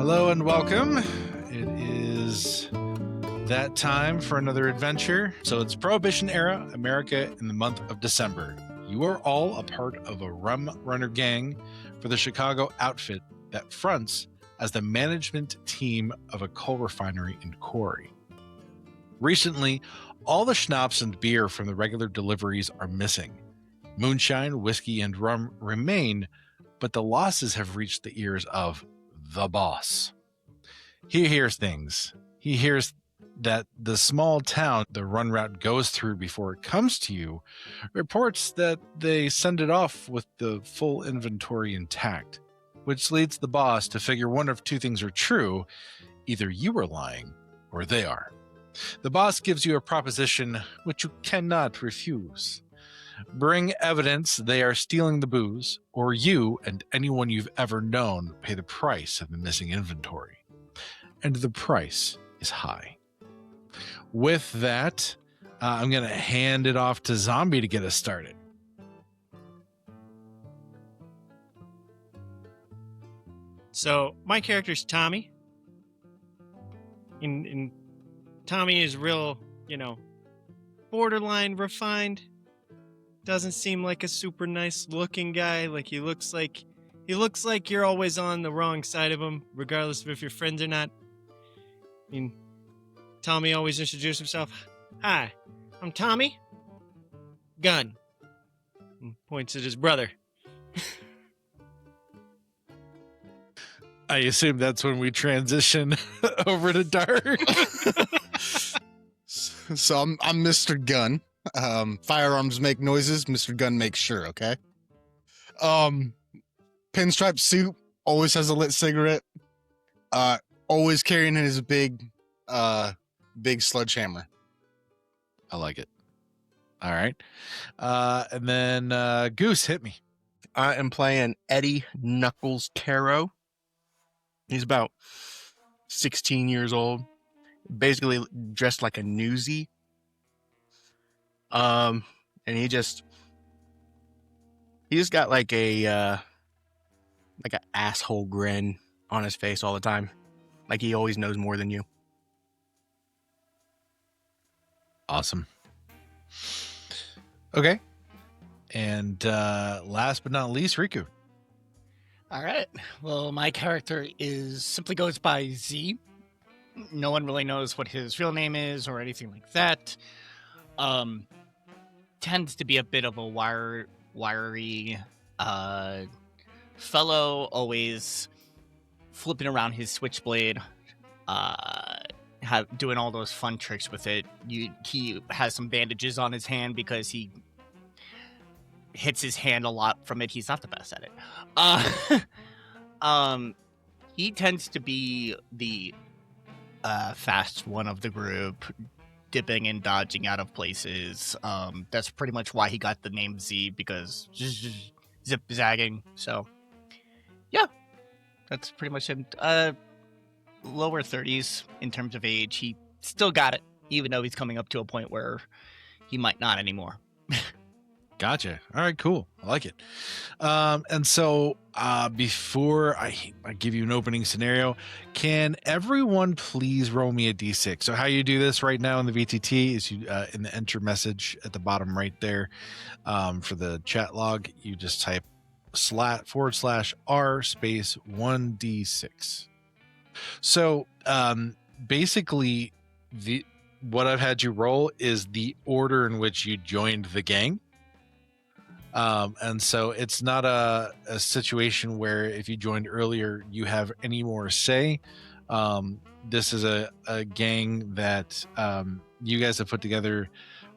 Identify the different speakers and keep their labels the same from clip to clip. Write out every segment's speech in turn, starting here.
Speaker 1: Hello and welcome. It is that time for another adventure. So it's Prohibition-era America in the month of December. You are all a part of a Rum-Runner Gang for the Chicago outfit that fronts as the management team of a coal refinery and quarry. Recently, all the schnapps and beer from the regular deliveries are missing. Moonshine, whiskey, and rum remain, but the losses have reached the ears of the boss. He hears things. He hears that the small town the run route goes through before it comes to you reports that they send it off with the full inventory intact, which leads the boss to figure one of two things are true. Either you are lying or they are. The boss gives you a proposition which you cannot refuse. Bring evidence they are stealing the booze, or you and anyone you've ever known pay the price of the missing inventory. And the price is high. With that, I'm going to hand it off to Zombie to get us started.
Speaker 2: So, my character's Tommy. And Tommy is real, borderline refined. Doesn't seem like a super nice looking guy. Like he looks like you're always on the wrong side of him, regardless of if you're friends or not. I mean, Tommy always introduces himself. Hi, I'm Tommy. Gun. And points at his brother.
Speaker 1: I assume that's when we transition over to Dark.
Speaker 3: So I'm Mr. Gun. Firearms make noises. Mr. Gun makes sure. Okay. Pinstripe suit. Always has a lit cigarette. Always carrying his big sledgehammer.
Speaker 1: I like it. All right. And then Goose, hit me.
Speaker 4: I am playing Eddie Knuckles Caro. He's about 16 years old, basically dressed like a newsie. And he just got like an asshole grin on his face all the time. Like he always knows more than you.
Speaker 1: Awesome. Okay. And last but not least, Riku.
Speaker 5: All right. Well, my character simply goes by Z. No one really knows what his real name is or anything like that. Tends to be a bit of a wiry fellow, always flipping around his switchblade, doing all those fun tricks with it. He has some bandages on his hand because he hits his hand a lot from it. He's not the best at it. He tends to be the fast one of the group, dipping and dodging out of places. That's pretty much why he got the name Z, because zip-zagging. So, yeah, that's pretty much him. Lower 30s in terms of age. He still got it, even though he's coming up to a point where he might not anymore.
Speaker 1: Gotcha. All right, cool. I like it. And so before I give you an opening scenario, can everyone please roll me a d6? So how you do this right now in the VTT is you in the enter message at the bottom right there for the chat log, you just type /r space 1d6. So basically what I've had you roll is the order in which you joined the gang. And so it's not a situation where if you joined earlier, you have any more say. This is a gang that you guys have put together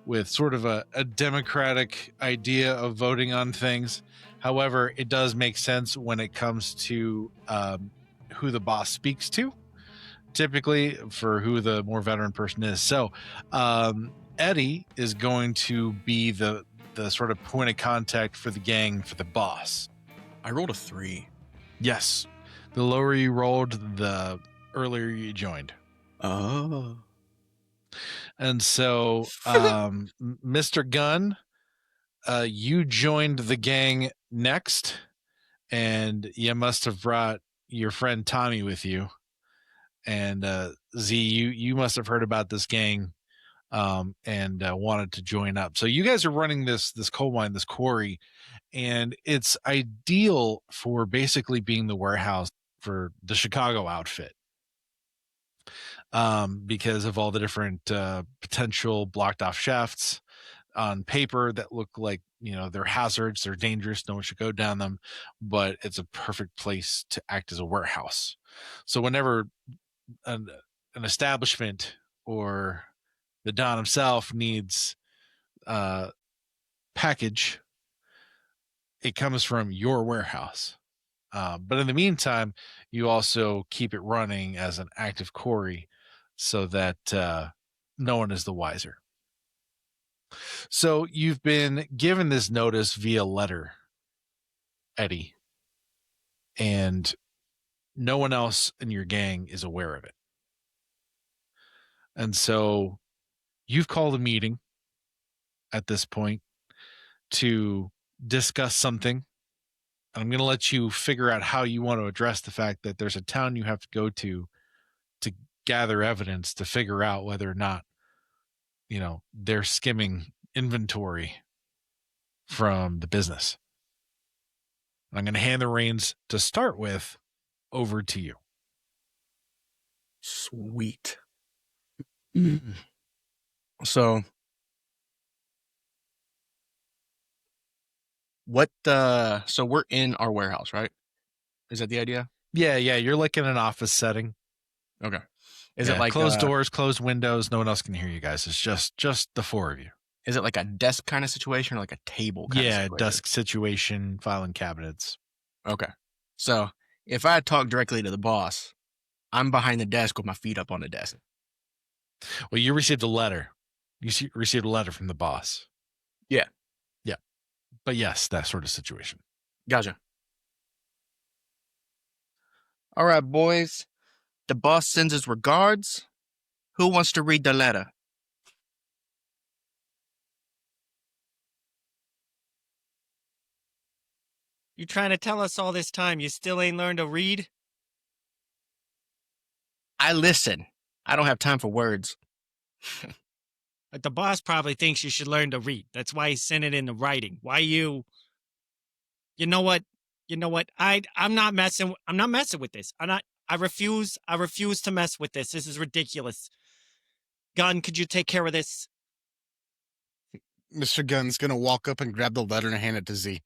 Speaker 1: with sort of a democratic idea of voting on things. However, it does make sense when it comes to who the boss speaks to, typically for who the more veteran person is. So Eddie is going to be the sort of point of contact for the gang, for the boss.
Speaker 4: I rolled a 3.
Speaker 1: Yes. The lower you rolled, the earlier you joined.
Speaker 4: Oh.
Speaker 1: And so, Mr. Gunn, you joined the gang next, and you must have brought your friend Tommy with you. And Z, you must have heard about this gang and wanted to join up. So you guys are running this coal mine, this quarry, and it's ideal for basically being the warehouse for the Chicago outfit. Because of all the different potential blocked off shafts on paper that look like, they're hazards, they're dangerous, no one should go down them, but it's a perfect place to act as a warehouse. So whenever an establishment or the Don himself needs package, it comes from your warehouse. But in the meantime, you also keep it running as an active quarry so that no one is the wiser. So you've been given this notice via letter, Eddie, and no one else in your gang is aware of it. And so you've called a meeting at this point to discuss something. I'm going to let you figure out how you want to address the fact that there's a town you have to go to gather evidence to figure out whether or not, they're skimming inventory from the business. I'm going to hand the reins to start with over to you.
Speaker 4: Sweet. So so we're in our warehouse, right? Is that the idea?
Speaker 1: Yeah, you're like in an office setting.
Speaker 4: Okay. Is it like
Speaker 1: closed doors, closed windows, no one else can hear you guys? It's just the four of you.
Speaker 4: Is it like a desk kind of situation or like a table kind of situation?
Speaker 1: Desk situation, filing cabinets.
Speaker 4: Okay. So if I talk directly to the boss, I'm behind the desk with my feet up on the desk.
Speaker 1: Well, you received a letter. Received a letter from the boss.
Speaker 4: Yeah.
Speaker 1: But yes, that sort of situation.
Speaker 4: Gotcha. All right, boys. The boss sends his regards. Who wants to read the letter?
Speaker 2: You trying to tell us all this time you still ain't learned to read?
Speaker 4: I listen. I don't have time for words.
Speaker 2: But the boss probably thinks you should learn to read. That's why he sent it into writing. Why you... You know what? I'm not messing with this. I refuse to mess with this. This is ridiculous. Gunn, could you take care of this?
Speaker 3: Mr. Gunn's gonna walk up and grab the letter and hand it to Z.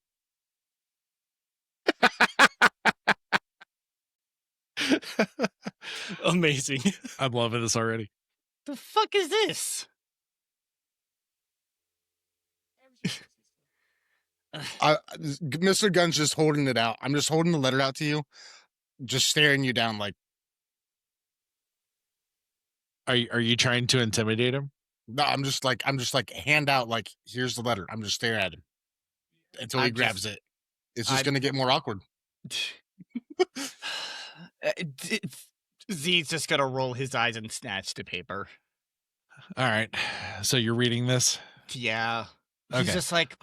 Speaker 2: Amazing.
Speaker 1: I'm loving this already.
Speaker 5: The fuck is this?
Speaker 3: Mr. Gunn's just holding it out. I'm just holding the letter out to you, just staring you down like.
Speaker 1: Are you trying to intimidate him?
Speaker 3: No, I'm just like hand out like here's the letter. I'm just staring at him until he grabs it. It's just gonna get more awkward.
Speaker 5: Z's just gonna roll his eyes and snatch the paper.
Speaker 1: All right. So you're reading this?
Speaker 5: Yeah.
Speaker 1: Okay.
Speaker 5: He's just like,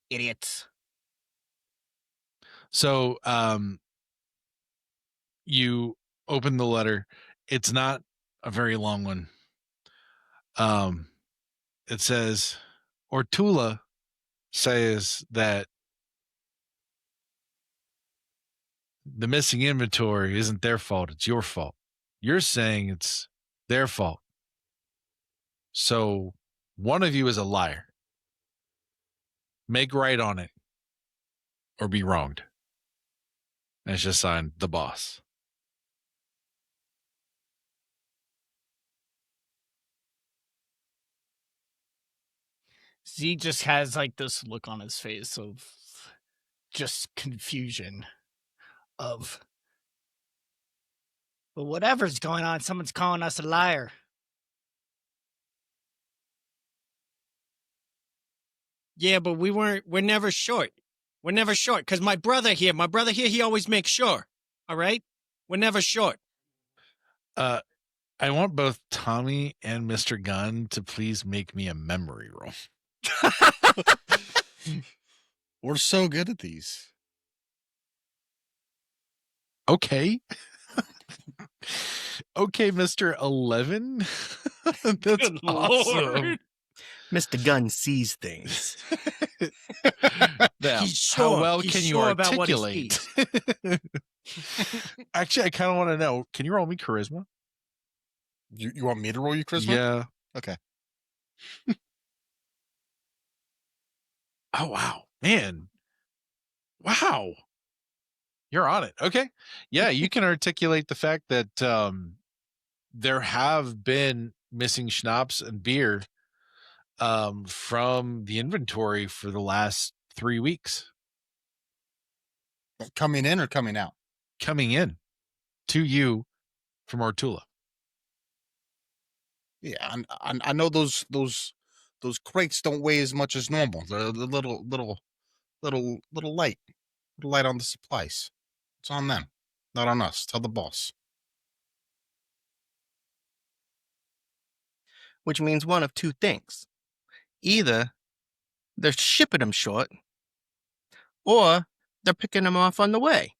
Speaker 5: idiots.
Speaker 1: So you open the letter. It's not a very long one. It says, Ortula says that the missing inventory isn't their fault. It's your fault. You're saying it's their fault. So one of you is a liar. Make right on it or be wronged. And it's just signed the boss.
Speaker 5: Z just has like this look on his face of just confusion of, but whatever's going on, someone's calling us a liar.
Speaker 2: Yeah, but we're never short. We're never short because my brother here, he always makes sure. All right? We're never short.
Speaker 1: I want both Tommy and Mr. Gunn to please make me a memory roll.
Speaker 3: We're so good at these.
Speaker 1: Okay. Okay, Mr. 11. That's
Speaker 2: Good
Speaker 1: awesome.
Speaker 2: Lord.
Speaker 4: Mr. Gunn sees things.
Speaker 1: Now,
Speaker 2: He's
Speaker 1: how
Speaker 2: sure.
Speaker 1: well
Speaker 2: He's
Speaker 1: can you
Speaker 2: sure about what he
Speaker 1: articulate? Actually, I kind of want to know. Can you roll me charisma?
Speaker 3: You want me to roll you charisma?
Speaker 1: Yeah.
Speaker 3: Okay.
Speaker 1: Oh wow, man. Wow. You're on it. Okay. Yeah, you can articulate the fact that there have been missing schnapps and beer from the inventory for the last 3 weeks.
Speaker 3: Coming in or coming out?
Speaker 1: Coming in to you from Ortula.
Speaker 3: Yeah, I know those crates don't weigh as much as normal. They're a little light, light on the supplies. It's on them, not on us. Tell the boss.
Speaker 4: Which means one of two things. Either they're shipping them short, or they're picking them off on the way.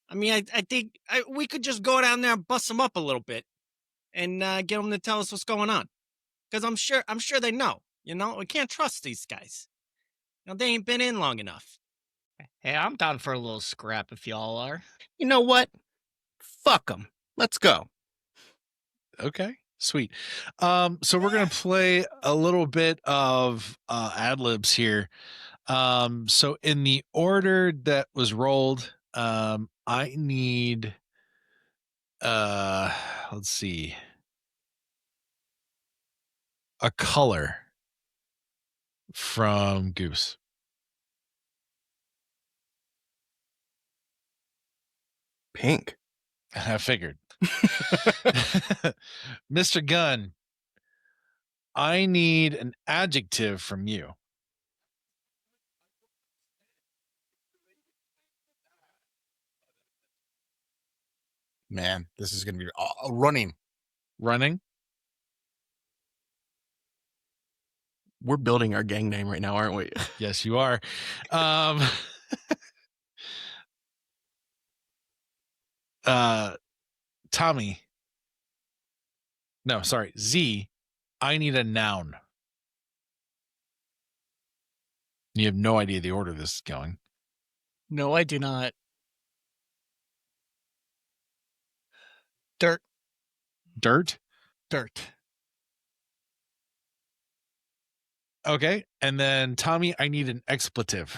Speaker 2: I mean, I think we could just go down there and bust them up a little bit, and get them to tell us what's going on. Because I'm sure they know. You know, we can't trust these guys. You know, they ain't been in long enough.
Speaker 5: Hey, I'm down for a little scrap if y'all are.
Speaker 4: You know what? Fuck them. Let's go.
Speaker 1: Okay, sweet. So we're gonna play a little bit of ad libs here. So in the order that was rolled, I need let's see, a color from Goose.
Speaker 4: Pink.
Speaker 1: I figured. Mr. Gunn, I need an adjective from you.
Speaker 3: Man, this is gonna be running.
Speaker 1: Running.
Speaker 4: We're building our gang name right now, aren't we?
Speaker 1: Yes, you are. Tommy. No, sorry. Z, I need a noun. You have no idea the order this is going.
Speaker 5: No, I do not. Dirt.
Speaker 1: Dirt.
Speaker 5: Dirt.
Speaker 1: Okay. And then Tommy, I need an expletive.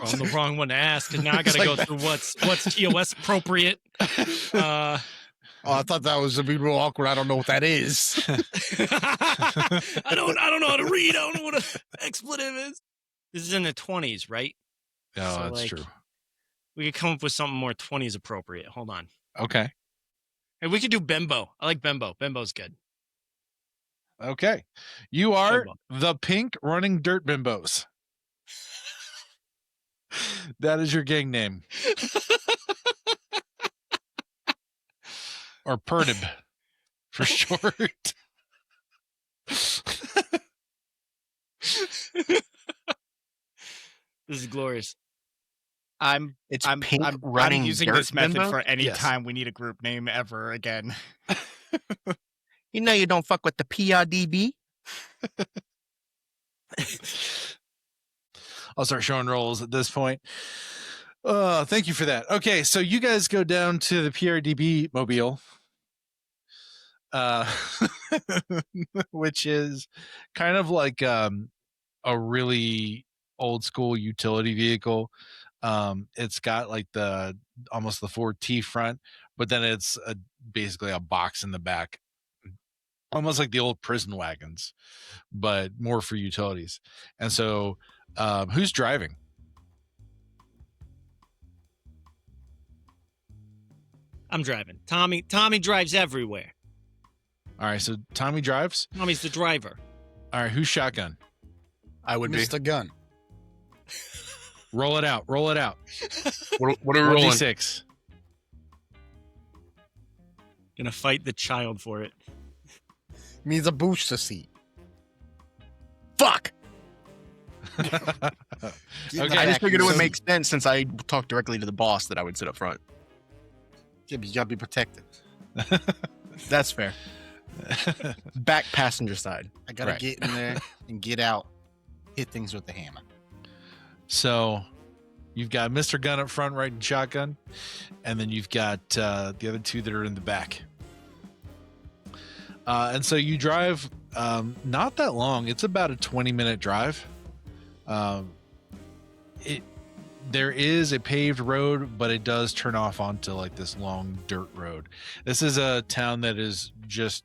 Speaker 2: I'm the wrong one to ask, because now I got to go through what's TOS appropriate.
Speaker 3: Oh, I thought that was gonna be real awkward. I don't know what that is.
Speaker 2: I don't know how to read. I don't know what an expletive is. This is in the 20s, right?
Speaker 1: Oh,
Speaker 2: So,
Speaker 1: that's
Speaker 2: like,
Speaker 1: true.
Speaker 2: We could come up with something more 20s appropriate. Hold on.
Speaker 1: Okay.
Speaker 2: And we could do bimbo. I like bimbo. Bimbo's good.
Speaker 1: Okay. You are
Speaker 2: Bimbo.
Speaker 1: the pink running dirt bimbos. That is your gang name. Or Perdib for short.
Speaker 2: This is glorious.
Speaker 5: I'm
Speaker 4: pink running
Speaker 5: using
Speaker 4: dirt
Speaker 5: this method
Speaker 4: bimbo?
Speaker 5: for any
Speaker 1: Yes.
Speaker 5: time we need a group name ever again.
Speaker 4: You know you don't fuck with the PRDB?
Speaker 1: I'll start showing rolls at this point. Thank you for that. Okay, so you guys go down to the PRDB mobile, which is kind of like a really old school utility vehicle. It's got like almost the 4T front, but then it's basically a box in the back, almost like the old prison wagons, but more for utilities. And so, who's driving?
Speaker 2: I'm driving. Tommy drives everywhere.
Speaker 1: All right, so Tommy drives.
Speaker 2: Tommy's the driver.
Speaker 1: All right, who's shotgun?
Speaker 4: I would be.
Speaker 3: Mr. Gun.
Speaker 1: Roll it out. Roll it out.
Speaker 4: What are we rolling?
Speaker 1: 1d6.
Speaker 2: Gonna fight the child for it.
Speaker 3: Means a booster seat.
Speaker 4: Fuck!
Speaker 3: Get in the
Speaker 1: Okay.
Speaker 4: I just
Speaker 3: back
Speaker 4: figured it
Speaker 3: of
Speaker 4: would
Speaker 3: the
Speaker 4: make
Speaker 3: seat.
Speaker 4: sense since I talked directly to the boss that I would sit up front.
Speaker 3: Yeah, but you gotta be protected.
Speaker 4: That's fair. Back passenger side.
Speaker 3: I gotta
Speaker 1: Right.
Speaker 3: get in there and get out, hit things with the hammer.
Speaker 1: So you've got Mr. Gun up front riding shotgun, and then you've got the other two that are in the back. And so you drive not that long. It's about a 20-minute drive. There is a paved road, but it does turn off onto like this long dirt road. This is a town that is just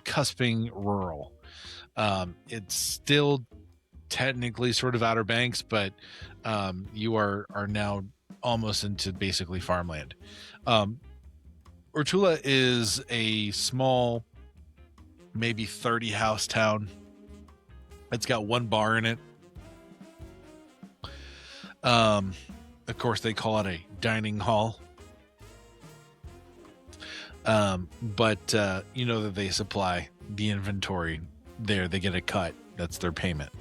Speaker 1: cusping rural. It's still technically sort of Outer Banks, but you are now almost into basically farmland. Ortula is a small, maybe 30 house town. It's got one bar in it. Of course, they call it a dining hall. But you know that they supply the inventory there. They get a cut. That's their payment.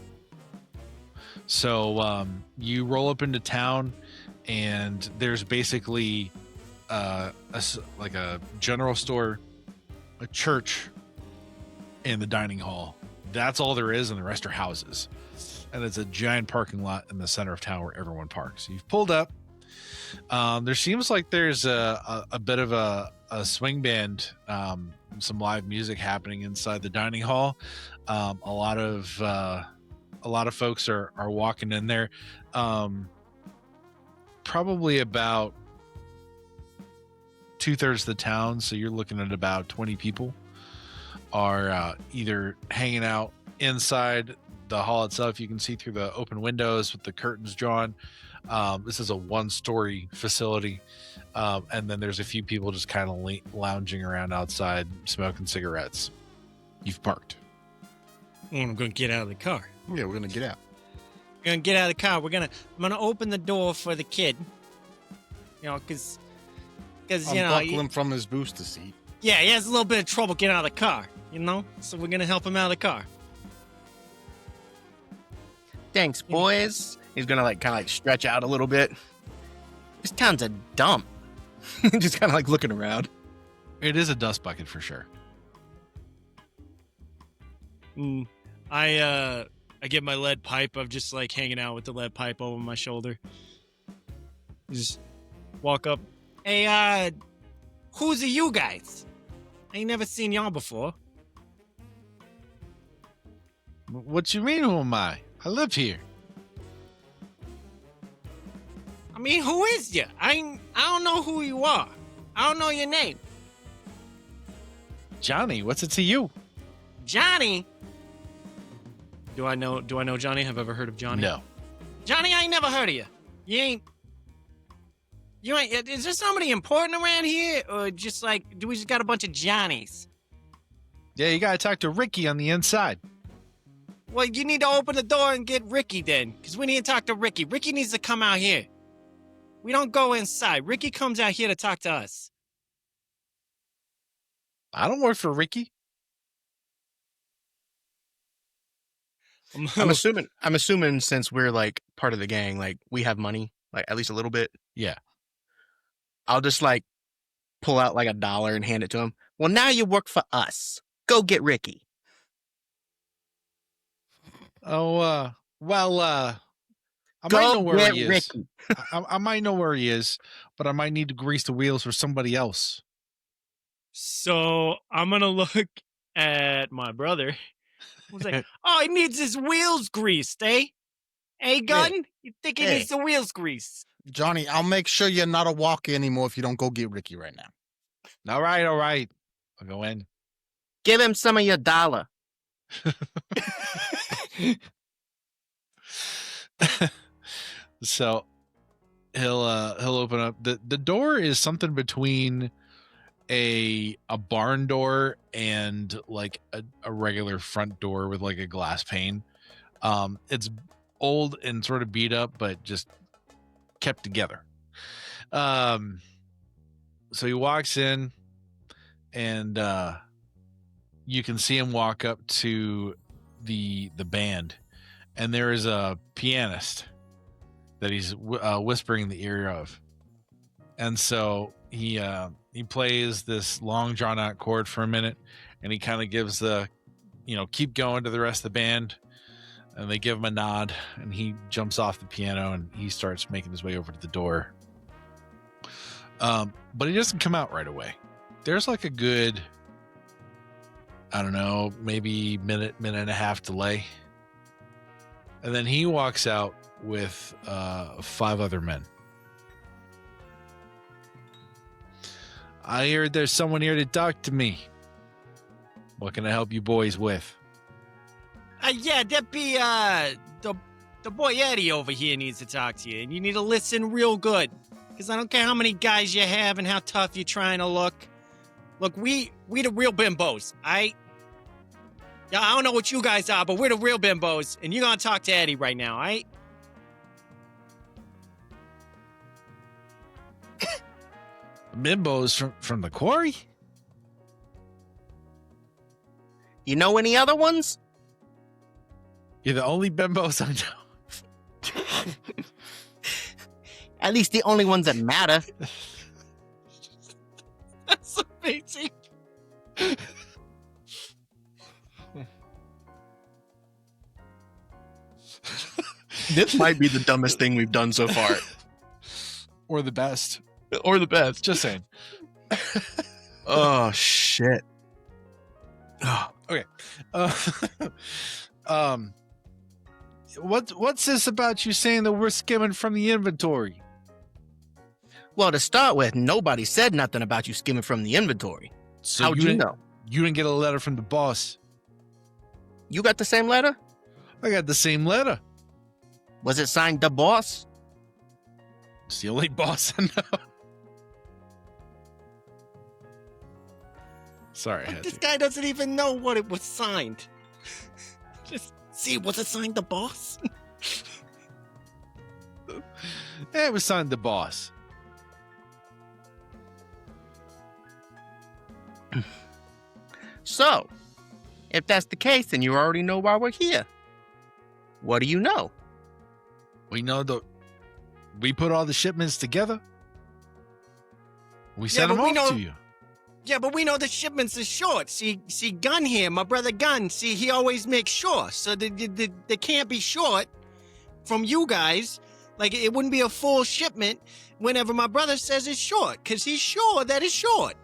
Speaker 1: So you roll up into town, and there's basically like a general store, a church, and the dining hall. That's all there is, and the rest are houses. And it's a giant parking lot in the center of town where everyone parks. You've pulled up. There seems like there's a bit of a swing band, some live music happening inside the dining hall. A lot of folks are walking in there. Probably about 2/3 of the town, so you're looking at about 20 people, are either hanging out inside the hall itself. You can see through the open windows with the curtains drawn. This is a one-story facility, and then there's a few people just kind of lounging around outside smoking cigarettes. You've parked.
Speaker 2: I'm gonna get out of the car.
Speaker 3: Yeah, we're gonna get out.
Speaker 2: We're gonna get out of the car. I'm gonna open the door for the kid. You know, because you know,
Speaker 3: Unbuckle him from his booster seat.
Speaker 2: yeah, he has a little bit of trouble getting out of the car. You know, so we're gonna help him out of the car.
Speaker 4: Thanks, boys. He's gonna like kind of like stretch out a little bit. This town's a dump. Just kind of like looking around.
Speaker 1: It is a dust bucket for sure.
Speaker 2: I get my lead pipe. I'm just like hanging out with the lead pipe over my shoulder. Just walk up. Hey, who's you guys? I ain't never seen y'all before.
Speaker 1: What you mean, who am I? I live here.
Speaker 2: I mean, who is you? I don't know who you are. I don't know your name.
Speaker 1: Johnny, what's it to you?
Speaker 2: Johnny? Do I know Johnny? Have I ever heard of Johnny?
Speaker 1: No.
Speaker 2: Johnny, I ain't never heard of you. You ain't, is there somebody important around here? Or just like, do we just got a bunch of Johnnies?
Speaker 1: Yeah, you gotta talk to Ricky on the inside.
Speaker 2: Well, you need to open the door and get Ricky then, because we need to talk to Ricky. Ricky needs to come out here. We don't go inside. Ricky comes out here to talk to us.
Speaker 1: I don't work for Ricky.
Speaker 4: I'm assuming since we're like part of the gang, like we have money, like at least a little bit.
Speaker 1: Yeah.
Speaker 4: I'll just like pull out like $1 and hand it to him. Well, now you work for us. Go get Ricky.
Speaker 1: Oh, I
Speaker 4: Go
Speaker 1: might know where
Speaker 4: get
Speaker 1: he is.
Speaker 4: Ricky.
Speaker 1: I might know where he is, but I might need to grease the wheels for somebody else.
Speaker 2: So I'm going to look at my brother. I was like, oh, he needs his wheels greased, eh? Hey, Gun? You think he
Speaker 3: Hey.
Speaker 2: needs the wheels greased?
Speaker 3: Johnny, I'll make sure you're not a walker anymore if you don't go get Ricky right now.
Speaker 1: All right. I'll go in.
Speaker 4: Give him some of your dollar.
Speaker 1: So he'll open up the door is something between a barn door and like a regular front door with like a glass pane. It's old and sort of beat up, but just kept together. So he walks in, and you can see him walk up to the band, and there is a pianist that he's whispering in the ear of, and so he plays this long drawn out chord for a minute, and he kind of gives the, keep going to the rest of the band, and they give him a nod, and he jumps off the piano and he starts making his way over to the door. But he doesn't come out right away. There's like a good, I don't know, maybe minute and a half delay. And then he walks out with 5 other men. I heard there's someone here to talk to me. What can I help you boys with?
Speaker 2: Yeah, that be the boy Eddie over here needs to talk to you, and you need to listen real good, because I don't care how many guys you have and how tough you're trying to look. Look, we the real bimbos. I don't know what you guys are, but we're the real bimbos, and you're gonna talk to Eddie right now, all right?
Speaker 1: Bimbos from the quarry?
Speaker 4: You know any other ones?
Speaker 1: You're the only bimbos I know.
Speaker 4: At least the only ones that matter.
Speaker 2: That's amazing.
Speaker 4: This might be the dumbest thing we've done so far.
Speaker 1: Or the best.
Speaker 4: Or the best.
Speaker 1: Just saying.
Speaker 4: Oh, shit.
Speaker 1: Okay. What's this about you saying that we're skimming from the inventory?
Speaker 4: Well, to start with, nobody said nothing about you skimming from the inventory.
Speaker 1: So
Speaker 4: How'd you know?
Speaker 1: You didn't get a letter from the boss.
Speaker 4: You got the same letter?
Speaker 1: I got the same letter.
Speaker 4: Was it signed the boss?
Speaker 1: It's the only boss I know. Sorry, I had
Speaker 2: This
Speaker 1: to.
Speaker 2: guy doesn't even know what it was signed. Just see, was it signed the boss?
Speaker 1: Yeah, it was signed the boss.
Speaker 4: So, if that's the case, then you already know why we're here. What do you know?
Speaker 1: We know that we put all the shipments together. We
Speaker 2: Yeah,
Speaker 1: sent
Speaker 2: but
Speaker 1: them
Speaker 2: we
Speaker 1: off
Speaker 2: know-
Speaker 1: to you.
Speaker 2: Yeah, but we know the shipments are short. See, Gun here, my brother Gun, see, he always makes sure. So they can't be short from you guys. Like, it wouldn't be a full shipment whenever my brother says it's short, because he's sure that it's short.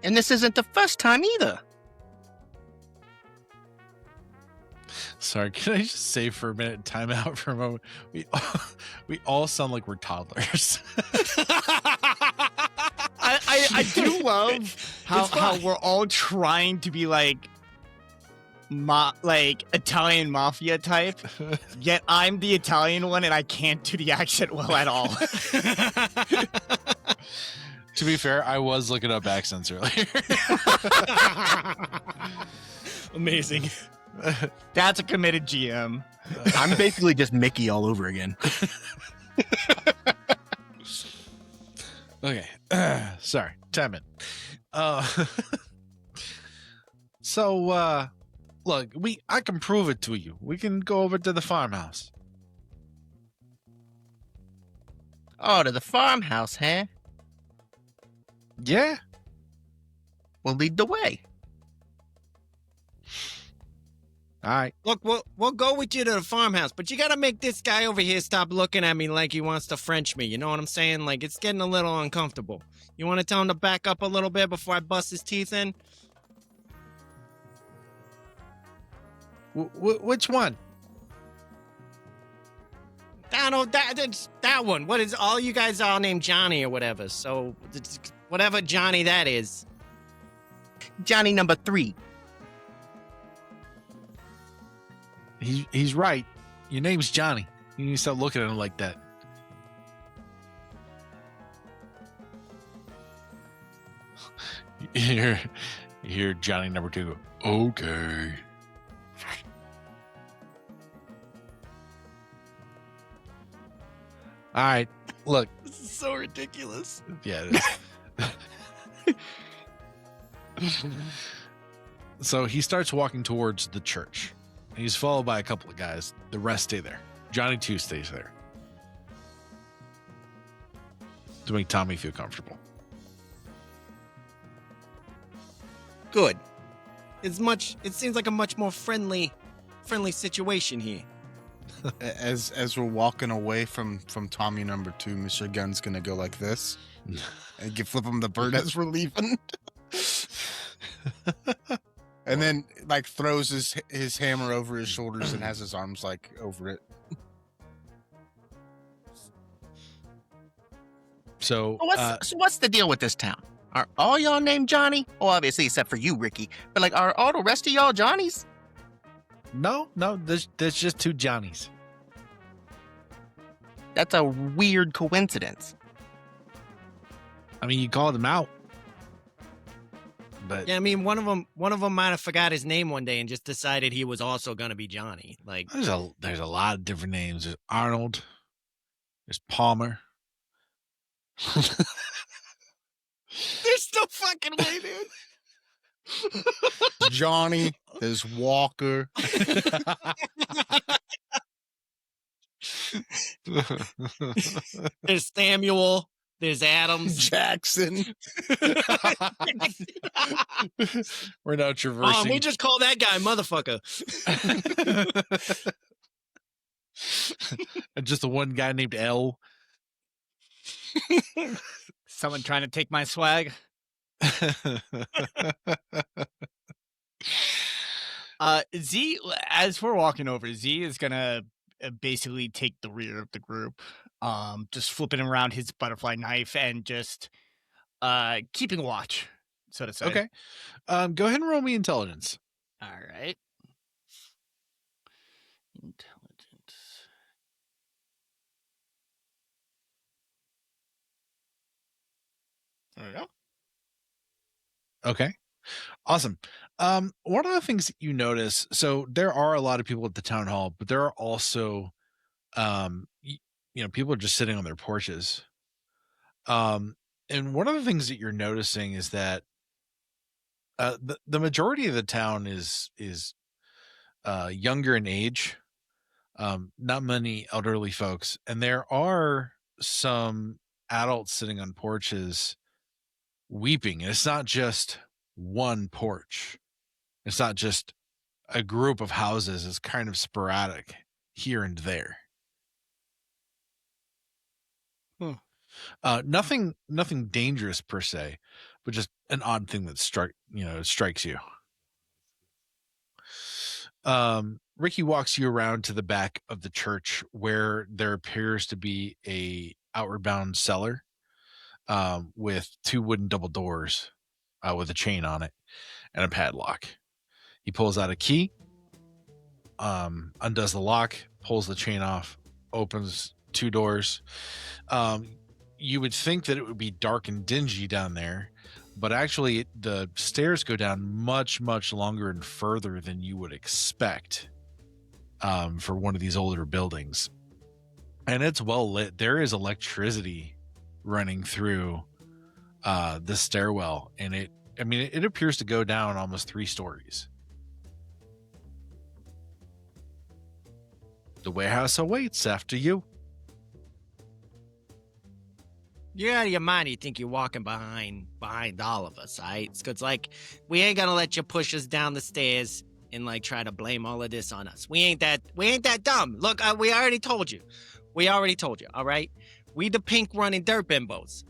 Speaker 4: And this isn't the first time either.
Speaker 1: Sorry, can I just say for a minute, time out for a moment? We all sound like we're toddlers.
Speaker 5: I do love
Speaker 2: It's
Speaker 5: how
Speaker 2: fine.
Speaker 5: we're all trying to be like Italian mafia type, yet I'm the Italian one and I can't do the accent well at all.
Speaker 1: To be fair, I was looking up accents earlier.
Speaker 2: Amazing.
Speaker 5: That's a committed GM.
Speaker 4: I'm basically just Mickey all over again.
Speaker 1: Okay. Sorry. Time in. So, look, I can prove it to you. We can go over to the farmhouse.
Speaker 4: Oh, to the farmhouse, huh?
Speaker 1: Yeah?
Speaker 4: Well, lead the way.
Speaker 1: All right.
Speaker 2: Look, we'll go with you to the farmhouse, but you gotta make this guy over here stop looking at me like he wants to French me. You know what I'm saying? Like, it's getting a little uncomfortable. You want to tell him to back up a little bit before I bust his teeth in?
Speaker 1: Which one?
Speaker 2: That one. What is all you guys all named Johnny or whatever? So whatever Johnny that is.
Speaker 4: Johnny number 3.
Speaker 1: He's right. Your name's Johnny. You need to stop looking at him like that. You hear Johnny number 2 go, okay. All right, look.
Speaker 2: This is so ridiculous.
Speaker 1: Yeah, it is. So he starts walking towards the church. And he's followed by a couple of guys. The rest stay there. Johnny 2 stays there to make Tommy feel comfortable.
Speaker 2: Good. It seems like a much more friendly situation here.
Speaker 3: As we're walking away from Tommy number 2, Mr. Gun's gonna go like this and flip him the bird as we're leaving. And then like throws his hammer over his shoulders and has his arms like over it.
Speaker 1: So
Speaker 4: What's the deal with this town? Are all y'all named Johnny? Oh, obviously, except for you, Ricky. But like, are all the rest of y'all Johnnies?
Speaker 1: no, there's just 2 Johnnies.
Speaker 4: That's a weird coincidence.
Speaker 1: I mean, you called him out. But
Speaker 2: Yeah, I mean, one of them might have forgot his name one day and just decided he was also gonna be Johnny. Like,
Speaker 1: there's a lot of different names. There's Arnold. There's Palmer.
Speaker 2: there's no fucking way, dude.
Speaker 3: Johnny, there's Walker.
Speaker 2: There's Samuel. There's Adams.
Speaker 3: Jackson.
Speaker 1: We're now traversing.
Speaker 2: We just call that guy motherfucker.
Speaker 1: And just the one guy named L.
Speaker 5: Someone trying to take my swag. Z, as we're walking over, Z is gonna basically take the rear of the group, just flipping around his butterfly knife and just keeping watch, so to say.
Speaker 1: Okay. Go ahead and roll me intelligence.
Speaker 5: All right. Intelligence. There we go.
Speaker 1: Okay. Awesome. One of the things that you notice, so there are a lot of people at the town hall, but there are also, people are just sitting on their porches. And one of the things that you're noticing is that the majority of the town is younger in age. Not many elderly folks, and there are some adults sitting on porches weeping. And it's not just one porch. It's not just a group of houses. It's kind of sporadic here and there. Nothing dangerous per se, but just an odd thing that strikes you. Ricky walks you around to the back of the church where there appears to be a outward bound cellar with 2 wooden double doors with a chain on it and a padlock. He pulls out a key, undoes the lock, pulls the chain off, opens 2 doors. You would think that it would be dark and dingy down there, but actually the stairs go down much, much longer and further than you would expect for one of these older buildings. And it's well lit. There is electricity running through the stairwell, and it appears to go down almost 3 stories. The warehouse awaits after you.
Speaker 2: You're out of your mind. You think you're walking behind all of us, right? It's like, we ain't gonna let you push us down the stairs and like try to blame all of this on us. We ain't that dumb. Look, we already told you. All right. We the pink running dirt bimbos.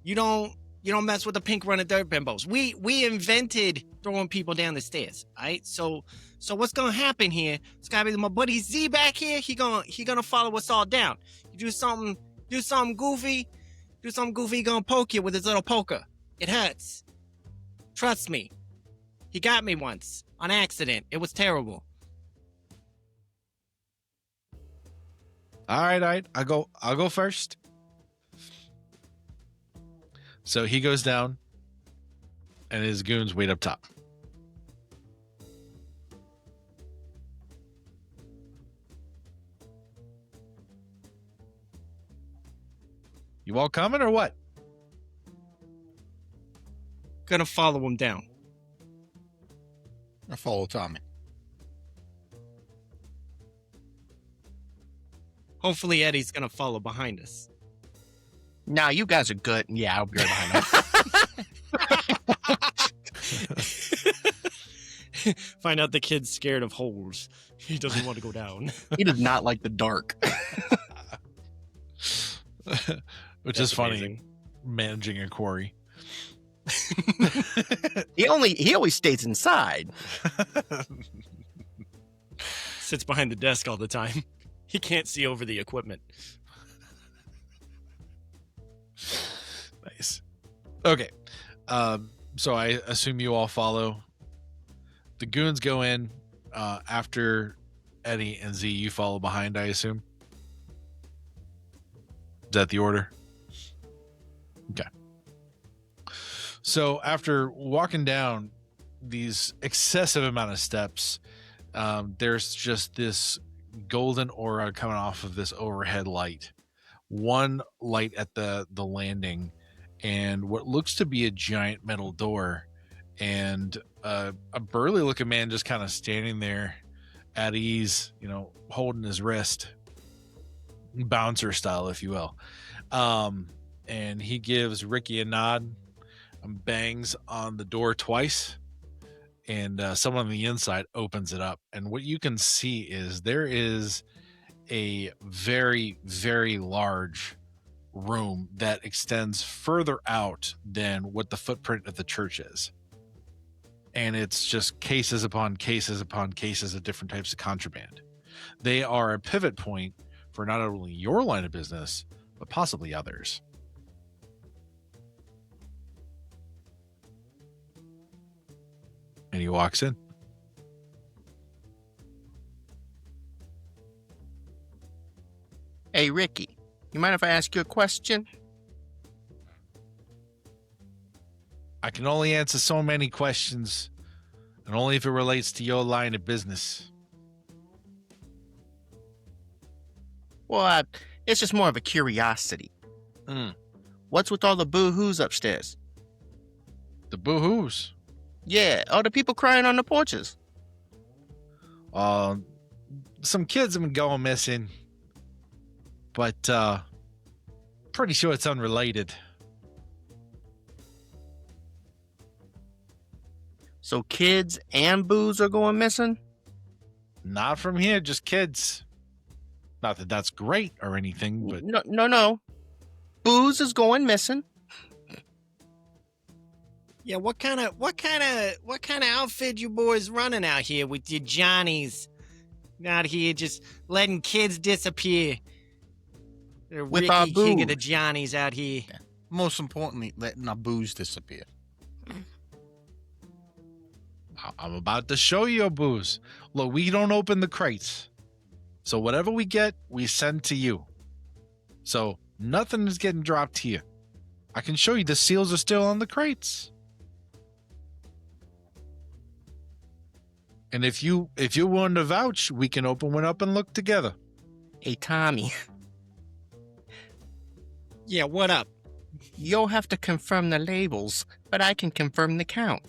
Speaker 2: You don't mess with the pink running dirt bimbos. We invented throwing people down the stairs. All right. So what's gonna happen here? It's gotta be my buddy Z back here. He gonna follow us all down. You do something goofy. He gonna poke you with his little poker. It hurts. Trust me. He got me once on accident. It was terrible.
Speaker 1: All right. I'll go first. So he goes down, and his goons wait up top. You all coming or what?
Speaker 2: Gonna follow him down.
Speaker 3: I follow Tommy.
Speaker 2: Hopefully Eddie's gonna follow behind us.
Speaker 4: Nah, you guys are good. Yeah, I'll be right behind him.
Speaker 2: Find out the kid's scared of holes. He doesn't want to go down.
Speaker 4: He does not like the dark.
Speaker 1: Which
Speaker 2: That's
Speaker 1: is funny,
Speaker 2: amazing.
Speaker 1: managing a quarry.
Speaker 4: He always stays inside.
Speaker 2: Sits behind the desk all the time. He can't see over the equipment.
Speaker 1: Nice. Okay. So I assume you all follow. The goons go in after Eddie and Z. You follow behind, I assume. Is that the order? Okay. So after walking down these excessive amount of steps, there's just this golden aura coming off of this overhead light. One light at the landing, and what looks to be a giant metal door, and a burly looking man just kind of standing there at ease, holding his wrist, bouncer style, if you will. And he gives Ricky a nod and bangs on the door twice, and someone on the inside opens it up, and what you can see is there is a very, very large room that extends further out than what the footprint of the church is. And it's just cases upon cases upon cases of different types of contraband. They are a pivot point for not only your line of business, but possibly others. And he walks in.
Speaker 4: Hey, Ricky, you mind if I ask you a question?
Speaker 1: I can only answer so many questions, and only if it relates to your line of business.
Speaker 4: Well, it's just more of a curiosity. What's with all the boo-hoos upstairs?
Speaker 1: The boo-hoos.
Speaker 4: Yeah, all the people crying on the porches.
Speaker 1: Some kids have been going missing, but pretty sure it's unrelated.
Speaker 4: So kids and booze are going missing?
Speaker 1: Not from here, just kids. Not that that's great or anything, but
Speaker 4: No. Booze is going missing.
Speaker 2: Yeah, what kind of outfit you boys running out here with your Johnnies out here just letting kids disappear?
Speaker 4: With
Speaker 2: Ricky,
Speaker 4: our
Speaker 2: king of the
Speaker 4: booze.
Speaker 2: Johnnies out here.
Speaker 3: Most importantly, letting our booze disappear.
Speaker 1: I'm about to show you your booze. Look, we don't open the crates. So whatever we get, we send to you. So nothing is getting dropped here. I can show you the seals are still on the crates. And if you're willing to vouch, we can open one up and look together.
Speaker 4: Hey, Tommy,
Speaker 2: Yeah, what up?
Speaker 4: you'll have to confirm the labels, but I can confirm the count.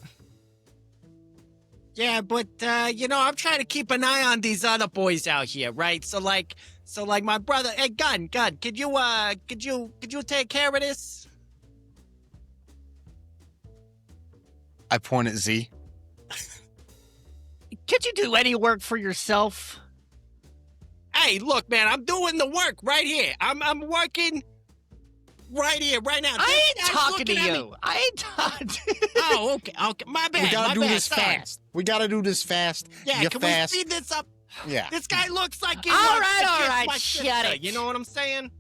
Speaker 2: Yeah, but I'm trying to keep an eye on these other boys out here, right? So like my brother, hey, Gun, could you take care of this?
Speaker 3: I point at Z.
Speaker 5: Could you do any work for yourself?
Speaker 2: Hey, look, man, I'm doing the work right here. I'm working right here, right now.
Speaker 5: I
Speaker 2: This
Speaker 5: ain't
Speaker 2: guy's
Speaker 5: talking to
Speaker 2: looking at me.
Speaker 5: you. I ain't talking.
Speaker 2: Oh, okay, my bad.
Speaker 3: We gotta
Speaker 2: my
Speaker 3: do
Speaker 2: bad,
Speaker 3: this
Speaker 2: sorry.
Speaker 3: fast. We gotta do this fast.
Speaker 2: Yeah,
Speaker 3: You're
Speaker 2: can
Speaker 3: fast.
Speaker 2: we speed this up?
Speaker 3: Yeah.
Speaker 2: This guy looks like he
Speaker 5: All
Speaker 2: wants
Speaker 5: right,
Speaker 2: to
Speaker 5: all
Speaker 2: kiss
Speaker 5: right,
Speaker 2: my
Speaker 5: shut
Speaker 2: sister.
Speaker 5: it.
Speaker 2: You know what I'm saying?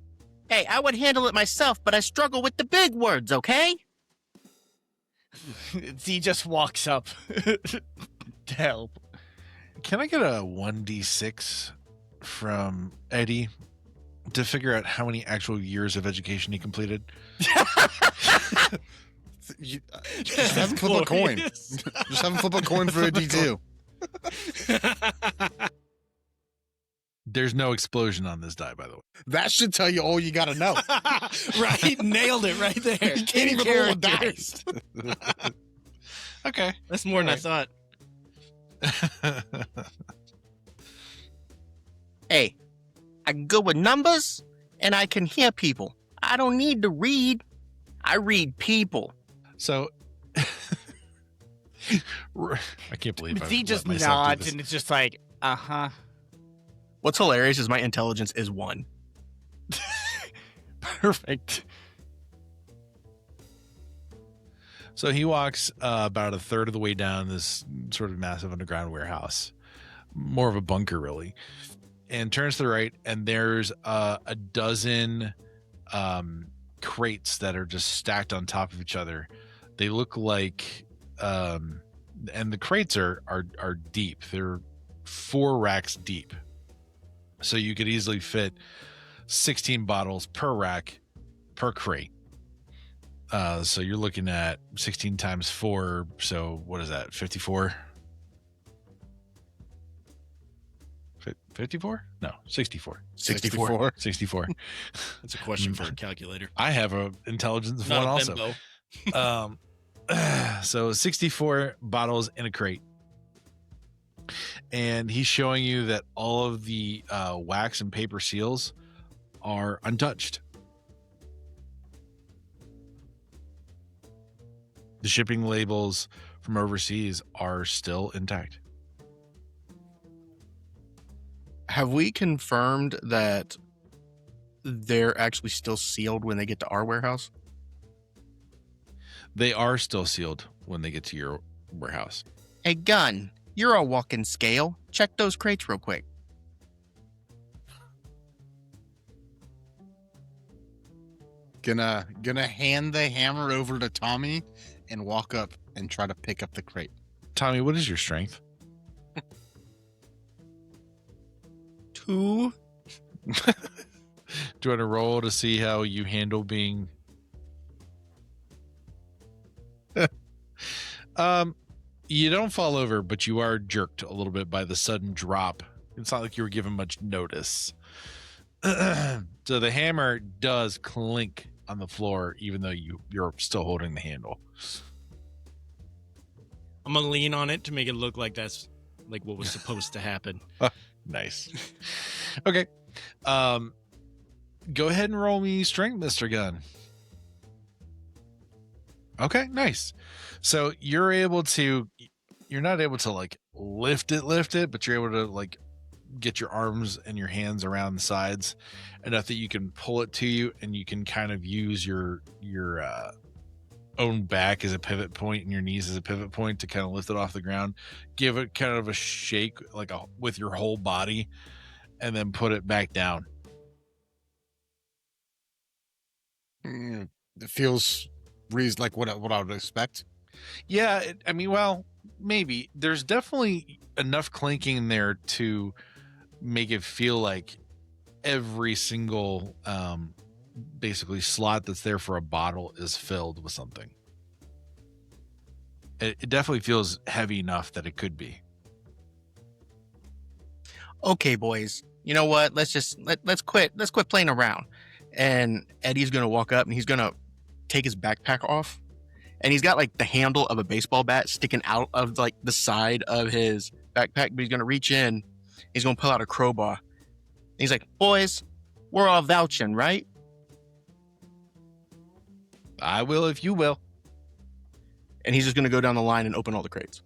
Speaker 4: Hey, I would handle it myself, but I struggle with the big words, okay?
Speaker 5: Z just walks up to help.
Speaker 1: Can I get a 1d6 from Eddie to figure out how many actual years of education he completed?
Speaker 3: Just have him flip a coin. Just have him flip a coin for a D2.
Speaker 1: There's no explosion on this die, by the way.
Speaker 3: That should tell you all you gotta know.
Speaker 2: Right, nailed it right there.
Speaker 3: You can't even roll a dice.
Speaker 1: Okay.
Speaker 2: That's more than I
Speaker 1: Alright.
Speaker 2: thought.
Speaker 4: Hey, I'm good with numbers, and I can hear people. I don't need to read. I read people.
Speaker 1: So, I can't believe I
Speaker 5: Z
Speaker 1: let
Speaker 5: just
Speaker 1: myself do
Speaker 5: nods,
Speaker 1: this.
Speaker 5: and it's just like,
Speaker 4: What's hilarious is my intelligence is 1.
Speaker 5: perfect.
Speaker 1: So he walks about a third of the way down this sort of massive underground warehouse, more of a bunker really, and turns to the right, and there's a dozen crates that are just stacked on top of each other. They look like, and the crates are deep. They're 4 racks deep, so you could easily fit 16 bottles per rack per crate. So you're looking at 16 times 4. So what is that? 54? 54? No, 64.
Speaker 3: 64.
Speaker 1: 64.
Speaker 6: That's a question for a calculator.
Speaker 1: I have a intelligence of
Speaker 6: Not
Speaker 1: one
Speaker 6: a
Speaker 1: also.
Speaker 6: bimbo.
Speaker 1: So 64 bottles in a crate. And he's showing you that all of the wax and paper seals are untouched. The shipping labels from overseas are still intact.
Speaker 4: Have we confirmed that they're actually still sealed when they get to our warehouse?
Speaker 1: They are still sealed when they get to your warehouse.
Speaker 4: Hey, Gun, you're a walking scale. Check those crates real quick.
Speaker 3: Gonna hand the hammer over to Tommy and walk up and try to pick up the crate.
Speaker 1: Tommy, what is your strength?
Speaker 6: 2.
Speaker 1: Do you want to roll to see how you handle being... You don't fall over, but you are jerked a little bit by the sudden drop. It's not like you were given much notice. So the hammer does clink on the floor, even though you're still holding the handle.
Speaker 6: I'm gonna lean on it to make it look like that's like what was supposed to happen.
Speaker 1: Nice. Okay. Go ahead and roll me strength, Mr. Gunn. Okay, nice. So you're not able to like lift it, but you're able to like get your arms and your hands around the sides enough that you can pull it to you, and you can kind of use your own back as a pivot point and your knees as a pivot point to kind of lift it off the ground, give it kind of a shake with your whole body, and then put it back down.
Speaker 3: It feels like what I would expect.
Speaker 1: Yeah, maybe. There's definitely enough clinking in there to make it feel like every single basically slot that's there for a bottle is filled with something. It definitely feels heavy enough that it could be.
Speaker 4: Okay, boys. You know what? Let's quit playing around. And Eddie's gonna walk up and he's gonna take his backpack off. And he's got like the handle of a baseball bat sticking out of like the side of his backpack, but he's gonna reach in, he's gonna pull out a crowbar. And he's like, boys, we're all vouching, right?
Speaker 1: I will if you will.
Speaker 4: And he's just gonna go down the line and open all the crates.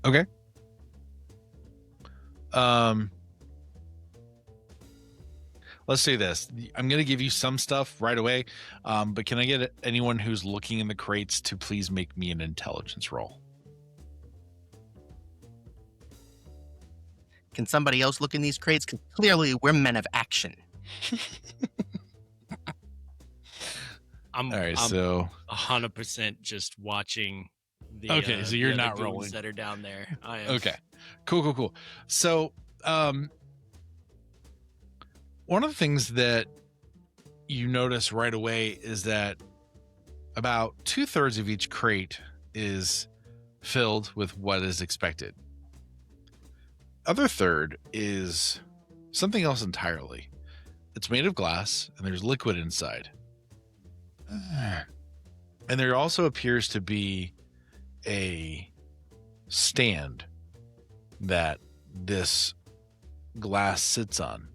Speaker 1: Okay. Let's say this. I'm going to give you some stuff right away, but can I get anyone who's looking in the crates to please make me an intelligence roll?
Speaker 4: Can somebody else look in these crates? Because clearly we're men of action.
Speaker 6: I'm
Speaker 1: All right, so
Speaker 6: 100% just watching the
Speaker 1: Okay, so you're
Speaker 6: the other
Speaker 1: not
Speaker 6: goons
Speaker 1: rolling.
Speaker 6: that are down there. I am.
Speaker 1: okay, cool. So, one of the things that you notice right away is that about 2/3 of each crate is filled with what is expected. Other third is something else entirely. It's made of glass and there's liquid inside. And there also appears to be a stand that this glass sits on.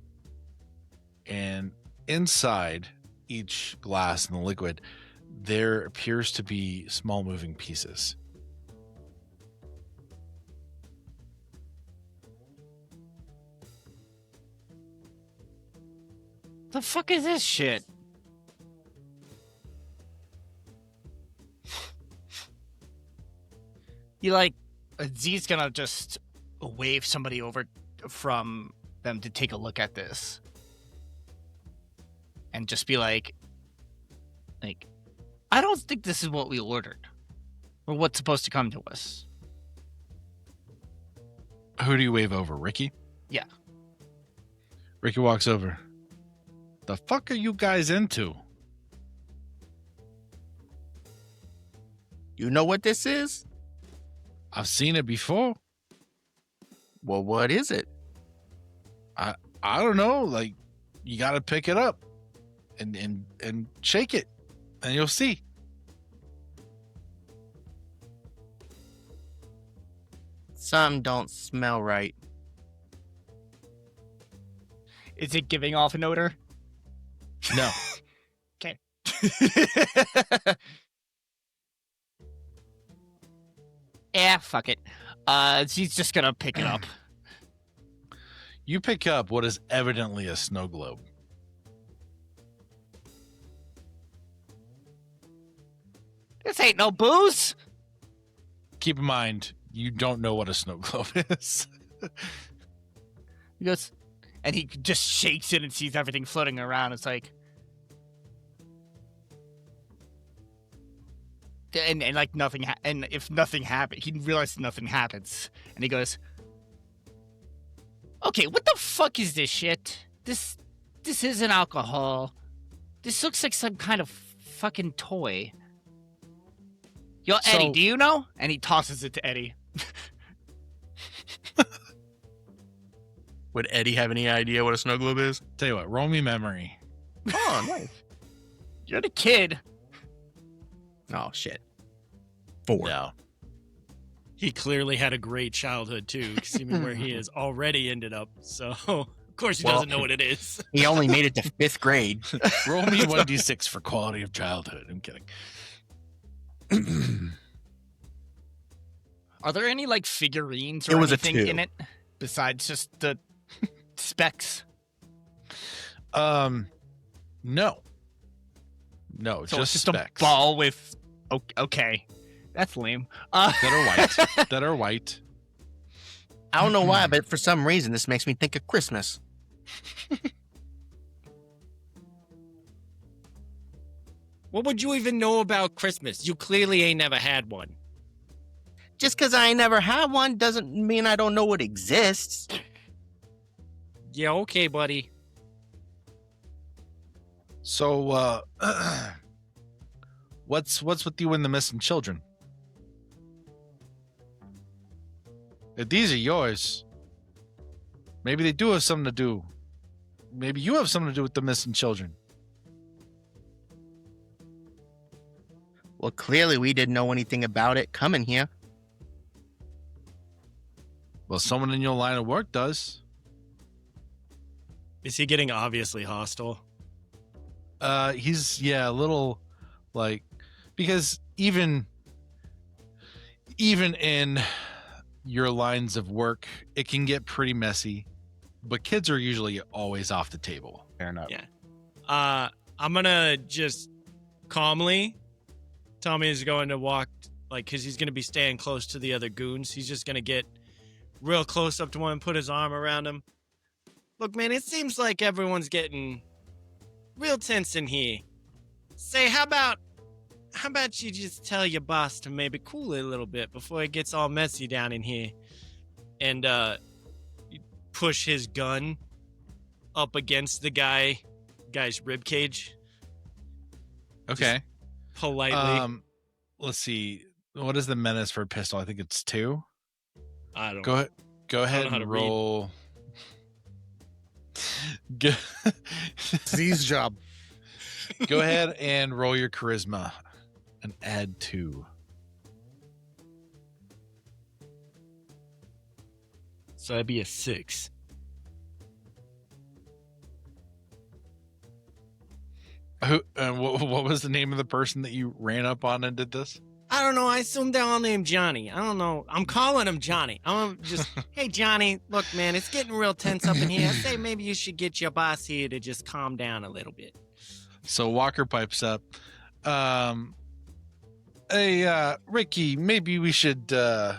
Speaker 1: And inside each glass in the liquid, there appears to be small moving pieces.
Speaker 5: The fuck is this shit? You like, Z's gonna just wave somebody over from them to take a look at this. And just be like, I don't think this is what we ordered. Or what's supposed to come to us.
Speaker 1: Who do you wave over? Ricky?
Speaker 5: Yeah.
Speaker 1: Ricky walks over. The fuck are you guys into?
Speaker 4: You know what this is?
Speaker 1: I've seen it before.
Speaker 4: Well, what is it?
Speaker 1: I don't know. Like, you got to pick it up and shake it, and you'll see.
Speaker 4: Some don't smell right.
Speaker 5: Is it giving off an odor?
Speaker 1: No.
Speaker 5: Okay. Yeah, fuck it. She's just gonna pick it up.
Speaker 1: You pick up what is evidently a snow globe.
Speaker 5: This ain't no booze.
Speaker 1: Keep in mind, you don't know what a snow globe is.
Speaker 5: He goes, and he just shakes it and sees everything floating around. It's like, and like nothing. And if nothing happens, he realizes nothing happens, and he goes, "Okay, what the fuck is this shit? This isn't alcohol. This looks like some kind of fucking toy." Yo, Eddie,
Speaker 1: So-
Speaker 5: do you know? And he tosses it to Eddie.
Speaker 4: Would Eddie have any idea what a snow globe is?
Speaker 1: Tell you what, roll me memory.
Speaker 4: Oh, nice.
Speaker 5: You're the kid.
Speaker 4: Oh, shit. 4.
Speaker 1: No.
Speaker 6: He clearly had a great childhood too, seeming where he has already ended up. So of course he
Speaker 4: Well-
Speaker 6: doesn't know what it is.
Speaker 4: He only made it to 5th grade.
Speaker 1: Roll me 1d6 for quality of childhood. I'm kidding.
Speaker 5: Are there any like figurines or
Speaker 4: It was a
Speaker 5: anything
Speaker 4: 2.
Speaker 5: in it besides just the specs?
Speaker 1: No. No,
Speaker 5: So
Speaker 1: just
Speaker 5: it's just
Speaker 1: specs
Speaker 5: a ball with. Okay, that's lame.
Speaker 1: that are white. That are white.
Speaker 4: I don't know why, but for some reason, this makes me think of Christmas.
Speaker 6: What would you even know about Christmas? You clearly ain't never had one.
Speaker 4: Just because I ain't never had one doesn't mean I don't know what exists.
Speaker 6: Yeah, okay, buddy.
Speaker 1: So, what's with you and the missing children? If these are yours, maybe they do have something to do. Maybe you have something to do with the missing children.
Speaker 4: Well, clearly we didn't know anything about it coming here.
Speaker 1: Well, someone in your line of work does.
Speaker 6: Is he getting obviously hostile?
Speaker 1: He's a little like, because even in your lines of work, it can get pretty messy, but kids are usually always off the table.
Speaker 3: Fair enough.
Speaker 6: Yeah. I'm gonna just calmly. Tommy is going to walk, like, because he's gonna be staying close to the other goons. He's just gonna get real close up to one and put his arm around him. Look, man, it seems like everyone's getting real tense in here. Say, how about you just tell your boss to maybe cool it a little bit before it gets all messy down in here, and you push his gun up against the guy's rib cage
Speaker 1: Okay.
Speaker 6: politely.
Speaker 1: Let's see. What is the menace for a pistol? I think it's 2.
Speaker 6: I don't.
Speaker 1: Go ahead
Speaker 6: how to
Speaker 1: and
Speaker 6: read.
Speaker 1: roll. Go,
Speaker 3: Z's job.
Speaker 1: go ahead and roll your charisma and add 2.
Speaker 6: So that'd be a 6.
Speaker 1: What was the name of the person that you ran up on and did this?
Speaker 6: I don't know. I assume they're all named Johnny. I don't know. I'm calling him Johnny. I'm just, hey, Johnny, look, man, it's getting real tense up in here. I say maybe you should get your boss here to just calm down a little bit.
Speaker 1: So Walker pipes up. Hey, Ricky, maybe we should go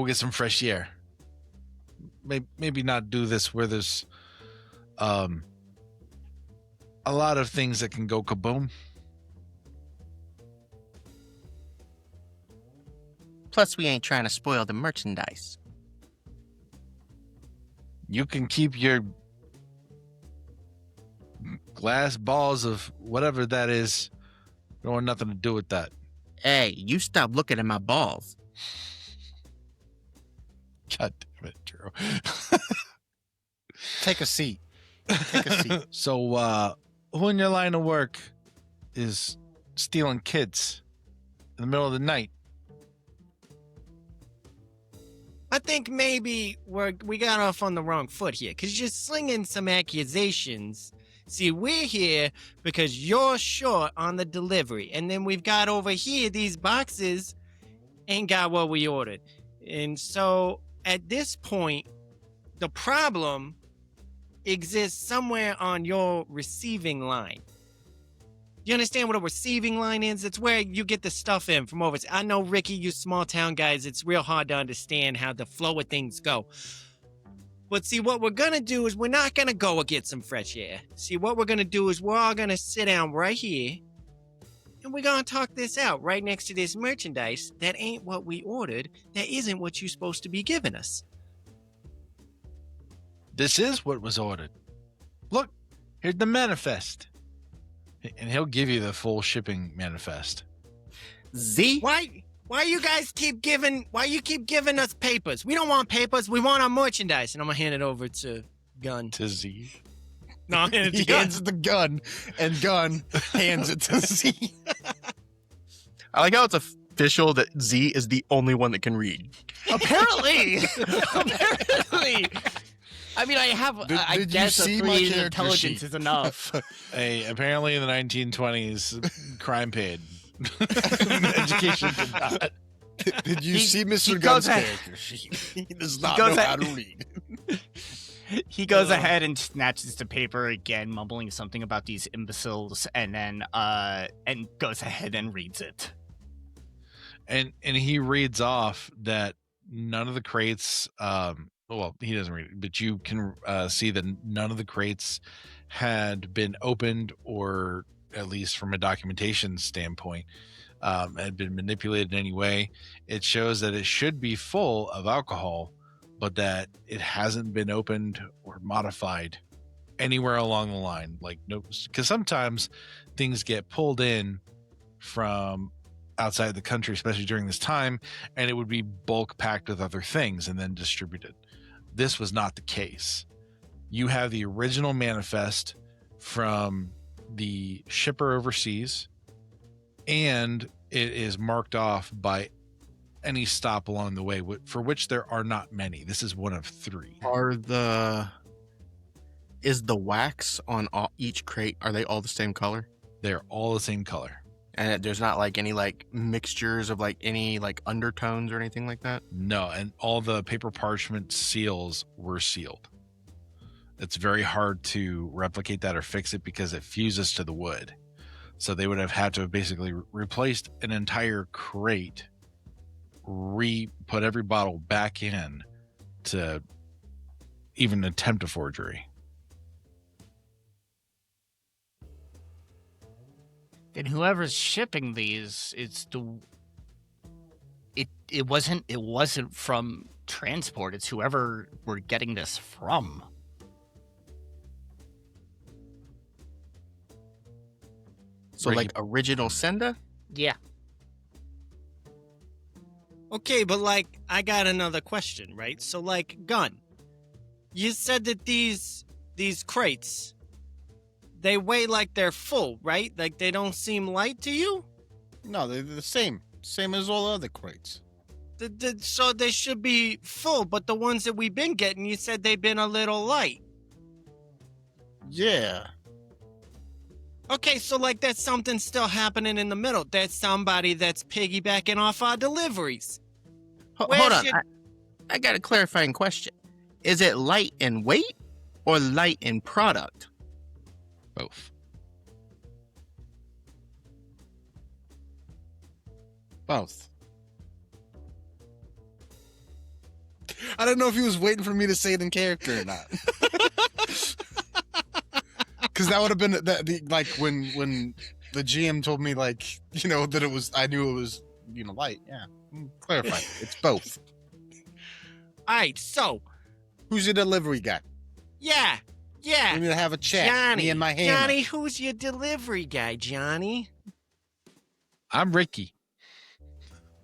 Speaker 1: get some fresh air. Maybe not do this where there's a lot of things that can go kaboom.
Speaker 4: Plus, we ain't trying to spoil the merchandise.
Speaker 1: You can keep your glass balls of whatever that is. Don't want nothing to do with that.
Speaker 4: Hey, you stop looking at my balls.
Speaker 1: God damn it, Drew.
Speaker 3: Take a seat. Take a seat.
Speaker 1: So, who in your line of work is stealing kids in the middle of the night?
Speaker 6: I think maybe we got off on the wrong foot here, because you're slinging some accusations. See, we're here because you're short on the delivery, and then we've got over here these boxes ain't got what we ordered. And so, at this point, the problem exists somewhere on your receiving line. You understand what a receiving line is? It's where you get the stuff in from overseas. I know, Ricky, you small town guys, it's real hard to understand how the flow of things go. But see, what we're going to do is we're not going to go get some fresh air. See, what we're going to do is we're all going to sit down right here, and we're going to talk this out right next to this merchandise that ain't what we ordered, that isn't what you're supposed to be giving us.
Speaker 1: This is what was ordered. Look, here's the manifest. And he'll give you the full shipping manifest.
Speaker 4: Z?
Speaker 6: Why you keep giving us papers? We don't want papers. We want our merchandise. And I'm going to hand it over to Gun.
Speaker 1: To Z.
Speaker 6: No, I'm handing it
Speaker 3: He
Speaker 6: to Gun.
Speaker 3: hands the gun, and Gun hands it to Z.
Speaker 4: I like how it's official that Z is the only one that can read.
Speaker 5: Apparently. I mean, I
Speaker 3: Did you
Speaker 5: guess a
Speaker 3: see
Speaker 5: 3
Speaker 3: my
Speaker 5: in
Speaker 3: character
Speaker 5: intelligence
Speaker 3: sheet?
Speaker 5: is enough.
Speaker 1: Hey, apparently in the 1920s, crime paid. Education did not.
Speaker 3: Did you see
Speaker 5: he
Speaker 3: Mr.
Speaker 5: goes
Speaker 3: Gun's
Speaker 5: ahead-
Speaker 3: character sheet? He does not
Speaker 5: goes
Speaker 3: know
Speaker 5: ahead-
Speaker 3: how to read.
Speaker 5: He goes ahead and snatches the paper again, mumbling something about these imbeciles, and then and goes ahead and reads it.
Speaker 1: And he reads off that none of the crates, well, he doesn't read it, but you can see that none of the crates had been opened, or at least from a documentation standpoint, had been manipulated in any way. It shows that it should be full of alcohol, but that it hasn't been opened or modified anywhere along the line. Like, no, because sometimes things get pulled in from outside the country, especially during this time, and it would be bulk packed with other things and then distributed. This was not the case. You have the original manifest from the shipper overseas, and it is marked off by any stop along the way, for which there are not many. This is one of 3.
Speaker 4: Is the wax on each crate, are they all the same color?
Speaker 1: They're all the same color.
Speaker 4: And there's not like any like mixtures of like any like undertones or anything like that?
Speaker 1: No, and all the paper parchment seals were sealed. It's very hard to replicate that or fix it because it fuses to the wood. So they would have had to have basically replaced an entire crate, put every bottle back in to even attempt a forgery.
Speaker 5: Then whoever's shipping these, it wasn't from transport. It's whoever we're getting this from.
Speaker 4: So like original sender?
Speaker 5: Yeah.
Speaker 6: Okay, but like, I got another question, right? So like, Gun, you said that these crates, they weigh like they're full, right? Like they don't seem light to you?
Speaker 3: No, they're the same. Same as all other crates.
Speaker 2: So they should be full, but the ones that we've been getting, you said they've been a little light.
Speaker 3: Yeah.
Speaker 2: Okay, so like that's something still happening in the middle. That's somebody that's piggybacking off our deliveries.
Speaker 4: Hold
Speaker 2: Where's
Speaker 4: on.
Speaker 2: your-
Speaker 4: I got a clarifying question. Is it light in weight or light in product?
Speaker 1: Both.
Speaker 3: Both. I don't know if he was waiting for me to say it in character or not. Because that would have been like when the GM told me that it was. I knew it was light. Yeah. Clarify. It's both.
Speaker 2: All right, so
Speaker 3: Who's your delivery guy?
Speaker 2: yeah.
Speaker 3: We need to have a chat.
Speaker 2: Johnny,
Speaker 3: Me and my hammer.
Speaker 2: Johnny, who's your delivery guy, Johnny?
Speaker 1: I'm Ricky.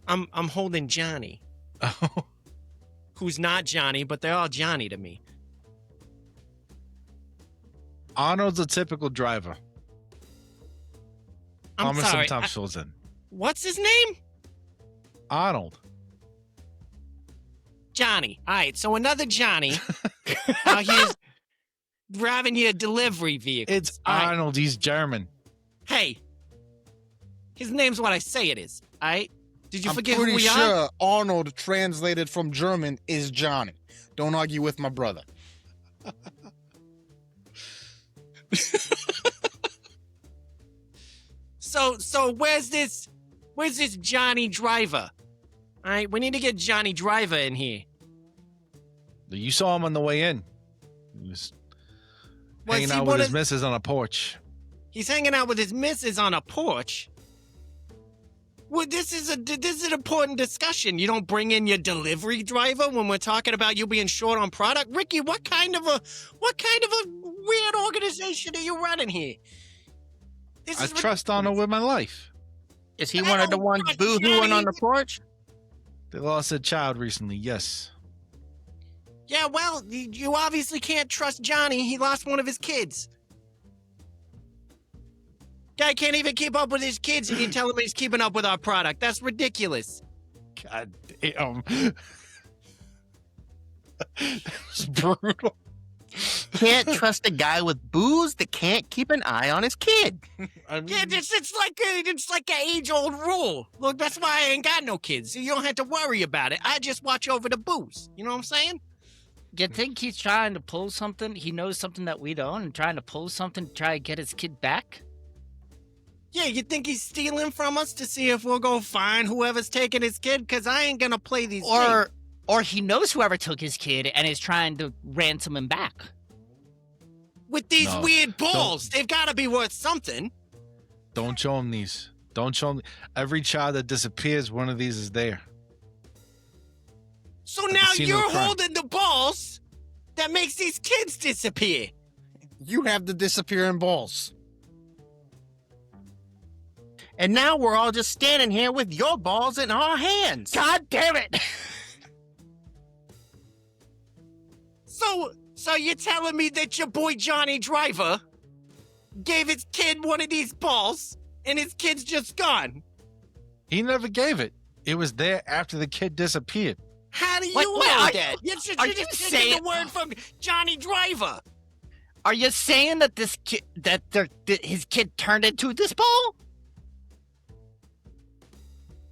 Speaker 2: I'm holding Johnny,
Speaker 1: Oh,
Speaker 2: who's not Johnny, but they're all Johnny to me.
Speaker 1: Arnold's a typical driver.
Speaker 2: I'm
Speaker 1: Thomas
Speaker 2: sorry.
Speaker 1: sometimes fills in.
Speaker 2: What's his name?
Speaker 1: Arnold.
Speaker 2: Johnny. All right, so another Johnny out here driving your delivery vehicle.
Speaker 1: It's
Speaker 2: All right.
Speaker 1: Arnold. He's German.
Speaker 2: Hey, his name's what I say it is. All right. Did you
Speaker 3: I'm
Speaker 2: forget who
Speaker 3: pretty
Speaker 2: we are?
Speaker 3: sure Arnold, translated from German, is Johnny. Don't argue with my brother.
Speaker 2: So where's this Johnny Driver? All right, we need to get Johnny Driver in here.
Speaker 1: You saw him on the way in. He was
Speaker 2: Was
Speaker 1: hanging
Speaker 2: he
Speaker 1: out
Speaker 2: one
Speaker 1: with his
Speaker 2: of-
Speaker 1: missus on a porch.
Speaker 2: He's hanging out with his missus on a porch. Well, this is an important discussion. You don't bring in your delivery driver when we're talking about you being short on product. Ricky, what kind of a weird organization are you running here? This
Speaker 1: I
Speaker 2: is
Speaker 1: trust Arnold with my life.
Speaker 4: Is he
Speaker 2: I
Speaker 4: one of the
Speaker 2: don't
Speaker 4: ones
Speaker 2: trust
Speaker 4: boo-hooing on
Speaker 2: Johnny.
Speaker 4: the porch?
Speaker 1: They lost a child recently. Yes.
Speaker 2: Yeah, well, you obviously can't trust Johnny. He lost one of his kids. Guy can't even keep up with his kids, and you tell him he's keeping up with our product. That's ridiculous.
Speaker 1: God damn. It's brutal.
Speaker 4: Can't trust a guy with booze that can't keep an eye on his kid.
Speaker 1: I mean,
Speaker 2: Yeah, it's like an age-old rule. Look, that's why I ain't got no kids. You don't have to worry about it. I just watch over the booze. You know what I'm saying?
Speaker 5: You think he's trying to pull something? He knows something that we don't, and trying to pull something to try to get his kid back?
Speaker 2: Yeah, you think he's stealing from us to see if we'll go find whoever's taking his kid? Because I ain't gonna play these games.
Speaker 5: Or he knows whoever took his kid and is trying to ransom him back.
Speaker 2: With these
Speaker 1: No,
Speaker 2: weird balls, they've got to be worth something.
Speaker 1: don't show him these. Don't show him. Every child that disappears, one of these is there.
Speaker 2: So
Speaker 1: At the
Speaker 2: now
Speaker 1: scene of
Speaker 2: you're
Speaker 1: the crime.
Speaker 2: holding the balls that makes these kids disappear.
Speaker 3: You have the disappearing balls.
Speaker 4: And now we're all just standing here with your balls in our hands.
Speaker 5: God damn it!
Speaker 2: So you're telling me that your boy Johnny Driver gave his kid one of these balls and his kid's just gone?
Speaker 1: He never gave it. It was there after the kid disappeared.
Speaker 2: How do you
Speaker 5: Wait,
Speaker 2: know
Speaker 5: are
Speaker 2: that?
Speaker 5: you
Speaker 2: You're just taking
Speaker 5: saying-
Speaker 2: the word from Johnny Driver.
Speaker 5: Are you saying that this kid, that his kid turned into this ball?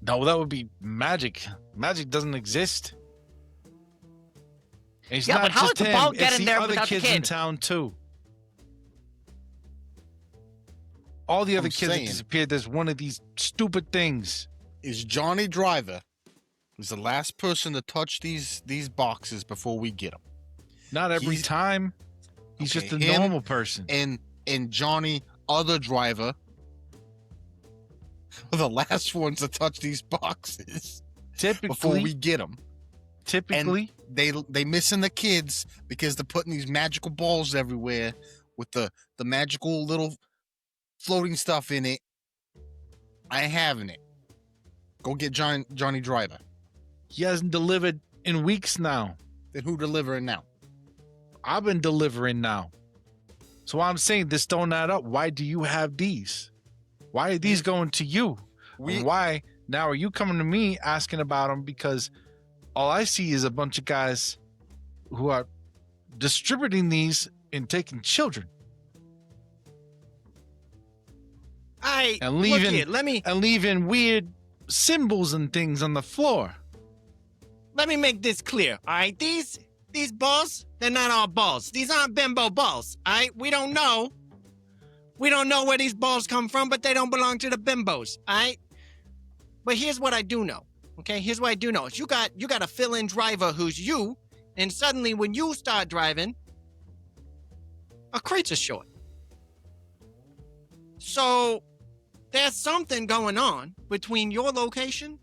Speaker 1: No, that would be magic. Magic doesn't exist. And it's
Speaker 5: Yeah,
Speaker 1: not
Speaker 5: but how
Speaker 1: just
Speaker 5: did the
Speaker 1: him.
Speaker 5: ball
Speaker 1: It's
Speaker 5: get in
Speaker 1: the
Speaker 5: there
Speaker 1: other
Speaker 5: without the
Speaker 1: kids in
Speaker 5: kid?
Speaker 1: town too. All the other
Speaker 3: I'm
Speaker 1: kids that
Speaker 3: saying.
Speaker 1: disappeared. There's one of these stupid things.
Speaker 3: Is Johnny Driver is the last person to touch these boxes before we get them.
Speaker 1: Not every
Speaker 3: He's-
Speaker 1: time. He's
Speaker 3: Okay,
Speaker 1: just a
Speaker 3: him
Speaker 1: normal person.
Speaker 3: And Johnny, other driver, are the last ones to touch these boxes before
Speaker 1: Typically,
Speaker 3: we get them.
Speaker 1: typically,
Speaker 3: They missing the kids because they're putting these magical balls everywhere with the magical little floating stuff in it. I ain't having it. Go get Johnny Driver.
Speaker 1: he hasn't delivered in weeks now.
Speaker 3: Then who delivering now?
Speaker 1: I've been delivering now. So I'm saying this don't add up. Why do you have these? Why are these going to you?
Speaker 3: We
Speaker 1: Why Now are you coming to me asking about them because all I see is a bunch of guys who are distributing these and taking children and
Speaker 6: look
Speaker 1: leaving
Speaker 6: here, let me
Speaker 1: weird symbols and things on the floor.
Speaker 6: make this clear. All right, these balls, they're not all balls. These aren't bimbo balls. All right, we don't know where these balls come from, but they don't belong to the bimbos. All right, but here's what I do know. Okay, here's what I do know is you got a fill-in driver who's you, and suddenly when you start driving, a crates are short. So there's something going on between your location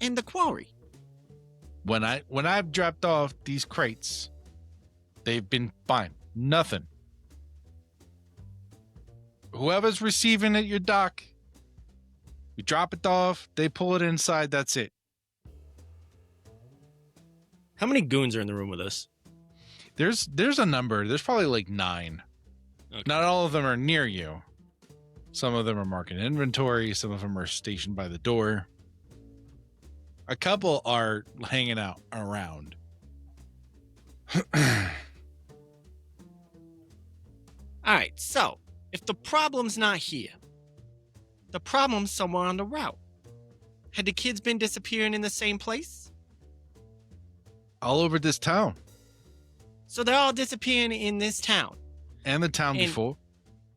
Speaker 6: and the quarry.
Speaker 1: When I've dropped off these crates, they've been fine. Nothing. Whoever's receiving at your dock, you drop it off, they pull it inside, that's it.
Speaker 6: How many goons are in the room with us?
Speaker 1: There's a number. There's probably like 9.
Speaker 6: Okay.
Speaker 1: Not all of them are near you. Some of them are marking inventory. Some of them are stationed by the door. A couple are hanging out around.
Speaker 6: All right, so if the problem's not here, the problem's somewhere on the route. Had the kids been disappearing in the same place?
Speaker 1: All over this town.
Speaker 6: So they're all disappearing in this town.
Speaker 1: And the town
Speaker 6: And-
Speaker 1: before.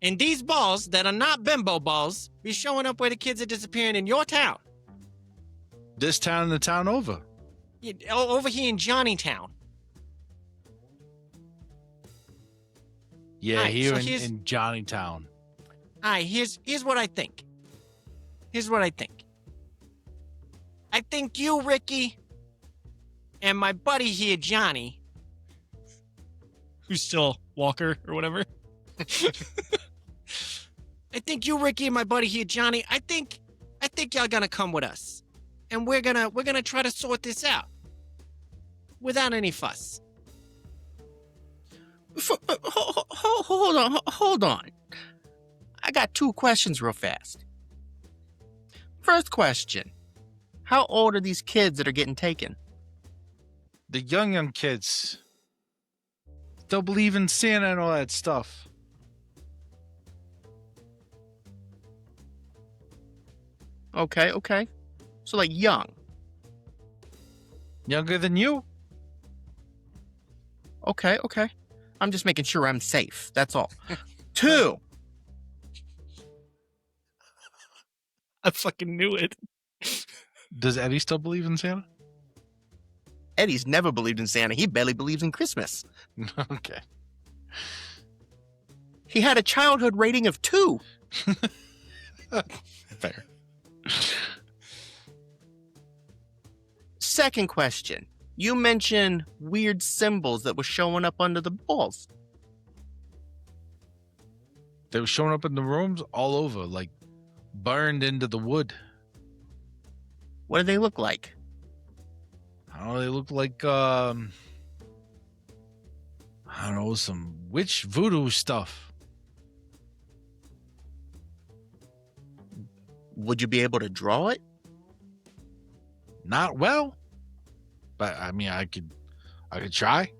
Speaker 6: And these balls that are not bimbo balls be showing up where the kids are disappearing in your town.
Speaker 1: This town and the town over.
Speaker 6: Over here in Johnnytown.
Speaker 1: Yeah,
Speaker 6: Alright,
Speaker 1: here
Speaker 6: so
Speaker 1: in
Speaker 6: here's-
Speaker 1: Johnnytown.
Speaker 6: All right, here's what I think. Here's what I think. I think you, Ricky, and my buddy here, Johnny, who's still Walker or whatever. I think you, Ricky, and my buddy here, Johnny, I think y'all gonna come with us. And we're gonna try to sort this out. Without any fuss.
Speaker 4: Hold on. I got 2 questions real fast. First question. How old are these kids that are getting taken?
Speaker 1: The young kids. They'll believe in Santa and all that stuff.
Speaker 4: Okay. So like young.
Speaker 1: Younger than you?
Speaker 4: Okay. I'm just making sure I'm safe. That's all. 2.
Speaker 6: I fucking knew it.
Speaker 1: Does Eddie still believe in Santa?
Speaker 4: Eddie's never believed in Santa. He barely believes in Christmas.
Speaker 1: Okay.
Speaker 4: He had a childhood rating of 2.
Speaker 1: Fair.
Speaker 4: Second question. You mentioned weird symbols that were showing up under the balls.
Speaker 1: They were showing up in the rooms all over, like burned into the wood.
Speaker 4: What do they look like?
Speaker 1: I don't know, they look like I don't know, some witch voodoo stuff.
Speaker 4: Would you be able to draw it?
Speaker 1: Not well. But I mean I could try.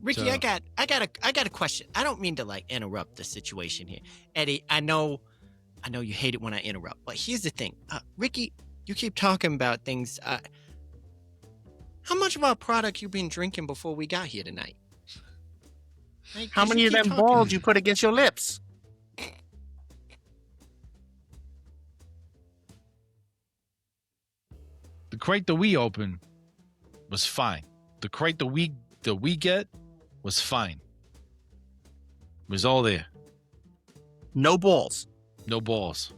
Speaker 6: Ricky,
Speaker 1: So-
Speaker 6: I got a question. I don't mean to like interrupt the situation here. Eddie, I know you hate it when I interrupt, but here's the thing. Ricky, you keep talking about things. How much of our product you been drinking before we got here tonight? Like,
Speaker 4: How
Speaker 6: 'cause
Speaker 4: many
Speaker 6: you
Speaker 4: of
Speaker 6: keep
Speaker 4: them
Speaker 6: talking-
Speaker 4: balls you put against your lips?
Speaker 1: The crate that we opened was fine. The crate that we get was fine. It was all there.
Speaker 4: No balls.
Speaker 1: No balls.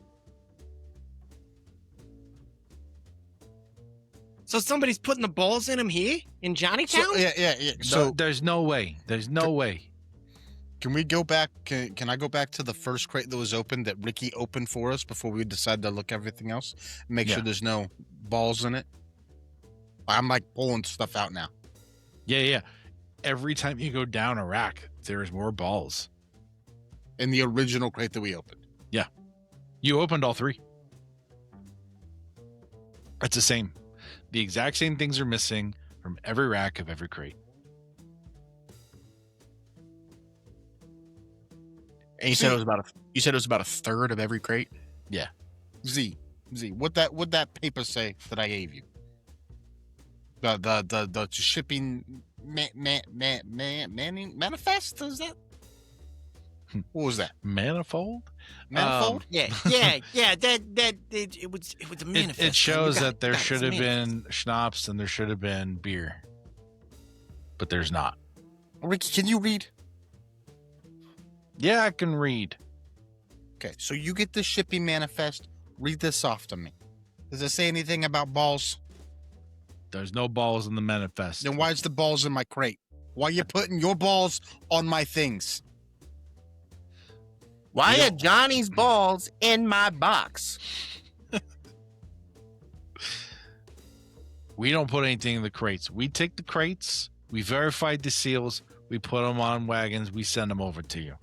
Speaker 6: So somebody's putting the balls in him here in Johnnytown?
Speaker 3: So, yeah.
Speaker 1: So
Speaker 3: So
Speaker 1: there's no way. There's no way.
Speaker 3: can we go back? Can I go back to the first crate that was opened that Ricky opened for us before we decide to look everything else? Make
Speaker 1: Yeah.
Speaker 3: sure there's no balls in it. I'm like pulling stuff out now.
Speaker 1: Yeah. Every time you go down a rack, there's more balls.
Speaker 3: in the original crate that we opened.
Speaker 1: You opened all 3. It's the same. The exact same things are missing from every rack of every crate.
Speaker 4: And you said it was about a third of every crate.
Speaker 3: Z, what that paper say that I gave you? The shipping manifest? Is that? What was that?
Speaker 1: Manifold?
Speaker 3: Manifold?
Speaker 2: Yeah. That it was a manifest.
Speaker 1: It shows that there
Speaker 2: It's
Speaker 1: should have
Speaker 2: manifest.
Speaker 1: been schnapps and there should have been beer. But there's not.
Speaker 3: Ricky, can you read?
Speaker 1: Yeah, I can read.
Speaker 3: Okay, so you get the shipping manifest. Read this off to me. Does it say anything about balls?
Speaker 1: There's no balls in the manifest.
Speaker 3: Then why is the balls in my crate? Why are you putting your balls on my things?
Speaker 4: Why are Johnny's balls in my box?
Speaker 1: We don't put anything in the crates. We take the crates, we verified the seals, we put them on wagons, we send them over to you.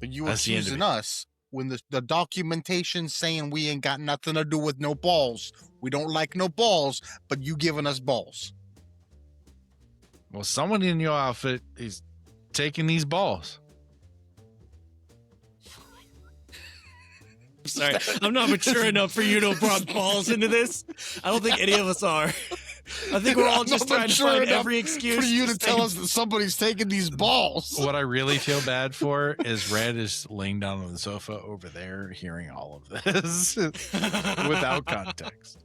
Speaker 3: But you
Speaker 1: That's the end of
Speaker 3: accusing
Speaker 1: it.
Speaker 3: us when the documentation saying we ain't got nothing to do with no balls. We don't like no balls, but you giving us balls.
Speaker 1: Well, someone in your outfit is taking these balls.
Speaker 6: Sorry, I'm not mature enough for you to have brought balls into this. I don't think any of us are. I think we're all
Speaker 3: I'm
Speaker 6: just
Speaker 3: not
Speaker 6: trying to
Speaker 3: mature
Speaker 6: find
Speaker 3: enough
Speaker 6: every excuse
Speaker 3: for you to
Speaker 6: say-
Speaker 3: tell us that somebody's taking these balls.
Speaker 1: What I really feel bad for is Red is laying down on the sofa over there hearing all of this without context.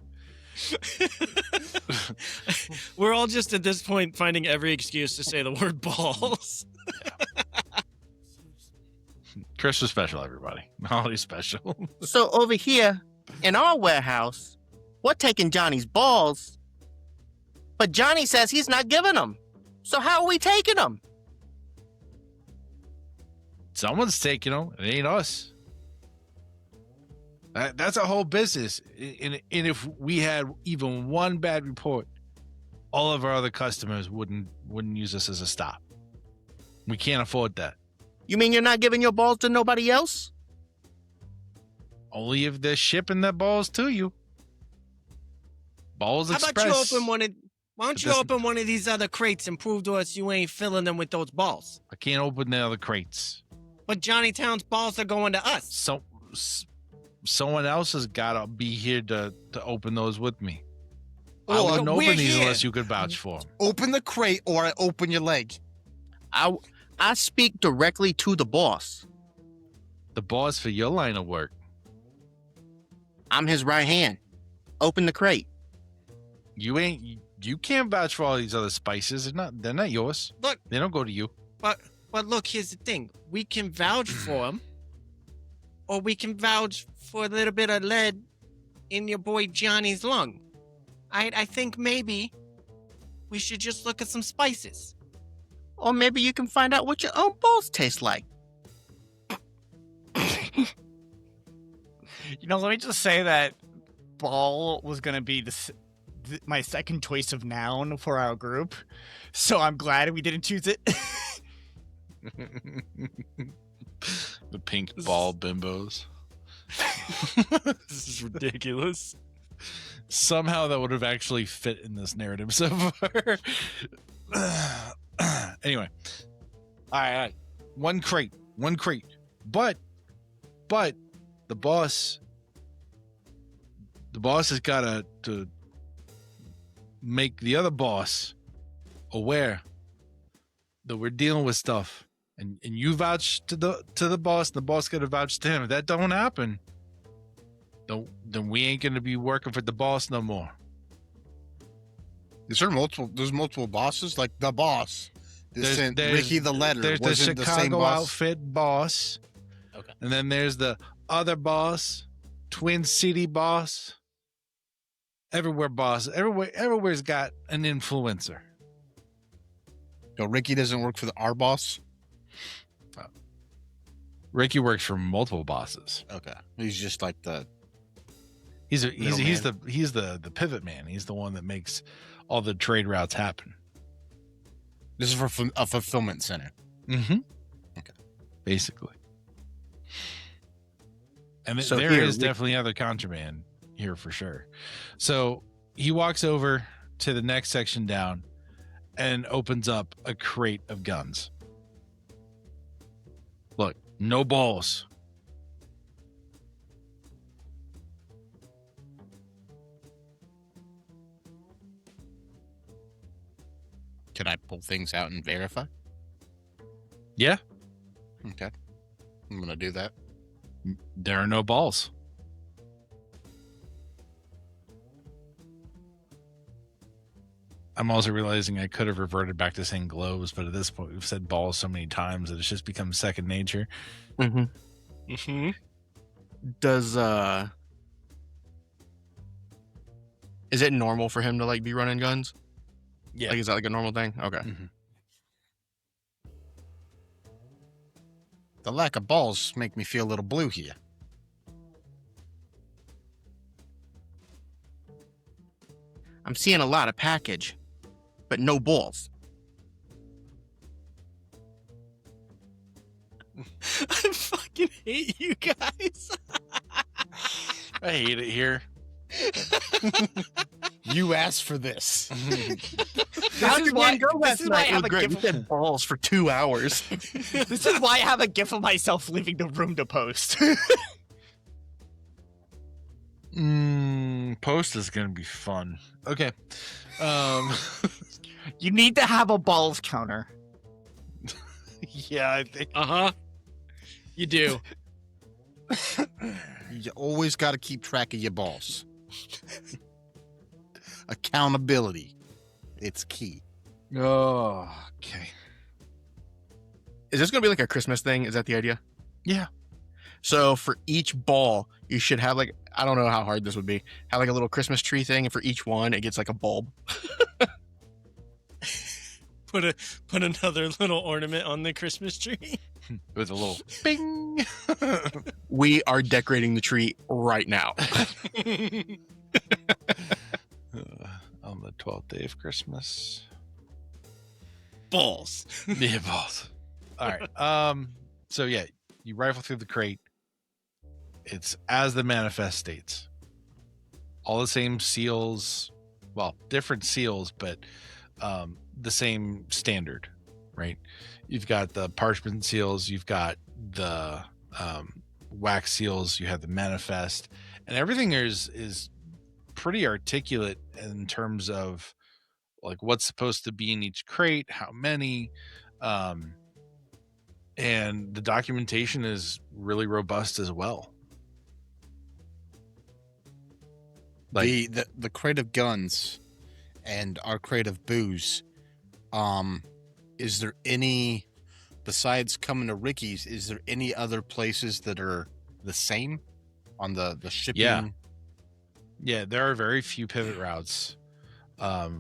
Speaker 6: We're all just at this point finding every excuse to say the word balls.
Speaker 1: Christmas special, everybody. Holiday special.
Speaker 4: So over here in our warehouse, we're taking Johnny's balls, but Johnny says he's not giving them. So how are we taking them?
Speaker 1: Someone's taking them. It ain't us. That's a whole business. And if we had even one bad report, all of our other customers wouldn't use us as a stop. We can't afford that.
Speaker 4: You mean you're not giving your balls to nobody else?
Speaker 1: Only if they're shipping their balls to you. Balls
Speaker 2: How
Speaker 1: Express.
Speaker 2: about you open one of? Why don't
Speaker 1: But
Speaker 2: you
Speaker 1: this-
Speaker 2: open one of these other crates and prove to us you ain't filling them with those balls?
Speaker 1: I can't open the other crates.
Speaker 2: But Johnnytown's balls are going to us.
Speaker 1: Someone else has got to be here to open those with me. I
Speaker 3: Or
Speaker 1: wouldn't
Speaker 2: we're
Speaker 1: open these
Speaker 2: here.
Speaker 1: unless you could vouch for them.
Speaker 3: Open the crate or I open your leg.
Speaker 4: I speak directly to the boss.
Speaker 1: The boss for your line of work.
Speaker 4: I'm his right hand. Open the crate.
Speaker 1: You can't vouch for all these other spices. They're not yours.
Speaker 2: Look.
Speaker 1: They don't go to you.
Speaker 2: But look, here's the thing: we can vouch for them, or we can vouch for a little bit of lead in your boy Johnny's lung. I think maybe we should just look at some spices.
Speaker 4: Or maybe you can find out what your own balls taste like.
Speaker 5: You know, let me just say that ball was going to be my second choice of noun for our group. So I'm glad we didn't choose it.
Speaker 1: The pink ball bimbos.
Speaker 6: This is ridiculous.
Speaker 1: Somehow that would have actually fit in this narrative so far. Anyway. All right. One crate. But the boss has got to make the other boss aware that we're dealing with stuff. And you vouch to the boss, the boss got to vouch to him. If that don't happen, then we ain't gonna be working for the boss no more.
Speaker 3: There's multiple bosses, like the boss. They sent Ricky the letter.
Speaker 1: There's the
Speaker 3: Wasn't the same
Speaker 1: Chicago
Speaker 3: boss.
Speaker 1: outfit boss.
Speaker 5: Okay.
Speaker 1: And then there's the other boss, Twin City boss. Everywhere boss. Everywhere's got an influencer.
Speaker 3: No, Ricky doesn't work for our boss.
Speaker 1: Ricky works for multiple bosses.
Speaker 3: Okay, he's just like the.
Speaker 1: He's the pivot man. He's the one that makes all the trade routes happen.
Speaker 3: This is for a fulfillment center.
Speaker 1: Mm-hmm.
Speaker 3: Okay.
Speaker 1: Basically. And
Speaker 4: So
Speaker 1: there
Speaker 4: here,
Speaker 1: is
Speaker 4: we-
Speaker 1: definitely other contraband here for sure. So he walks over to the next section down and opens up a crate of guns. Look, no balls.
Speaker 3: Can I pull things out and verify?
Speaker 1: Yeah,
Speaker 3: Okay. I'm going to do that.
Speaker 1: there are no balls. I'm also realizing I could have reverted back to saying globes, but at this point we've said balls so many times that it's just become second nature.
Speaker 4: Mhm.
Speaker 6: Mm-hmm.
Speaker 4: Does is it normal for him to like be running guns?
Speaker 1: Yeah.
Speaker 4: Like, is that like a normal thing? Okay.
Speaker 3: The lack of balls make me feel a little blue here.
Speaker 4: I'm seeing a lot of package, but no balls.
Speaker 2: I fucking hate you guys.
Speaker 1: I hate it here.
Speaker 3: You asked for this.
Speaker 5: This is why,
Speaker 4: Go
Speaker 5: this is why I have a
Speaker 4: great.
Speaker 5: gif.
Speaker 4: We said balls for 2 hours.
Speaker 5: This is why I have a gif of myself leaving the room to post.
Speaker 1: Post is gonna be fun. Okay.
Speaker 5: You need to have a balls counter.
Speaker 1: Yeah, I think.
Speaker 6: Uh-huh. You do.
Speaker 3: You always got to keep track of your balls. Accountability. It's key.
Speaker 1: Oh, okay.
Speaker 4: Is this gonna be like a Christmas thing? Is that the idea?
Speaker 1: Yeah.
Speaker 4: So for each ball, you should have like, I don't know how hard this would be. Have like a little Christmas tree thing, and for each one, it gets like a bulb.
Speaker 6: Put another little ornament on the Christmas tree.
Speaker 1: With a little bing.
Speaker 4: We are decorating the tree right now.
Speaker 1: On the 12th day of Christmas.
Speaker 6: Balls.
Speaker 1: Yeah, balls. All right. So yeah, you rifle through the crate. It's as the manifest states. All the same seals, well, different seals, but the same standard, right? You've got the parchment seals, you've got the wax seals, you have the manifest, and everything is pretty articulate in terms of like what's supposed to be in each crate, how many, and the documentation is really robust as well. Like,
Speaker 3: The crate of guns and our crate of booze. Is there any, besides coming to Ricky's, is there any other places that are the same on the shipping?
Speaker 1: yeah, there are very few pivot routes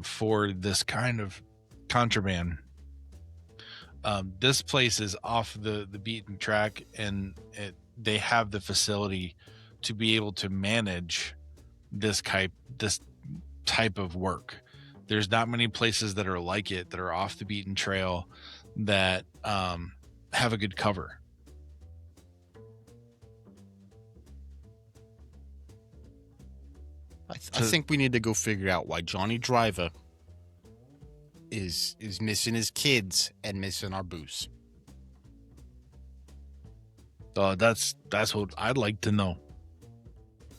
Speaker 1: for this kind of contraband. This place is off the beaten track, and they have the facility to be able to manage this type of work. There's not many places that are like it, that are off the beaten trail, that have a good cover.
Speaker 3: I think we need to go figure out why Johnny Driver is missing his kids and missing our booze.
Speaker 1: That's what I'd like to know.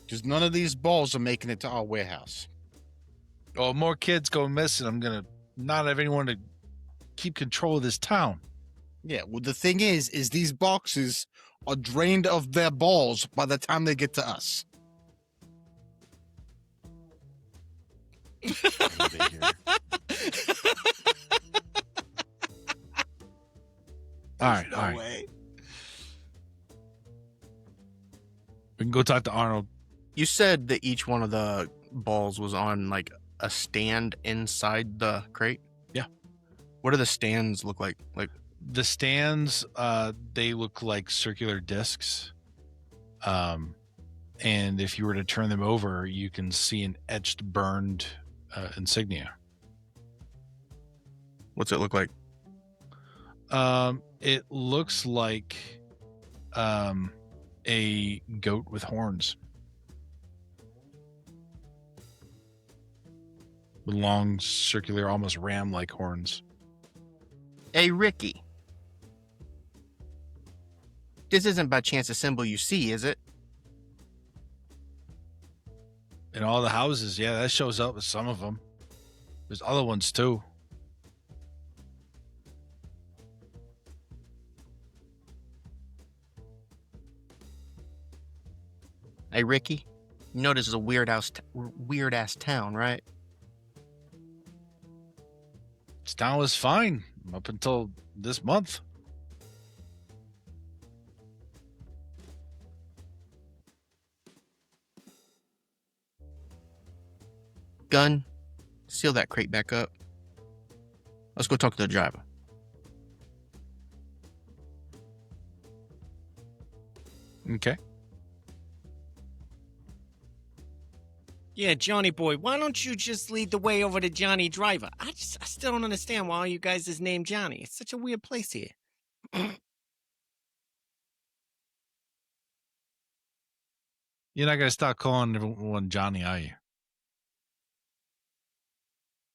Speaker 3: Because none of these balls are making it to our warehouse.
Speaker 1: Oh, more kids go missing. I'm gonna not have anyone to keep control of this town.
Speaker 3: Yeah, well, the thing is these boxes are drained of their balls by the time they get to us.
Speaker 1: All right.
Speaker 2: Way.
Speaker 1: We can go talk to Arnold.
Speaker 4: You said that each one of the balls was on like a stand inside the crate?
Speaker 1: Yeah.
Speaker 4: What do the stands look like? Like,
Speaker 1: The stands, they look like circular discs. And if you were to turn them over, you can see an etched, burned insignia.
Speaker 4: what's it look like?
Speaker 1: It looks like a goat with horns. With long, circular, almost ram-like horns.
Speaker 4: Hey, Ricky. This isn't by chance a symbol you see, is it?
Speaker 1: In all the houses, yeah, that shows up with some of them. There's other ones too.
Speaker 4: Hey, Ricky. You know this is a weird-ass town, right?
Speaker 1: This town was fine up until this month.
Speaker 4: Gun, seal that crate back up. Let's go talk to the driver.
Speaker 1: Okay.
Speaker 6: Yeah, Johnny boy, why don't you just lead the way over to Johnny Driver? I still don't understand why all you guys is named Johnny. It's such a weird place here.
Speaker 1: You're not gonna stop calling everyone Johnny, are you?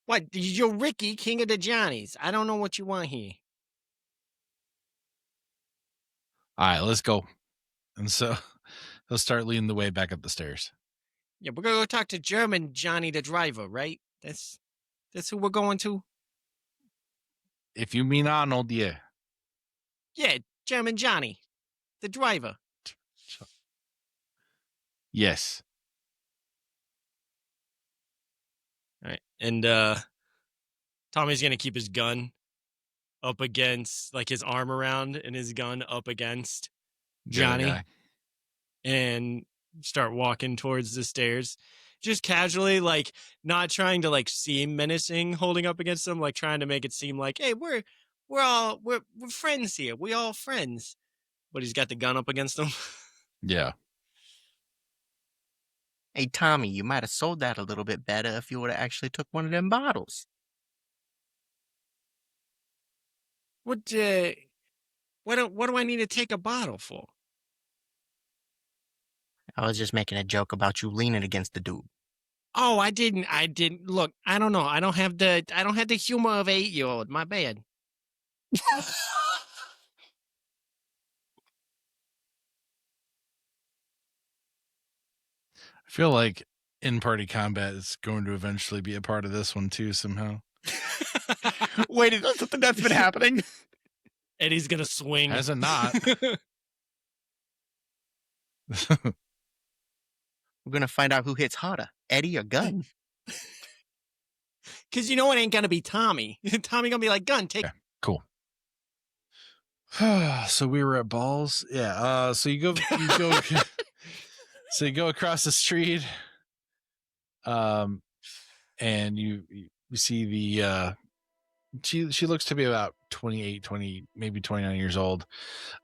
Speaker 6: What? You're Ricky, king of the Johnnies. I don't know what you want here.
Speaker 1: All right, let's go. And so he'll start leading the way back up the stairs.
Speaker 6: Yeah, we're gonna go talk to German Johnny the Driver, right? That's who we're going to?
Speaker 1: If you mean Arnold, yeah.
Speaker 6: Yeah, German Johnny, the driver.
Speaker 1: Yes.
Speaker 6: All right. And Tommy's gonna keep his gun up against, like, his arm around and his gun up against
Speaker 1: The other
Speaker 6: Johnny
Speaker 1: guy.
Speaker 6: and start walking towards the stairs. Just casually, like, not trying to, like, seem menacing, holding up against him, like trying to make it seem like, hey, we're friends here. We all friends. But he's got the gun up against him.
Speaker 1: Yeah.
Speaker 4: Hey, Tommy, you might have sold that a little bit better if you would have actually took one of them bottles.
Speaker 6: What do I need to take a bottle for?
Speaker 4: I was just making a joke about you leaning against the dude.
Speaker 6: Oh, I didn't. Look, I don't know. I don't have the humor of an 8-year-old. My bad.
Speaker 1: I feel like in-party combat is going to eventually be a part of this one too somehow.
Speaker 4: Wait, is that something that's been happening?
Speaker 6: Eddie's gonna swing.
Speaker 1: Has it not?
Speaker 4: We're going to find out who hits harder, Eddie or Gun.
Speaker 6: Because you know it ain't gonna be Tommy. Tommy gonna be like, gun, take.
Speaker 1: Yeah. Cool. So we were at Balls. Yeah. So you go so you go across the street. And you see the she looks to be about 28, 20, maybe 29 years old.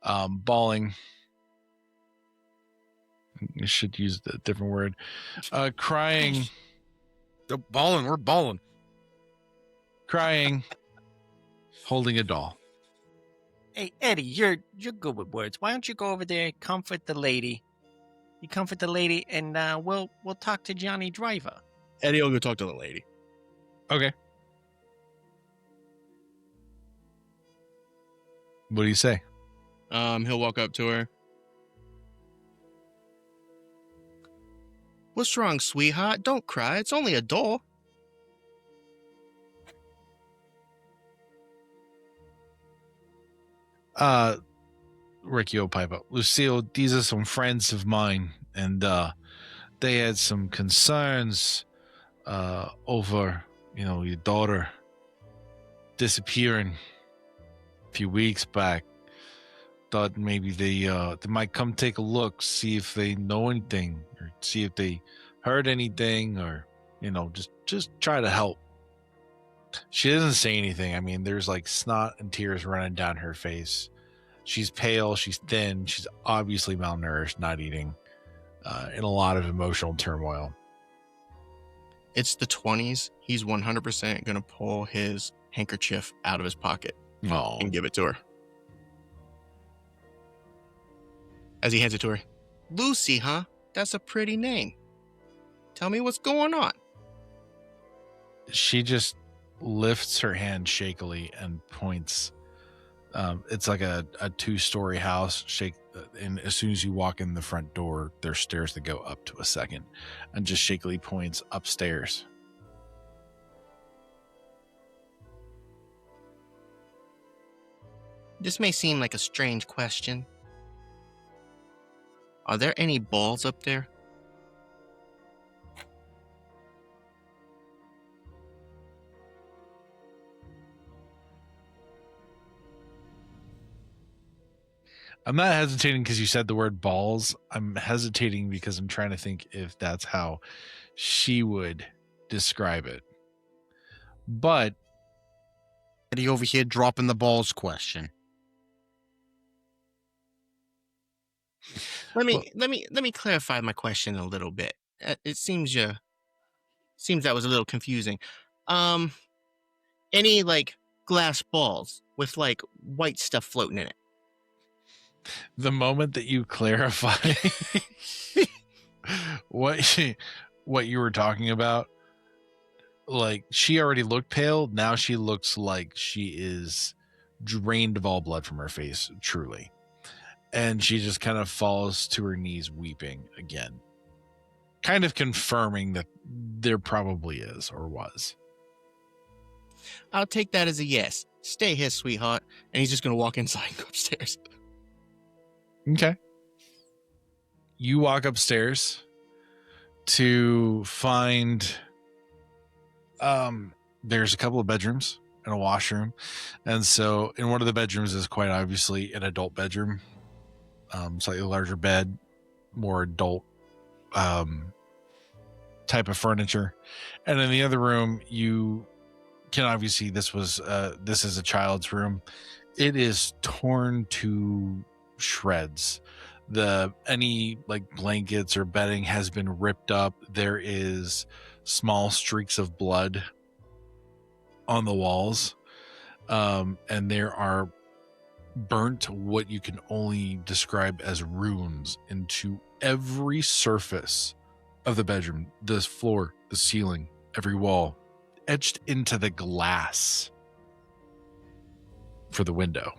Speaker 1: Bawling. I should use a different word. Crying.
Speaker 3: They're balling. We're balling.
Speaker 1: Crying. Holding a doll.
Speaker 6: Hey, Eddie, you're good with words. Why don't you go over there, comfort the lady? You comfort the lady, and we'll talk to Johnny Driver.
Speaker 4: Eddie will go talk to the lady.
Speaker 1: Okay. What do you say?
Speaker 4: He'll walk up to her. What's wrong, sweetheart? Don't cry. It's only a doll.
Speaker 1: Ricky will pipe up. Lucille, these are some friends of mine, and they had some concerns over, your daughter disappearing a few weeks back. Thought maybe they might come take a look, see if they know anything, or see if they heard anything, or just try to help. She doesn't say anything. I mean, there's like snot and tears running down her face. She's pale, she's thin, she's obviously malnourished, not eating, in a lot of emotional turmoil.
Speaker 4: It's the 20s. He's 100% going to pull his handkerchief out of his pocket
Speaker 1: Oh,
Speaker 4: and give it to her. As he hands it to her, Lucy, huh? That's a pretty name. Tell me what's going on.
Speaker 1: She just lifts her hand shakily and points. It's like a 2-story house. And as soon as you walk in the front door, there's stairs that go up to a second, and just shakily points upstairs.
Speaker 4: This may seem like a strange question. Are there any balls up there?
Speaker 1: I'm not hesitating because you said the word balls. I'm hesitating because I'm trying to think if that's how she would describe it. But
Speaker 3: Eddie over here dropping the balls question.
Speaker 4: Let me clarify my question a little bit. It seems that was a little confusing. Any like glass balls with like white stuff floating in it?
Speaker 1: the moment that you clarify what you were talking about, like, she already looked pale. Now she looks like she is drained of all blood from her face, truly. And she just kind of falls to her knees weeping again, kind of confirming that there probably is or was.
Speaker 4: I'll take that as a yes. Stay here, sweetheart. And he's just going to walk inside and go upstairs.
Speaker 1: Okay. You walk upstairs to find there's a couple of bedrooms and a washroom. And so in one of the bedrooms is quite obviously an adult bedroom. Slightly larger bed, more adult type of furniture. And in the other room, you can obviously this is a child's room. It is torn to shreds. Any like blankets or bedding has been ripped up. There is small streaks of blood on the walls, and there are burnt, what you can only describe as runes, into every surface of the bedroom, the floor, the ceiling, every wall, etched into the glass for the window.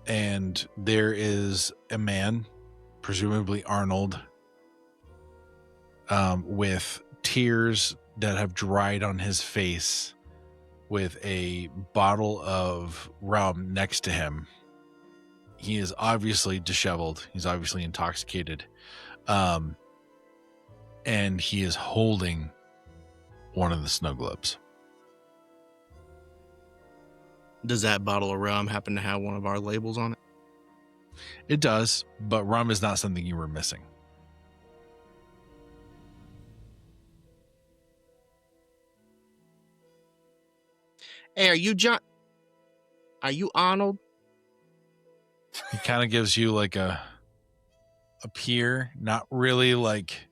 Speaker 1: And there is a man, presumably Arnold, with tears that have dried on his face, with a bottle of rum next to him. He is obviously disheveled. He's obviously intoxicated. And he is holding one of the snow globes.
Speaker 4: Does that bottle of rum happen to have one of our labels on it?
Speaker 1: It does, but rum is not something you were missing.
Speaker 4: Hey, are you John? Are you Arnold?
Speaker 1: He kind of gives you like a peer, not really, like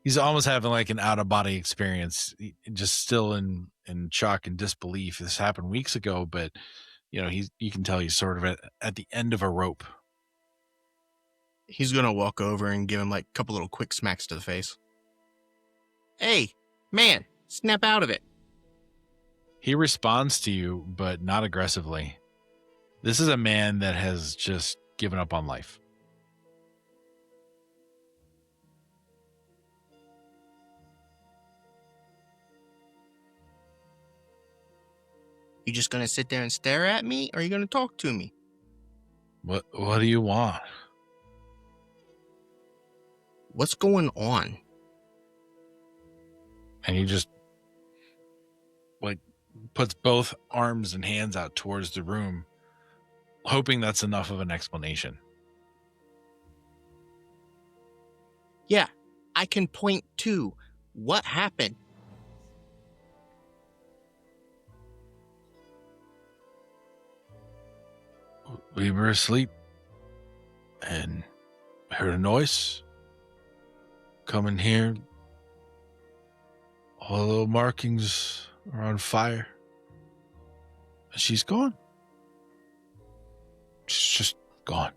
Speaker 1: he's almost having like an out of body experience, just still in shock and disbelief. This happened weeks ago, but you can tell he's sort of at the end of a rope.
Speaker 4: He's gonna walk over and give him like a couple little quick smacks to the face. Hey, man, snap out of it.
Speaker 1: He responds to you, but not aggressively. This is a man that has just given up on life.
Speaker 4: You just gonna sit there and stare at me, or are you gonna talk to me?
Speaker 1: What do you want?
Speaker 4: What's going on?
Speaker 1: And he just like puts both arms and hands out towards the room, hoping that's enough of an explanation.
Speaker 4: Yeah, I can point to what happened.
Speaker 1: We were asleep and heard a noise. Come in here. All the markings are on fire. And she's gone. just gone.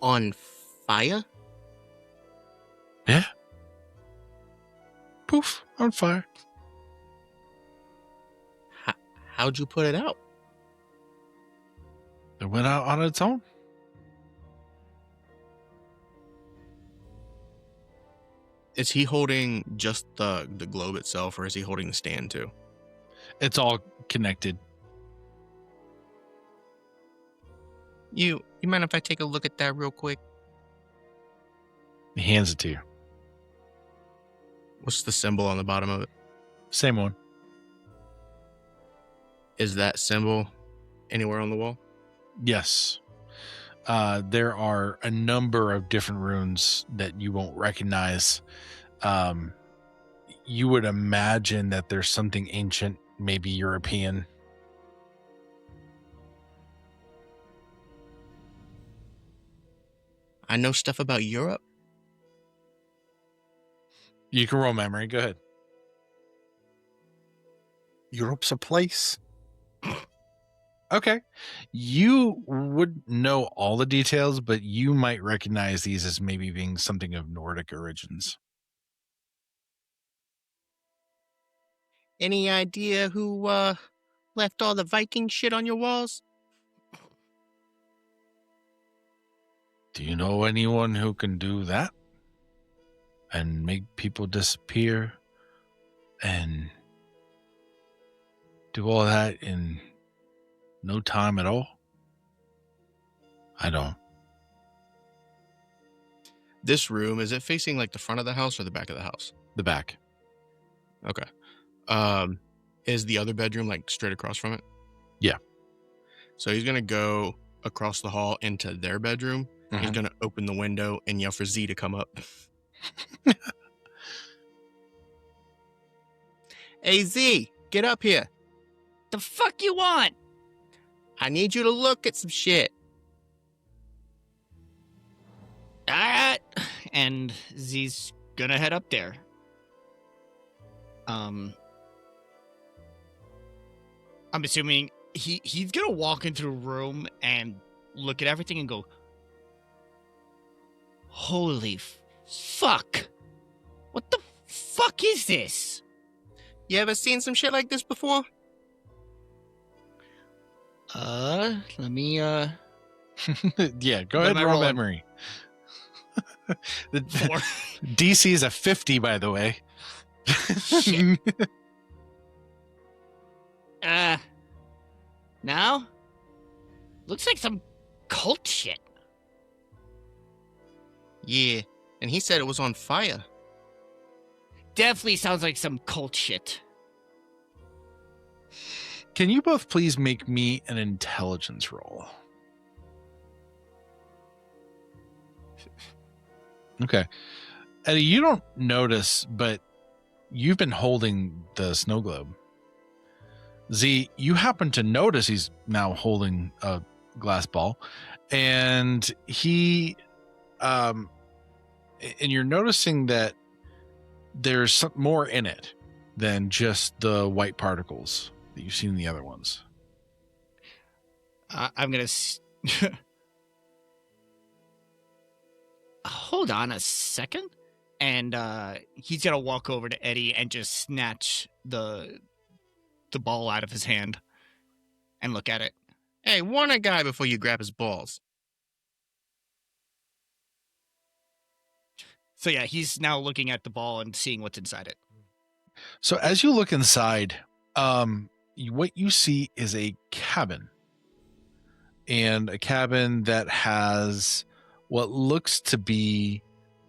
Speaker 4: On fire?
Speaker 1: Yeah. Poof, on fire.
Speaker 4: How'd you put it out?
Speaker 1: It went out on its own.
Speaker 4: Is he holding just the globe itself, or is he holding the stand too?
Speaker 1: It's all connected.
Speaker 4: You mind if I take a look at that real quick?
Speaker 1: He hands it to you.
Speaker 4: What's the symbol on the bottom of it?
Speaker 1: Same one.
Speaker 4: Is that symbol anywhere on the wall?
Speaker 1: Yes. There are a number of different runes that you won't recognize. You would imagine that there's something ancient, maybe European.
Speaker 4: I know stuff about Europe.
Speaker 1: You can roll memory. Go ahead.
Speaker 3: Europe's a place.
Speaker 1: Okay. You would know all the details, but you might recognize these as maybe being something of Nordic origins.
Speaker 4: Any idea who left all the Viking shit on your walls?
Speaker 1: Do you know anyone who can do that? And make people disappear and do all that in no time at all? I don't.
Speaker 4: This room, is it facing like the front of the house or the back of the house?
Speaker 1: The back.
Speaker 4: Okay. Is the other bedroom like straight across from it?
Speaker 1: Yeah.
Speaker 4: So he's gonna go across the hall into their bedroom. He's gonna open the window and yell for Z to come up. Hey Z, get up here.
Speaker 5: The fuck you want?
Speaker 4: I need you to look at some shit.
Speaker 5: Alright. And Z's gonna head up there. I'm assuming he's gonna walk into a room and look at everything and go, holy fuck. What the fuck is this?
Speaker 4: You ever seen some shit like this before?
Speaker 5: Let me,
Speaker 1: Yeah, go
Speaker 5: What
Speaker 1: ahead
Speaker 5: am I
Speaker 1: and roll
Speaker 5: rolling?
Speaker 1: memory. The
Speaker 5: Four.
Speaker 1: DC is a 50, by the way.
Speaker 5: Shit. Now? Looks like some cult shit.
Speaker 4: Yeah, and he said it was on fire.
Speaker 5: Definitely sounds like some cult shit.
Speaker 1: Can you both please make me an intelligence roll? Okay. Eddie, you don't notice, but you've been holding the snow globe. Z, you happen to notice he's now holding a glass ball, and and you're noticing that there's some more in it than just the white particles that you've seen in the other ones.
Speaker 5: I'm gonna... Hold on a second. And he's gonna walk over to Eddie and just snatch the ball out of his hand and look at it.
Speaker 4: Hey, warn a guy before you grab his balls.
Speaker 5: So yeah, he's now looking at the ball and seeing what's inside it.
Speaker 1: So as you look inside, what you see is a cabin, and a cabin that has what looks to be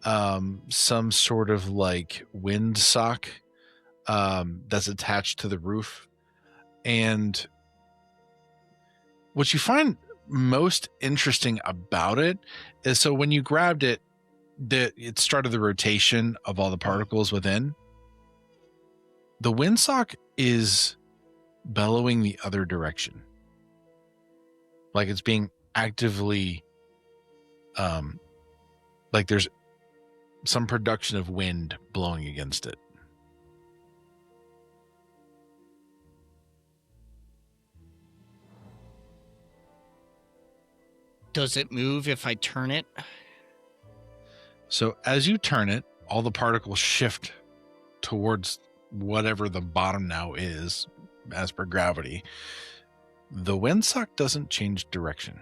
Speaker 1: some sort of like windsock that's attached to the roof. And what you find most interesting about it is, so when you grabbed it, it started the rotation of all the particles within. The windsock is bellowing the other direction, like it's being actively like there's some production of wind blowing against it.
Speaker 5: Does it move if I turn it?
Speaker 1: So as you turn it, all the particles shift towards whatever the bottom now is, as per gravity. The windsock doesn't change direction.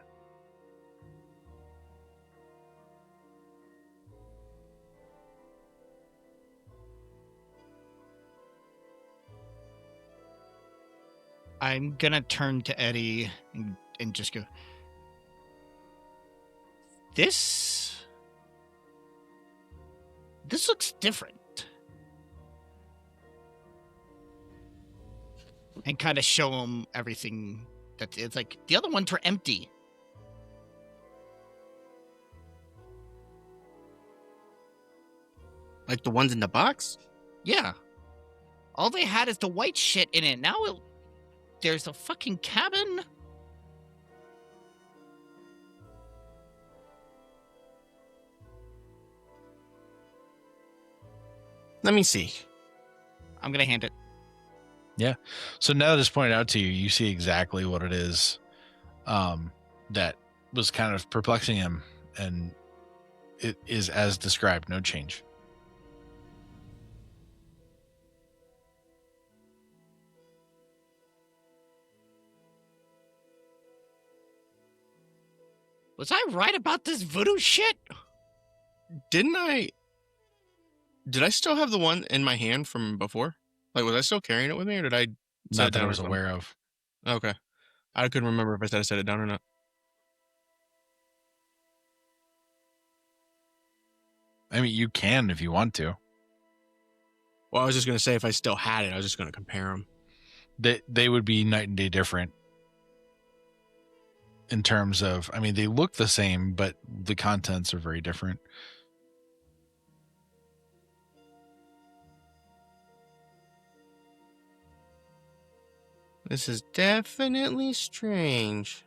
Speaker 5: I'm gonna turn to Eddie and just go, This looks different. And kind of show him everything that it's like the other ones were empty.
Speaker 4: Like the ones in the box?
Speaker 5: Yeah. All they had is the white shit in it. Now there's a fucking cabin.
Speaker 4: Let me see.
Speaker 5: I'm gonna hand it.
Speaker 1: So now that it's pointed out to you, you see exactly what it is that was kind of perplexing him, and it is as described, no change.
Speaker 5: Was I right about this voodoo shit?
Speaker 4: Did I still have the one in my hand from before? Like, was I still carrying it with me, or did I set
Speaker 1: Not
Speaker 4: it
Speaker 1: that I
Speaker 4: down or
Speaker 1: was
Speaker 4: something?
Speaker 1: aware of.
Speaker 4: Okay. I couldn't remember if I set it down or not.
Speaker 1: I mean, you can if you want to.
Speaker 4: Well, I was just going to say if I still had it, I was just going to compare them.
Speaker 1: They would be night and day different in terms of, I mean, they look the same, but the contents are very different.
Speaker 4: This is definitely strange.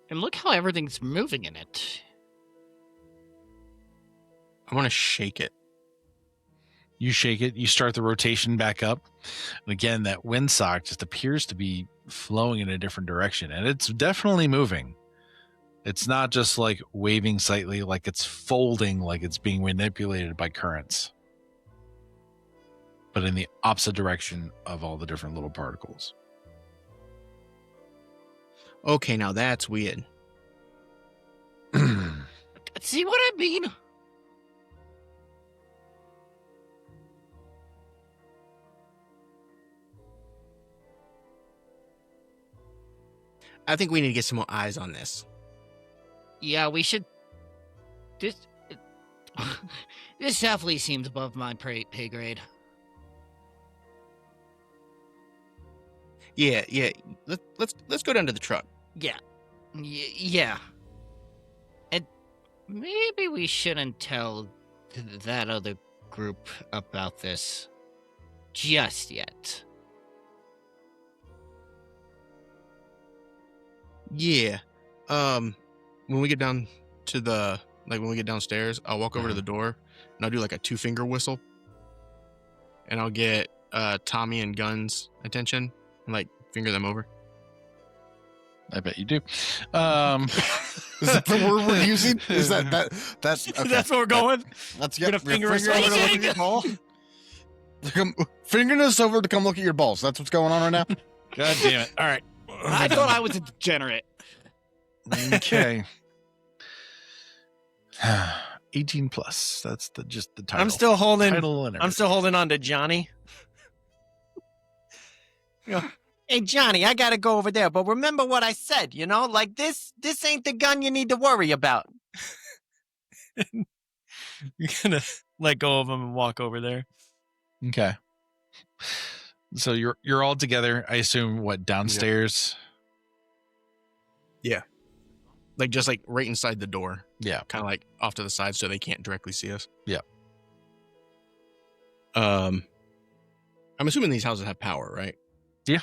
Speaker 5: And look how everything's moving in it.
Speaker 4: I want to shake it.
Speaker 1: You shake it, you start the rotation back up. And again, that windsock just appears to be flowing in a different direction. And it's definitely moving. It's not just like waving slightly, like it's folding, like it's being manipulated by currents, but in the opposite direction of all the different little particles.
Speaker 4: Okay, now that's weird.
Speaker 5: See what I mean?
Speaker 4: I think we need to get some more eyes on this.
Speaker 5: Yeah, we should. This this definitely seems above my pay grade.
Speaker 4: Yeah. Let's go down to the truck.
Speaker 5: Yeah, yeah. And maybe we shouldn't tell that other group about this just yet.
Speaker 4: Yeah. When we get down to when we get downstairs, I'll walk over to the door and I'll do like a 2-finger whistle. And I'll get Tommy and Gun's attention and like finger them over.
Speaker 1: I bet you do.
Speaker 3: Is that the word we're using? Is that's okay.
Speaker 6: That's where we're going.
Speaker 3: That's
Speaker 6: You're gonna finger us over
Speaker 3: to look at your ball. Fingering us over to come look at your balls. That's what's going on right now.
Speaker 1: God damn it. All right.
Speaker 5: I thought I was a degenerate.
Speaker 1: Okay. 18 plus. That's just the title.
Speaker 6: I'm still holding.
Speaker 1: Title and
Speaker 6: I'm still holding on to Johnny. Hey Johnny, I gotta go over there, but remember what I said, like this ain't the gun you need to worry about. You're gonna let go of him and walk over there.
Speaker 1: Okay. So you're all together, I assume, what, downstairs?
Speaker 4: Yeah. Like just like right inside the door.
Speaker 1: Yeah.
Speaker 4: Kind of like off to the side so they can't directly see us.
Speaker 1: Yeah.
Speaker 4: I'm assuming these houses have power, right?
Speaker 1: Yeah.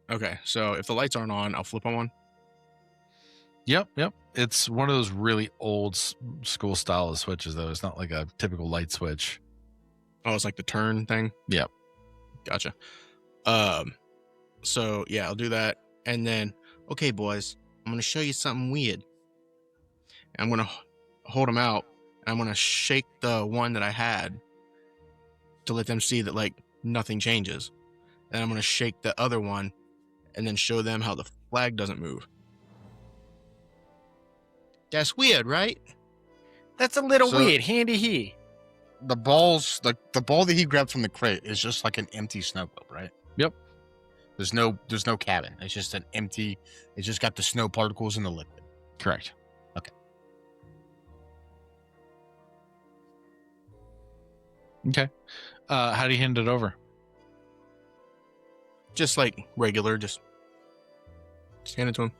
Speaker 4: Okay. So if the lights aren't on, I'll flip them on.
Speaker 1: Yep. It's one of those really old school style of switches, though. It's not like a typical light switch.
Speaker 4: Oh, it's like the turn thing?
Speaker 1: Yep.
Speaker 4: Gotcha. So yeah, I'll do that. And then, okay, boys, I'm gonna show you something weird. I'm gonna hold them out. And I'm gonna shake the one that I had to let them see that like nothing changes. And I'm gonna shake the other one, and then show them how the flag doesn't move. That's weird, right?
Speaker 2: That's a little
Speaker 3: So-
Speaker 2: weird. Handy he.
Speaker 3: The balls, the ball that he grabbed from the crate is just like an empty snow globe, right?
Speaker 1: Yep.
Speaker 3: There's no cabin. It's just an empty. It's just got the snow particles in the liquid.
Speaker 1: Correct.
Speaker 3: Okay.
Speaker 1: Okay. How do you hand it over?
Speaker 4: Just like regular, just hand it to him.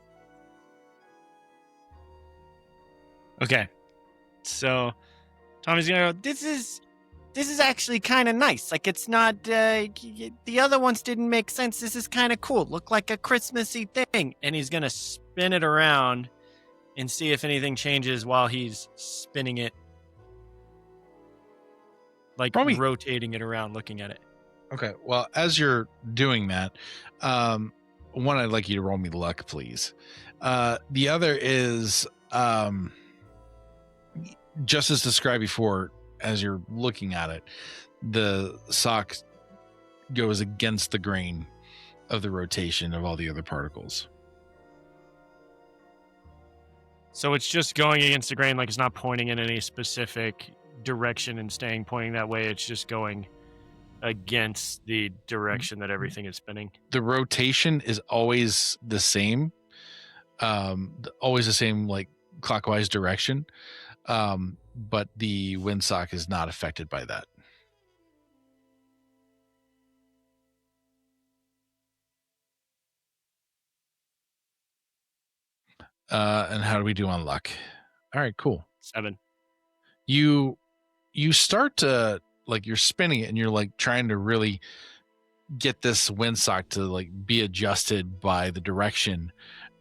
Speaker 2: Okay. So Tommy's gonna go, this is actually kind of nice. Like, it's not, the other ones didn't make sense. This is kind of cool. Look like a Christmassy thing. And he's gonna spin it around and see if anything changes while he's spinning it. Like,
Speaker 1: Romy-
Speaker 2: rotating it around, looking at it.
Speaker 1: Okay. Well, as you're doing that, one, I'd like you to roll me luck, please. The other is, just as described before, as you're looking at it, the sock goes against the grain of the rotation of all the other particles.
Speaker 2: So it's just going against the grain, like it's not pointing in any specific direction and staying pointing that way. It's just going against the direction that everything is spinning.
Speaker 1: The rotation is always the same, always the same, like clockwise direction. But the windsock is not affected by that. And how do we do on luck? All right, cool.
Speaker 2: 7.
Speaker 1: You start to, like, you're spinning it and you're like trying to really get this windsock to like be adjusted by the direction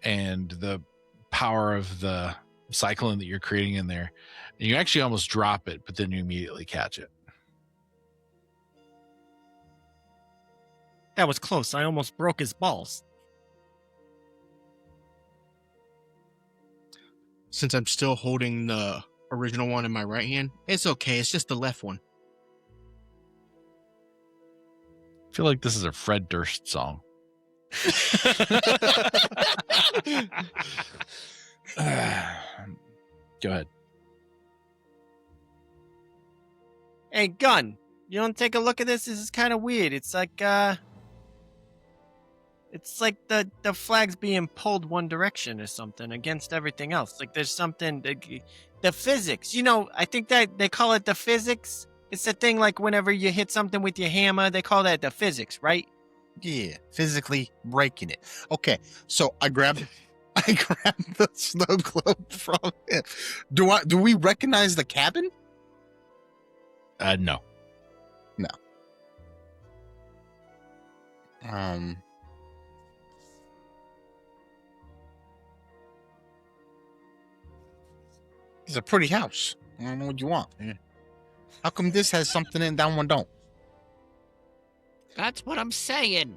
Speaker 1: and the power of the cyclone that you're creating in there. And you actually almost drop it, but then you immediately catch it.
Speaker 2: That was close. I almost broke his balls.
Speaker 4: Since I'm still holding the original one in my right hand, it's okay. It's just the left one.
Speaker 1: I feel like this is a Fred Durst song. Go ahead.
Speaker 2: Hey, Gun, you want to take a look at this? This is kind of weird. It's like the flag's being pulled one direction or something against everything else. Like there's something, the physics. You know, I think that they call it the physics. It's the thing like whenever you hit something with your hammer, they call that the physics, right?
Speaker 3: Yeah, physically breaking it. Okay, so I grabbed the snow globe from him. Do we recognize the cabin?
Speaker 1: No.
Speaker 3: It's a pretty house. I don't know what you want. Yeah. How come this has something in, that one don't?
Speaker 5: That's what I'm saying.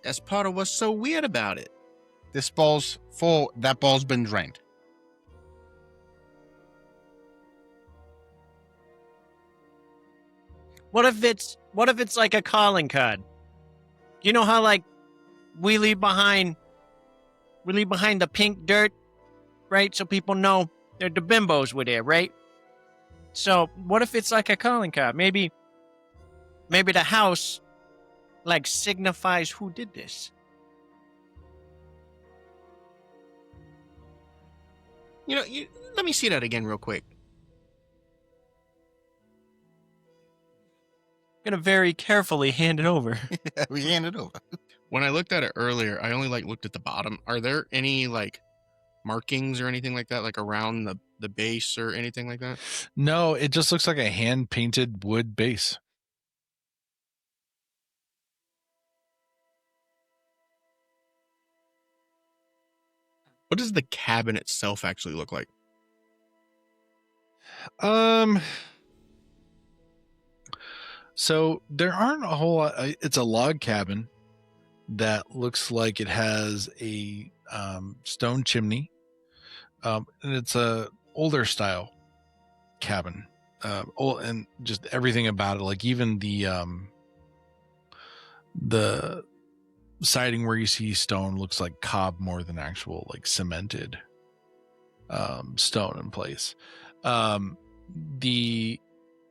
Speaker 4: That's part of what's so weird about it.
Speaker 3: This ball's full. That ball's been drained.
Speaker 2: What if it's like a calling card? You know how like we leave behind the pink dirt, right? So people know the bimbos were there, right? So what if it's like a calling card? Maybe the house like signifies who did this.
Speaker 4: Let me see that again real quick.
Speaker 2: I'm gonna very carefully hand it over.
Speaker 3: We hand it over.
Speaker 4: When I looked at it earlier, I only like looked at the bottom. Are there any like markings or anything like that, like around the base or anything like that?
Speaker 1: No, it just looks like a hand painted wood base.
Speaker 4: What does the cabin itself actually look like?
Speaker 1: So there aren't a whole lot. It's a log cabin. that looks like it has a stone chimney, and it's a older style cabin. And just everything about it, like even the siding where you see stone looks like cob more than actual like cemented stone in place. The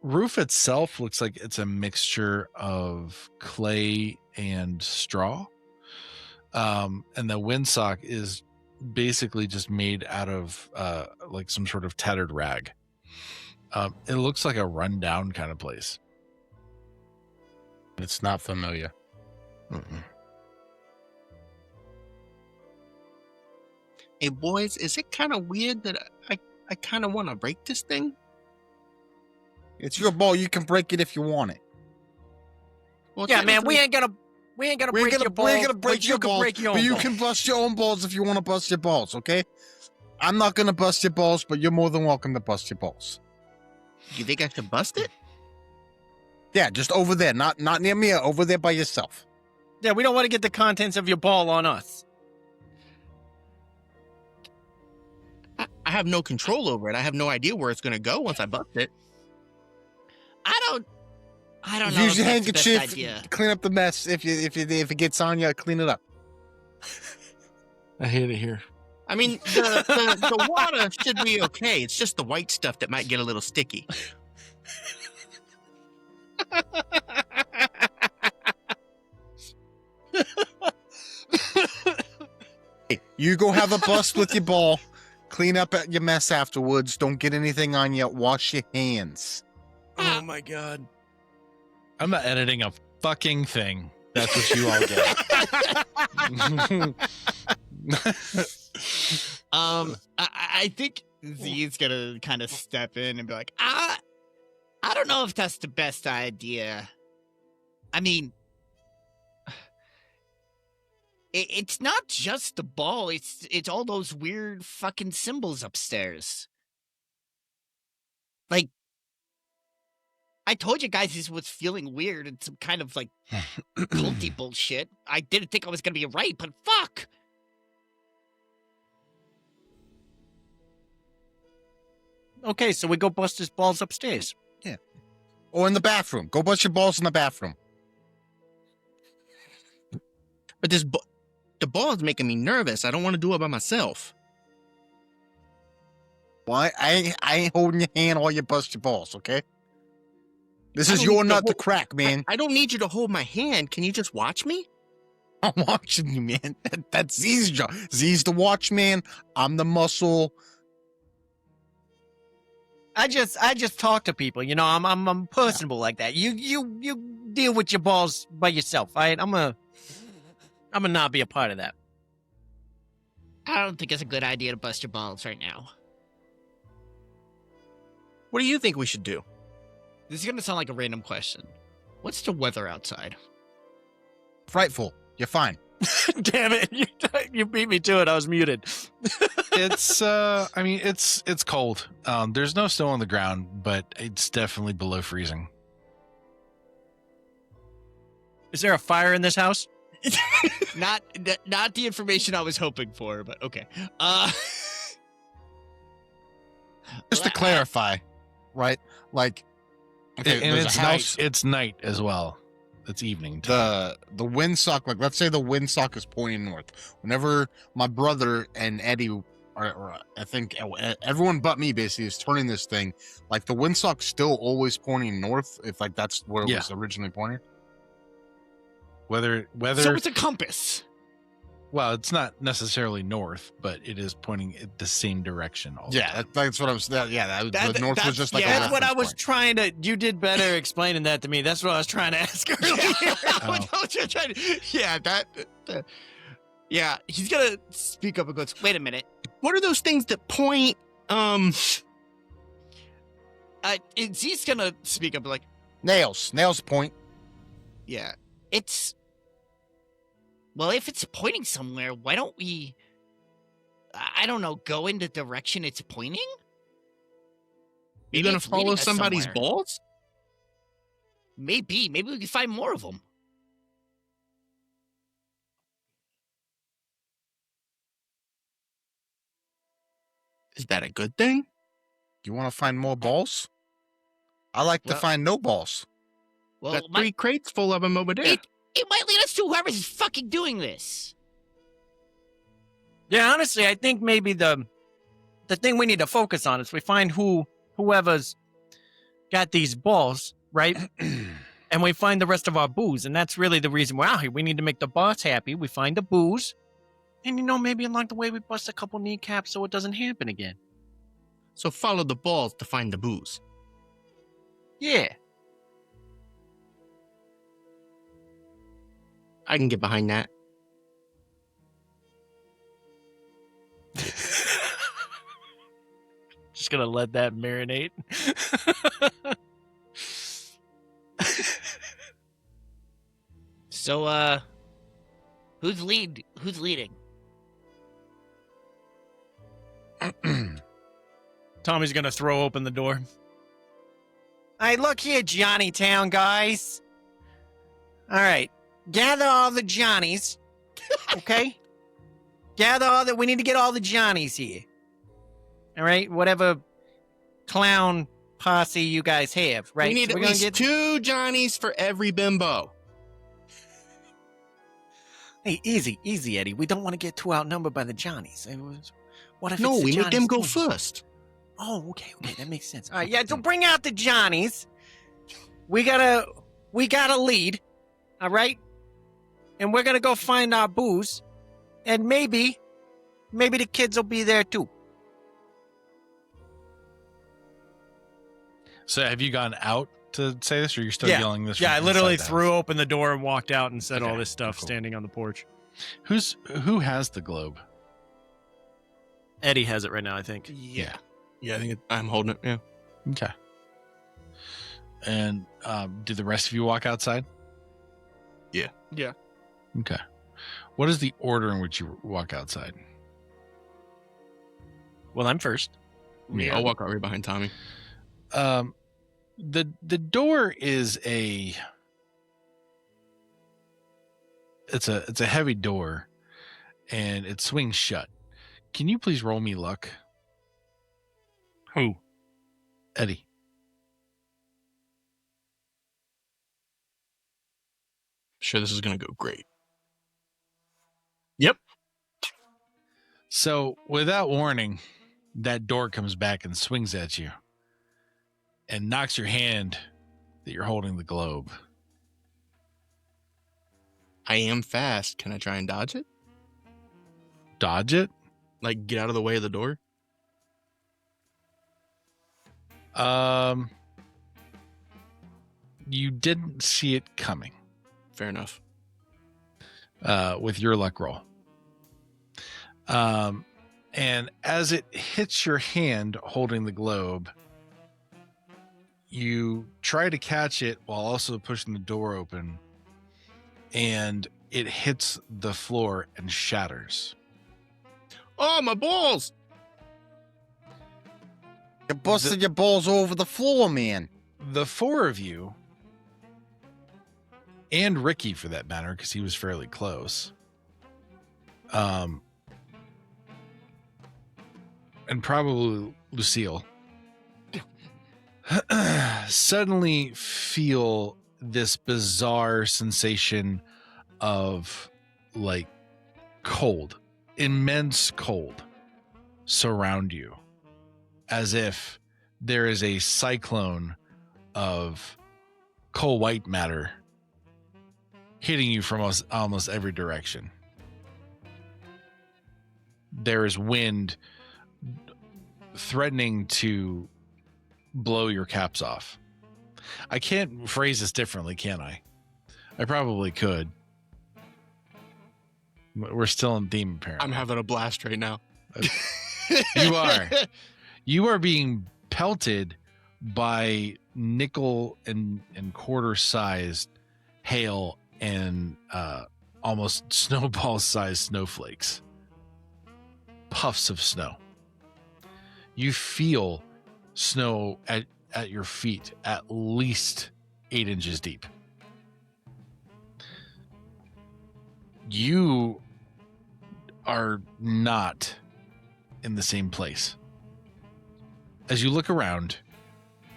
Speaker 1: roof itself looks like it's a mixture of clay and straw, and the windsock is basically just made out of like some sort of tattered rag. It looks like a rundown kind of place.
Speaker 3: It's not familiar.
Speaker 1: Mm-mm.
Speaker 4: Hey, boys, is it kind of weird that I kind of want to break this thing?
Speaker 3: It's your ball. You can break it if you want it.
Speaker 4: Well,
Speaker 6: Yeah, man, we
Speaker 4: technically-
Speaker 6: ain't gonna
Speaker 3: We're
Speaker 6: break your balls.
Speaker 3: gonna break
Speaker 6: but
Speaker 3: your
Speaker 6: you can
Speaker 3: balls,
Speaker 6: break your
Speaker 3: but
Speaker 6: own
Speaker 3: you
Speaker 6: balls.
Speaker 3: can bust your own balls if you want to bust your balls. Okay? I'm not gonna bust your balls, but you're more than welcome to bust your balls.
Speaker 4: You think I should bust it?
Speaker 3: Yeah, just over there, not near me. Over there by yourself.
Speaker 6: Yeah, we don't want to get the contents of your ball on us.
Speaker 4: I have no control over it. I have no idea where it's going to go once I bust it.
Speaker 5: I don't know.
Speaker 3: Use
Speaker 5: if
Speaker 3: your
Speaker 5: that's the best
Speaker 3: handkerchief.
Speaker 5: idea.
Speaker 3: Clean up the mess. If it gets on you, clean it up.
Speaker 1: I hate it here.
Speaker 4: I mean, the water should be okay. It's just the white stuff that might get a little sticky.
Speaker 3: Hey, you go have a bust with your ball. Clean up your mess afterwards. Don't get anything on you. Wash your hands.
Speaker 6: Oh my god.
Speaker 1: I'm not editing a fucking thing. That's what you all get.
Speaker 5: I think Z's gonna kind of step in and be like, I don't know if that's the best idea. I mean, it's not just the ball. It's all those weird fucking symbols upstairs. Like, I told you guys this was feeling weird and some kind of like culty bullshit. I didn't think I was gonna be right, but fuck.
Speaker 6: Okay, so we go bust his balls upstairs.
Speaker 3: Or in the bathroom. Go bust your balls in the bathroom.
Speaker 4: But the ball is making me nervous. I don't want to do it by myself.
Speaker 3: Why? I ain't holding your hand while you bust your balls, okay? This
Speaker 4: I
Speaker 3: is
Speaker 4: don't
Speaker 3: your
Speaker 4: need to
Speaker 3: nut to
Speaker 4: hold-
Speaker 3: crack, man.
Speaker 4: I don't need you to hold my hand. Can you just watch me?
Speaker 3: I'm watching you, man. That's Z's job. Z's the watchman. I'm the muscle.
Speaker 6: I just talk to people, you know. I'm personable like that. You deal with your balls by yourself. I'm gonna not be a part of that.
Speaker 5: I don't think it's a good idea to bust your balls right now.
Speaker 4: What do you think we should do?
Speaker 5: This is gonna sound like a random question. What's the weather outside?
Speaker 3: Frightful. You're fine.
Speaker 6: Damn it! You beat me to it. I was muted.
Speaker 1: It's I mean it's cold. There's no snow on the ground, but it's definitely below freezing.
Speaker 6: Is there a fire in this house?
Speaker 5: Not the information I was hoping for, but okay.
Speaker 3: Just to clarify, right? Like, okay,
Speaker 1: And
Speaker 3: there's
Speaker 1: it's
Speaker 3: a house.
Speaker 1: night. It's night as well. It's evening time.
Speaker 3: The windsock, like let's say the windsock is pointing north. Whenever my brother and Eddie, or I think everyone but me basically is turning this thing, like the windsock's still always pointing north. If like that's where it
Speaker 1: Yeah.
Speaker 3: was originally pointing.
Speaker 1: Whether
Speaker 5: So it's a compass.
Speaker 1: well, it's not necessarily north, but it is pointing in the same direction. All the
Speaker 3: Yeah,
Speaker 1: time.
Speaker 3: that's what I was. Yeah, the north was just like a
Speaker 6: That's what I
Speaker 3: reference
Speaker 6: was
Speaker 3: point.
Speaker 6: trying to. You did better explaining that to me. That's what I was trying to ask earlier.
Speaker 5: Yeah, he's gonna speak up and goes, wait a minute.
Speaker 4: What are those things that point?
Speaker 5: He's gonna speak up and like,
Speaker 3: Nails point.
Speaker 5: yeah, it's... Well, if it's pointing somewhere, why don't we... I don't know, go in the direction it's pointing?
Speaker 4: You
Speaker 5: Maybe
Speaker 4: gonna
Speaker 5: it's leading
Speaker 4: follow
Speaker 5: us
Speaker 4: somebody's
Speaker 5: somewhere.
Speaker 4: balls?
Speaker 5: Maybe we can find more of them.
Speaker 4: Is that a good thing?
Speaker 3: You want to find more balls? I like to
Speaker 5: Well-
Speaker 3: find no balls.
Speaker 5: Well,
Speaker 4: Got 3 crates full of them over there.
Speaker 5: it might lead us to whoever's fucking doing this.
Speaker 6: Yeah, honestly, I think maybe the thing we need to focus on is we find whoever's got these balls, right? And we find the rest of our booze, and that's really the reason we're out here. We need to make the boss happy. We find the booze, and maybe along the way we bust a couple kneecaps so it doesn't happen again.
Speaker 4: So follow the balls to find the booze.
Speaker 6: Yeah.
Speaker 4: I can get behind that.
Speaker 6: Just gonna let that marinate.
Speaker 5: So, who's leading?
Speaker 6: Tommy's gonna throw open the door. Hey, look here, Johnny Town guys. All right, gather all the Johnnies, okay? We need to get all the Johnnies here. All right, whatever clown posse you guys have, right?
Speaker 4: We need
Speaker 6: So
Speaker 4: at
Speaker 6: we're gonna
Speaker 4: least 2 Johnnies for every bimbo.
Speaker 6: Hey, easy, Eddie. We don't want to get too outnumbered by the Johnnies. What if
Speaker 4: No,
Speaker 6: it's the
Speaker 4: we make them
Speaker 6: Johnnies
Speaker 4: go
Speaker 6: doing it?
Speaker 4: first.
Speaker 6: Oh, okay, that makes sense. All right, yeah, so bring out the Johnnies. We gotta lead, all right? And we're gonna go find our booze, and maybe the kids will be there too.
Speaker 1: So have you gone out to say this, or you're still yelling this?
Speaker 6: Yeah, I
Speaker 1: from
Speaker 6: literally
Speaker 1: inside the
Speaker 6: threw
Speaker 1: house?
Speaker 6: open the door and walked out and said all
Speaker 1: Okay,
Speaker 6: this stuff
Speaker 1: cool.
Speaker 6: standing on the porch.
Speaker 1: Who has the globe?
Speaker 6: Eddie has it right now, I think.
Speaker 1: Yeah.
Speaker 4: Yeah, I think I'm holding it. Yeah.
Speaker 1: Okay. And do the rest of you walk outside?
Speaker 4: Yeah.
Speaker 5: Yeah.
Speaker 1: Okay. What is the order in which you walk outside?
Speaker 6: Well, I'm first.
Speaker 1: Yeah.
Speaker 4: I'll walk right behind Tommy.
Speaker 1: The door is it's a heavy door, and it swings shut. Can you please roll me luck,
Speaker 4: Who?
Speaker 1: Eddie?
Speaker 4: Sure, this is gonna go great.
Speaker 1: So, without warning, that door comes back and swings at you and knocks your hand that you're holding the globe.
Speaker 4: I am fast. Can I try and dodge it?
Speaker 1: Dodge it?
Speaker 4: Like get out of the way of the door?
Speaker 1: You didn't see it coming
Speaker 4: Fair enough.
Speaker 1: with your luck roll. And as it hits your hand holding the globe, you try to catch it while also pushing the door open, and it hits the floor and shatters.
Speaker 4: Oh, my balls!
Speaker 3: You busted your balls over the floor, man.
Speaker 1: The 4 of you, and Ricky for that matter, because he was fairly close, and probably Lucille, suddenly feel this bizarre sensation of like cold, immense cold surround you, as if there is a cyclone of coal white matter hitting you from almost every direction. There is wind threatening to blow your caps off. I can't phrase this differently, can I? I probably could. We're still in theme, apparently.
Speaker 4: I'm having a blast right now.
Speaker 1: You are. You are being pelted by nickel and quarter sized hail and almost snowball sized snowflakes. Puffs of snow. You feel snow at your feet at least 8 inches deep. You are not in the same place. As you look around,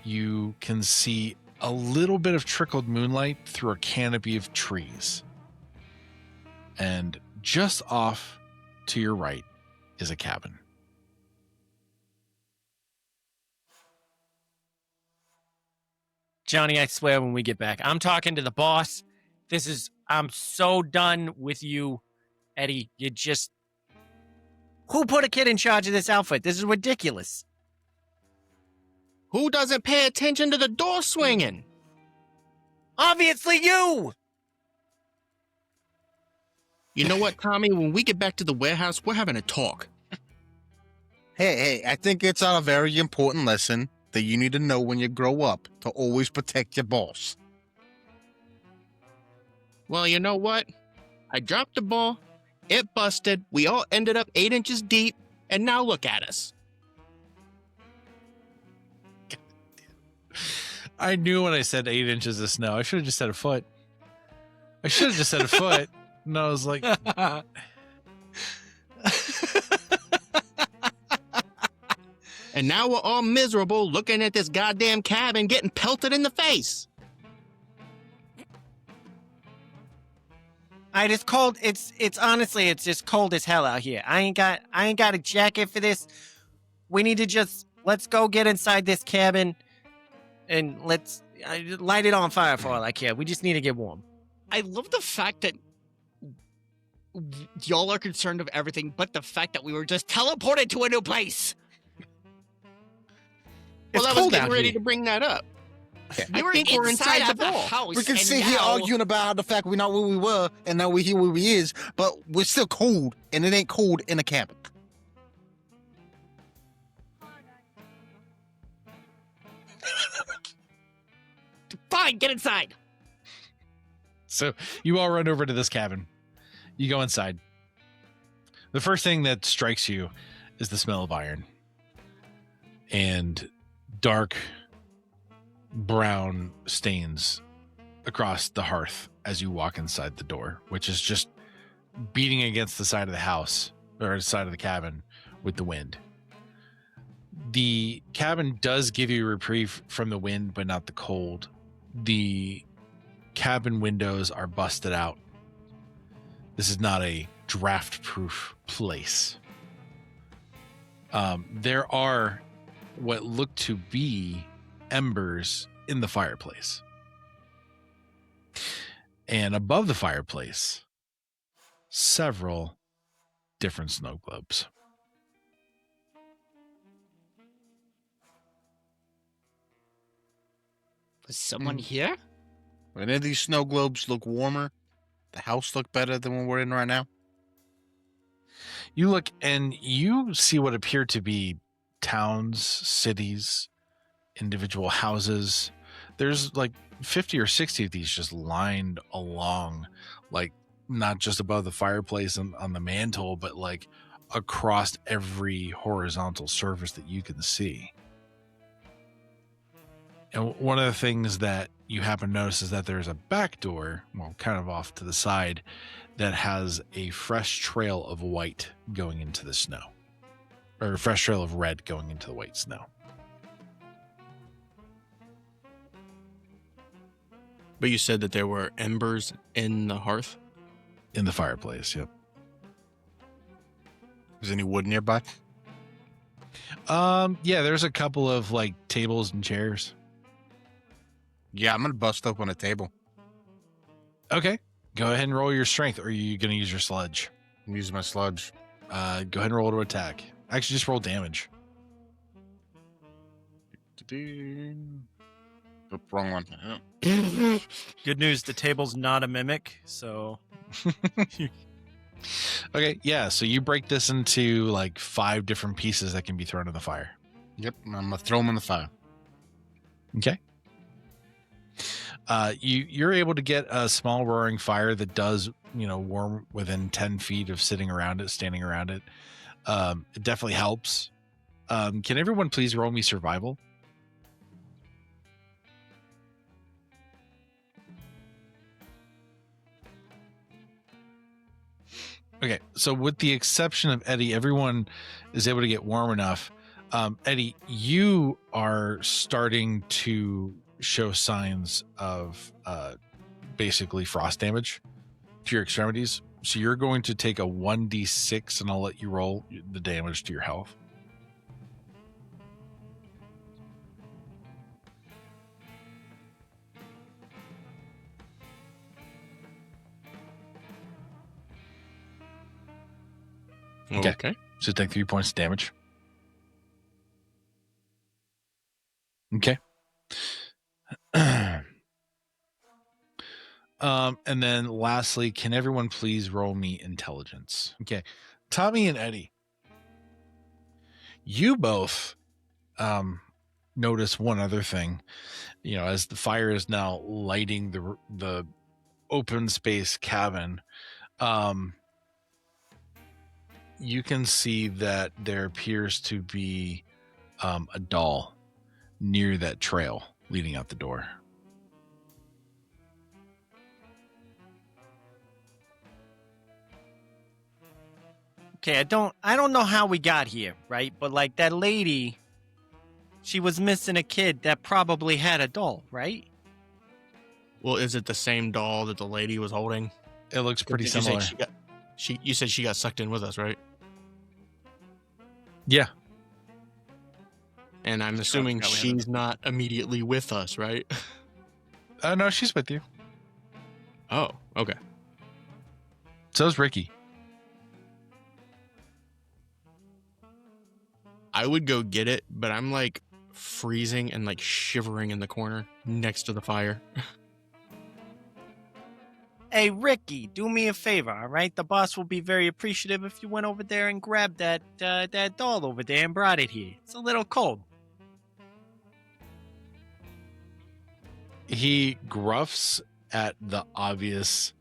Speaker 1: you can see a little bit of trickled moonlight through a canopy of trees. And just off to your right is a cabin.
Speaker 6: Johnny, I swear when we get back, I'm talking to the boss. I'm so done with you, Eddie. Who put a kid in charge of this outfit? This is ridiculous.
Speaker 4: Who doesn't pay attention to the door swinging?
Speaker 6: Obviously you!
Speaker 4: You know what, Tommy? When we get back to the warehouse, we're having a talk.
Speaker 3: Hey, I think it's a very important lesson that you need to know when you grow up to always protect your boss.
Speaker 4: Well, you know what? I dropped the ball, it busted, we all ended up 8 inches deep, and now look at us.
Speaker 1: I knew when I said 8 inches of snow. I should have just said a foot. I should have just said a foot. And I was like,
Speaker 4: And now we're all miserable looking at this goddamn cabin getting pelted in the face.
Speaker 6: It's cold. It's honestly, it's just cold as hell out here. I ain't got a jacket for this. We need to let's go get inside this cabin and let's light it on fire for all I care. We just need to get warm.
Speaker 5: I love the fact that y'all are concerned of everything, but the fact that we were just teleported to a new place.
Speaker 4: Well, I was
Speaker 6: cold
Speaker 4: getting
Speaker 6: out
Speaker 4: ready
Speaker 6: here.
Speaker 4: to bring that up.
Speaker 5: We were
Speaker 4: think we're inside the ball.
Speaker 5: house.
Speaker 3: We can
Speaker 5: and
Speaker 3: sit here
Speaker 5: now-
Speaker 3: arguing about the fact we're not where we were and now we're here where we is, but we're still cold, and it ain't cold in a cabin.
Speaker 5: Fine, get inside.
Speaker 1: so you all run over to this cabin. You go inside. The first thing that strikes you is the smell of iron and dark brown stains across the hearth as you walk inside the door, which is just beating against the side of the house or the side of the cabin with the wind. The cabin does give you a reprieve from the wind, but not the cold. The cabin windows are busted out. This is not a draft-proof place. There are what look to be embers in the fireplace. And above the fireplace, several different snow globes.
Speaker 5: Was someone here?
Speaker 3: Any of these snow globes look warmer? The house look better than what we're in right now?
Speaker 1: You look and you see what appear to be towns, cities, individual houses. There's like 50 or 60 of these just lined along, like not just above the fireplace and on the mantle, but like across every horizontal surface that you can see. And one of the things that you happen to notice is that there's a back door, well, kind of off to the side, that has a fresh trail of white going into the snow, or a fresh trail of red going into the white snow.
Speaker 4: But you said that there were embers in the hearth?
Speaker 1: In the fireplace, yep.
Speaker 3: Is any wood nearby?
Speaker 1: Yeah, there's a couple of like tables and chairs.
Speaker 3: Yeah, I'm gonna bust open a table.
Speaker 1: Okay, go ahead and roll your strength, or are you gonna use your sludge?
Speaker 3: I'm using my sludge.
Speaker 1: Go ahead and roll to attack. Actually, just roll damage.
Speaker 3: Oop, wrong one.
Speaker 6: Good news, the table's not a mimic, so
Speaker 1: Okay, yeah, so you break this into like 5 different pieces that can be thrown in the fire.
Speaker 3: Yep, I'm gonna throw them in the fire.
Speaker 1: Okay. You're able to get a small roaring fire that does, warm within 10 feet of sitting around it, standing around it. It definitely helps. Can everyone please roll me survival? Okay, so with the exception of Eddie, everyone is able to get warm enough. Eddie, you are starting to show signs of basically frost damage to your extremities. So you're going to take a 1d6, and I'll let you roll the damage to your health. Okay. So take 3 points of damage. Okay. And then lastly, can everyone please roll me intelligence? Okay. Tommy and Eddie, you both notice one other thing. You know, as the fire is now lighting the open space cabin, you can see that there appears to be a doll near that trail leading out the door.
Speaker 2: Okay, I don't know how we got here, right? But like that lady, she was missing a kid that probably had a doll, right?
Speaker 4: Well, is it the same doll that the lady was holding?
Speaker 1: It looks pretty
Speaker 4: Did you say
Speaker 1: similar.
Speaker 4: you said she got sucked in with us, right?
Speaker 1: Yeah.
Speaker 4: And I'm assuming she's not immediately with us, right?
Speaker 1: No, she's with you.
Speaker 4: Oh, okay.
Speaker 1: So's Ricky.
Speaker 4: I would go get it, but I'm like freezing and like shivering in the corner next to the fire.
Speaker 2: Hey, Ricky, do me a favor, all right? The boss will be very appreciative if you went over there and grabbed that doll over there and brought it here. It's a little cold.
Speaker 1: He gruffs at the obvious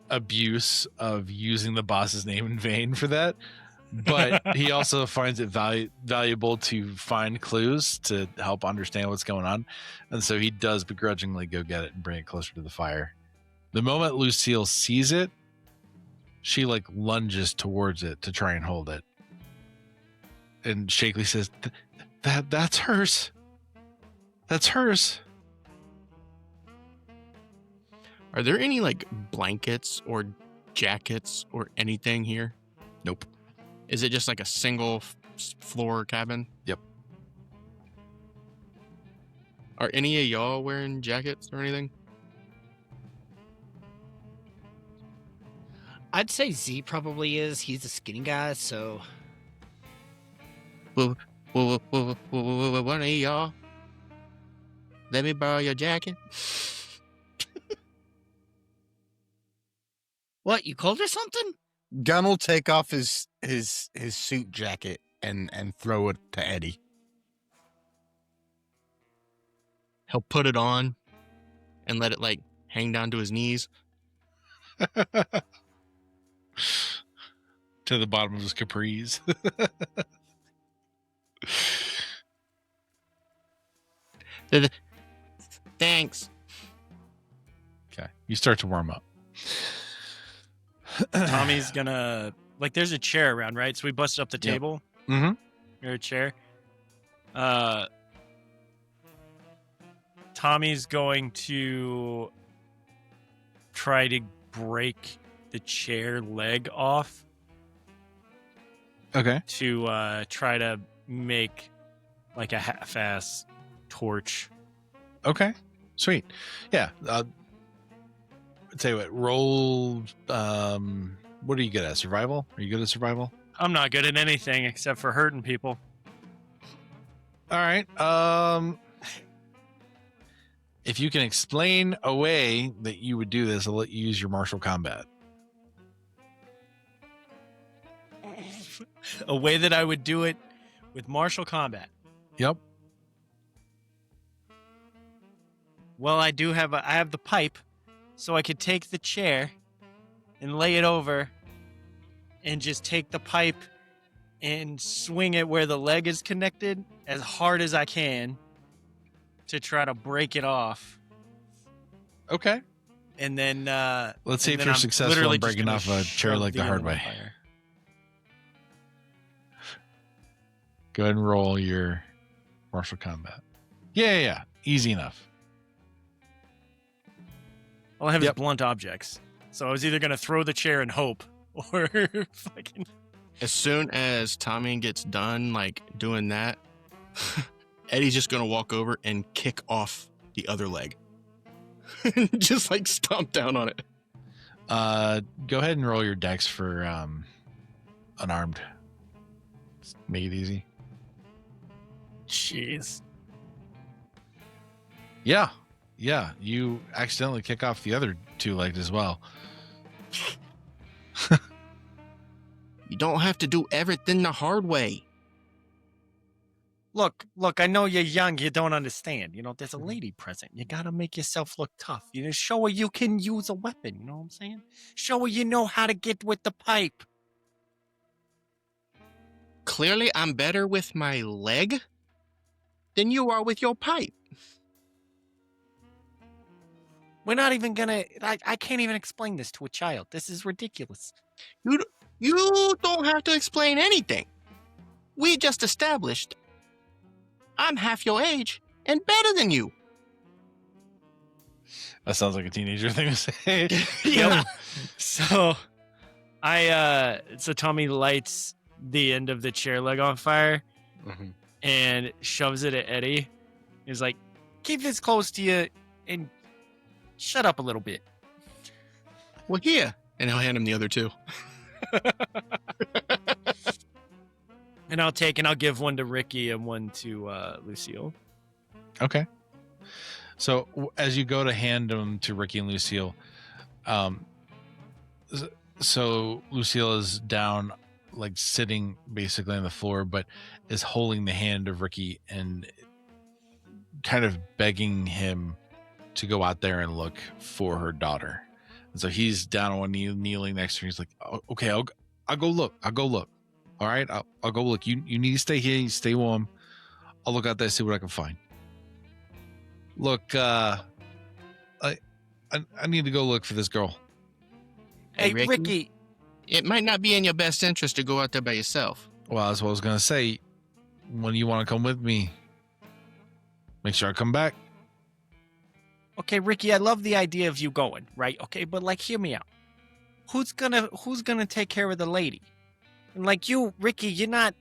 Speaker 1: abuse of using the boss's name in vain for that. But he also finds it valuable to find clues to help understand what's going on. And so he does begrudgingly go get it and bring it closer to the fire. The moment Lucille sees it, she like lunges towards it to try and hold it. And Shakely says, that's hers. That's hers.
Speaker 4: Are there any like blankets or jackets or anything here?
Speaker 1: Nope.
Speaker 4: Is it just like a single floor cabin?
Speaker 1: Yep.
Speaker 4: Are any of y'all wearing jackets or anything?
Speaker 5: I'd say Z probably is. He's a skinny guy, so.
Speaker 4: One of y'all. Let me borrow your jacket.
Speaker 5: What, you cold or something?
Speaker 3: Gunn will take off his suit jacket and throw it to Eddie.
Speaker 4: He'll put it on and let it like hang down to his knees.
Speaker 1: To the bottom of his capris.
Speaker 4: Thanks.
Speaker 1: Okay. You start to warm up.
Speaker 6: Tommy's gonna like. There's a chair around, right? So we busted up the
Speaker 1: Yep.
Speaker 6: table.
Speaker 1: Mm-hmm.
Speaker 6: Or a chair. Tommy's going to try to break the chair leg off
Speaker 1: Okay.
Speaker 6: to try to make like a half-ass torch.
Speaker 1: Okay. Sweet. Yeah. Tell you what, roll what are you good at? Survival? Are you good at survival?
Speaker 6: I'm not good at anything except for hurting people.
Speaker 1: All right. If you can explain a way that you would do this, I'll let you use your martial combat.
Speaker 6: A way that I would do it with martial combat.
Speaker 1: Yep.
Speaker 2: Well, I have the pipe, so I could take the chair and lay it over and just take the pipe and swing it where the leg is connected as hard as I can to try to break it off.
Speaker 1: Okay.
Speaker 2: And then
Speaker 1: Let's see
Speaker 2: and
Speaker 1: if
Speaker 2: then
Speaker 1: you're
Speaker 2: I'm
Speaker 1: successful
Speaker 2: literally
Speaker 1: in
Speaker 2: just
Speaker 1: breaking
Speaker 2: gonna
Speaker 1: off a chair
Speaker 2: shove
Speaker 1: like the hard
Speaker 2: end on
Speaker 1: way.
Speaker 2: fire.
Speaker 1: Go ahead and roll your martial combat. Yeah. Easy enough.
Speaker 6: All I have is
Speaker 1: Yep.
Speaker 6: blunt objects. So I was either going to throw the chair and hope or fucking.
Speaker 4: As soon as Tommy gets done, like, doing that, Eddie's just going to walk over and kick off the other leg. Just, like, stomp down on it.
Speaker 1: Go ahead and roll your dex for unarmed. Just make it easy.
Speaker 6: Jeez.
Speaker 1: Yeah. You accidentally kick off the other two legs as well.
Speaker 4: You don't have to do everything the hard way.
Speaker 6: Look, I know you're young, you don't understand. You know, there's a lady present. You gotta make yourself look tough. You know, show her you can use a weapon, you know what I'm saying? Show her you know how to get with the pipe.
Speaker 4: Clearly, I'm better with my leg than you are with your pipe.
Speaker 6: We're not even gonna, I can't even explain this to a child. This is ridiculous.
Speaker 4: You don't have to explain anything. We just established I'm half your age and better than you.
Speaker 1: That sounds like a teenager thing to say.
Speaker 6: Yep. So so Tommy lights the end of the chair leg on fire and shoves it at Eddie. He's like, keep this close to you and shut up a little bit.
Speaker 4: Well, here. And I'll hand him the other two.
Speaker 6: And I'll give one to Ricky and one to Lucille.
Speaker 1: Okay. So as you go to hand them to Ricky and Lucille, so Lucille is down, like sitting basically on the floor, but is holding the hand of Ricky and kind of begging him to go out there and look for her daughter. And so he's down on one knee, kneeling next to her. He's like, oh, okay, I'll go look. All right, I'll go look. You need to stay here. You stay warm. I'll look out there, see what I can find. Look, I need to go look for this girl.
Speaker 6: Hey, Ricky.
Speaker 4: It might not be in your best interest to go out there by yourself.
Speaker 1: Well, that's what I was gonna say. When you want to come with me, make sure I come back.
Speaker 6: Okay, Ricky, I love the idea of you going, right? Okay, but like, hear me out. Who's gonna take care of the lady? And like you, Ricky, you're not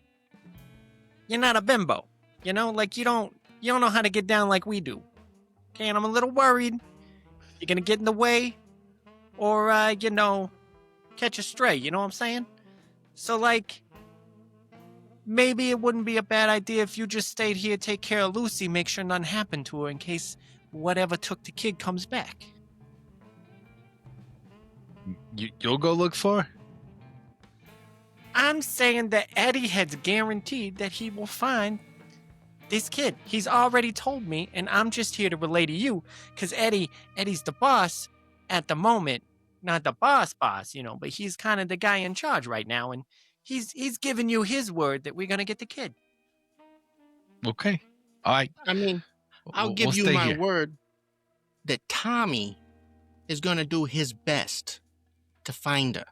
Speaker 6: a bimbo. You know, like you don't know how to get down like we do. Okay, and I'm a little worried you're gonna get in the way or catch a stray, you know what I'm saying? So like maybe it wouldn't be a bad idea if you just stayed here, take care of Lucy, make sure nothing happened to her in case whatever took the kid comes back.
Speaker 1: You'll go look for her?
Speaker 6: I'm saying that Eddie has guaranteed that he will find this kid. He's already told me, and I'm just here to relay to you, because Eddie's the boss at the moment. Not the boss, but he's kind of the guy in charge right now, and he's giving you his word that we're gonna get the kid.
Speaker 1: Okay. All right.
Speaker 4: I mean, I'll give you
Speaker 1: stay
Speaker 4: my
Speaker 1: here.
Speaker 4: word that Tommy is going to do his best to find her.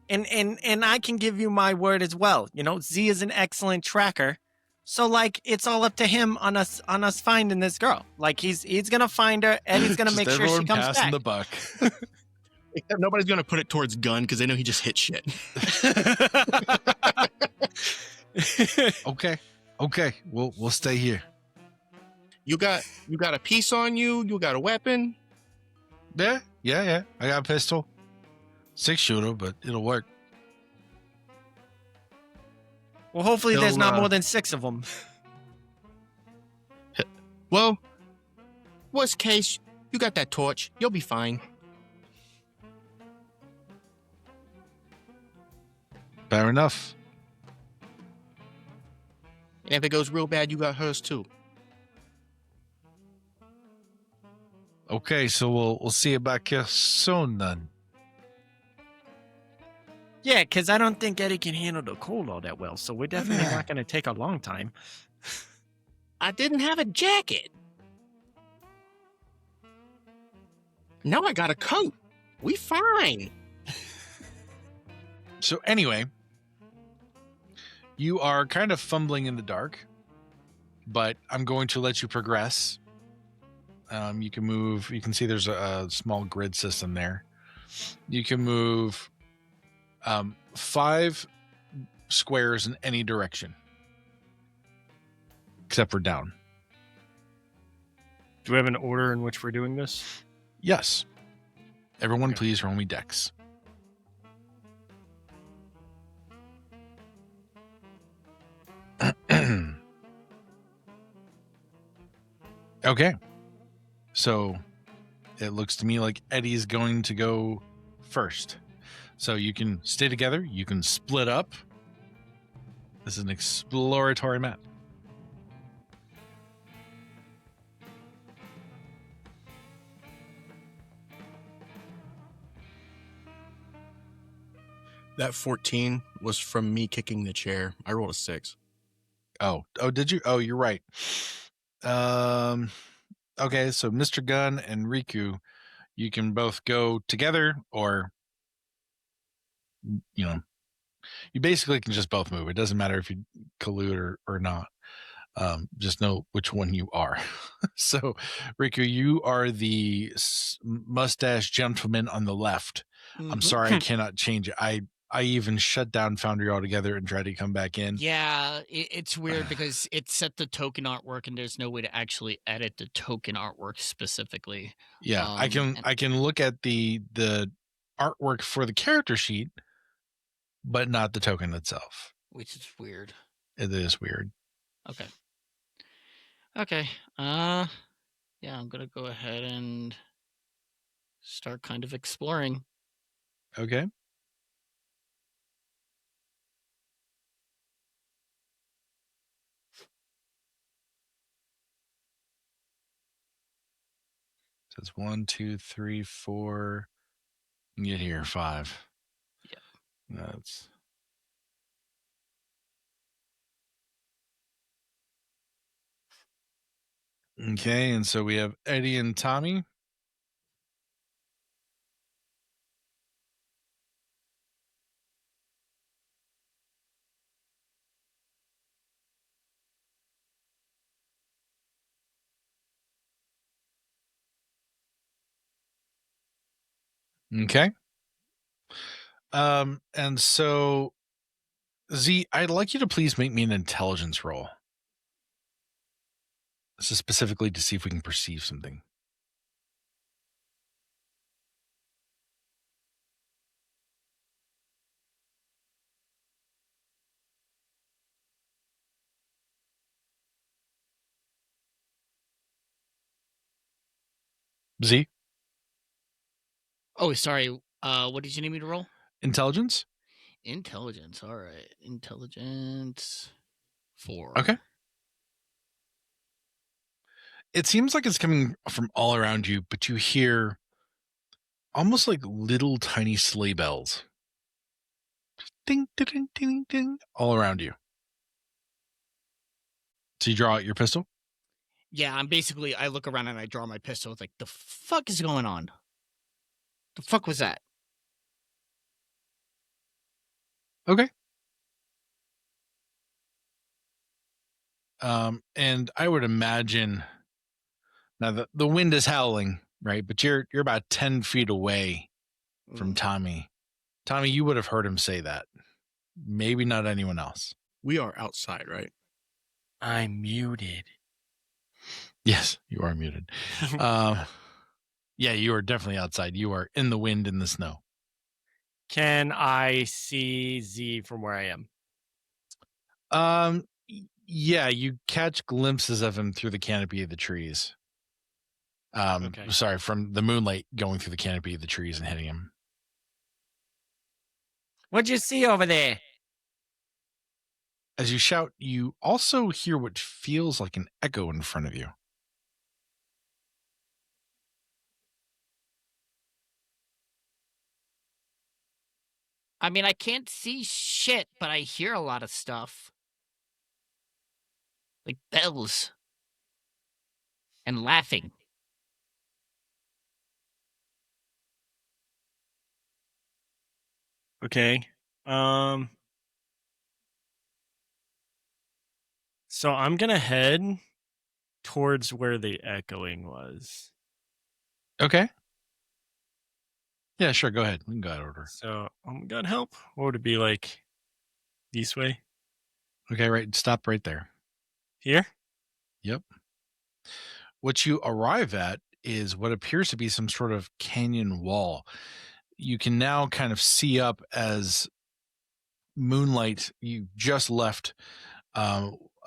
Speaker 6: And I can give you my word as well. You know, Z is an excellent tracker. So like it's all up to him on us finding this girl. Like he's gonna find her and he's gonna make sure she comes
Speaker 1: passing
Speaker 6: back.
Speaker 1: the buck.
Speaker 4: Except nobody's going to put it towards Gun because they know he just hit shit.
Speaker 1: Okay. We'll stay here.
Speaker 4: You got a piece on you. You got a weapon.
Speaker 1: Yeah. I got a pistol. 6-shooter, but it'll work.
Speaker 6: Well, hopefully
Speaker 4: So,
Speaker 6: there's not more than 6 of them.
Speaker 4: Well, worst case, you got that torch. You'll be fine.
Speaker 1: Fair enough.
Speaker 4: And if it goes real bad, you got hers too.
Speaker 1: Okay, so we'll see you back here soon then.
Speaker 6: Yeah, because I don't think Eddie can handle the cold all that well, so we're definitely not going to take a long time.
Speaker 4: I didn't have a jacket. Now I got a coat. We fine.
Speaker 1: So anyway, You are kind of fumbling in the dark, but I'm going to let you progress. You can move. You can see there's a small grid system there. You can move 5 squares in any direction, except for down.
Speaker 6: Do we have an order in which we're doing this?
Speaker 1: Yes. Everyone,
Speaker 6: Okay.
Speaker 1: please roll me dex. Okay. So it looks to me like Eddie's going to go first. So you can stay together. You can split up. This is an exploratory map.
Speaker 4: That 14 was from me kicking the chair. I rolled a 6.
Speaker 1: Oh, did you? Oh, you're right. Okay, so Mr. Gunn and Riku, you can both go together, or you basically can just both move. It doesn't matter if you collude or not. Just know which one you are. So, Riku, you are the mustache gentleman on the left. I'm sorry, I cannot change it. I even shut down Foundry altogether and tried to come back in.
Speaker 5: Yeah, it's weird because it set the token artwork, and there's no way to actually edit the token artwork specifically.
Speaker 1: Yeah, I can look at the artwork for the character sheet, but not the token itself.
Speaker 5: Which is weird.
Speaker 1: It is weird.
Speaker 5: Okay. Yeah, I'm gonna go ahead and start kind of exploring.
Speaker 1: Okay. So it's 1, 2, 3, 4. You get here 5.
Speaker 5: Yeah.
Speaker 1: That's okay. And so we have Eddie and Tommy. Okay. And so Z, I'd like you to please make me an intelligence roll. This is specifically to see if we can perceive something. Z,
Speaker 5: Oh, sorry. What did you need me to roll?
Speaker 1: intelligence?
Speaker 5: Intelligence. All right. Intelligence 4.
Speaker 1: Okay. It seems like it's coming from all around you, but you hear almost like little tiny sleigh bells. Ding, ding, ding, ding, ding, all around you. So you draw out your pistol?
Speaker 5: Yeah, I look around and I draw my pistol. It's like, the fuck is going on? The fuck was that?
Speaker 1: Okay. And I would imagine now the wind is howling, right? But you're about 10 feet away from Tommy. Tommy, you would have heard him say that. Maybe not anyone else.
Speaker 4: We are outside, right?
Speaker 6: I'm muted.
Speaker 1: Yes, you are muted. Yeah, you are definitely outside. You are in the wind in the snow.
Speaker 6: Can I see Z from where I am?
Speaker 1: Yeah, you catch glimpses of him through the canopy of the trees.
Speaker 6: Okay.
Speaker 1: Sorry, from the moonlight going through the canopy of the trees and hitting him.
Speaker 6: What'd you see over there?
Speaker 1: As you shout, you also hear what feels like an echo in front of you.
Speaker 5: I mean, I can't see shit, but I hear a lot of stuff. Like bells. And laughing.
Speaker 6: Okay. So I'm gonna head towards where the echoing was.
Speaker 1: Okay. Yeah, sure. Go ahead. We can go out of order.
Speaker 6: So God help. What would it be like? This way?
Speaker 1: Okay, right. Stop right there.
Speaker 6: Here?
Speaker 1: Yep. What you arrive at is what appears to be some sort of canyon wall. You can now kind of see up as moonlight. You just left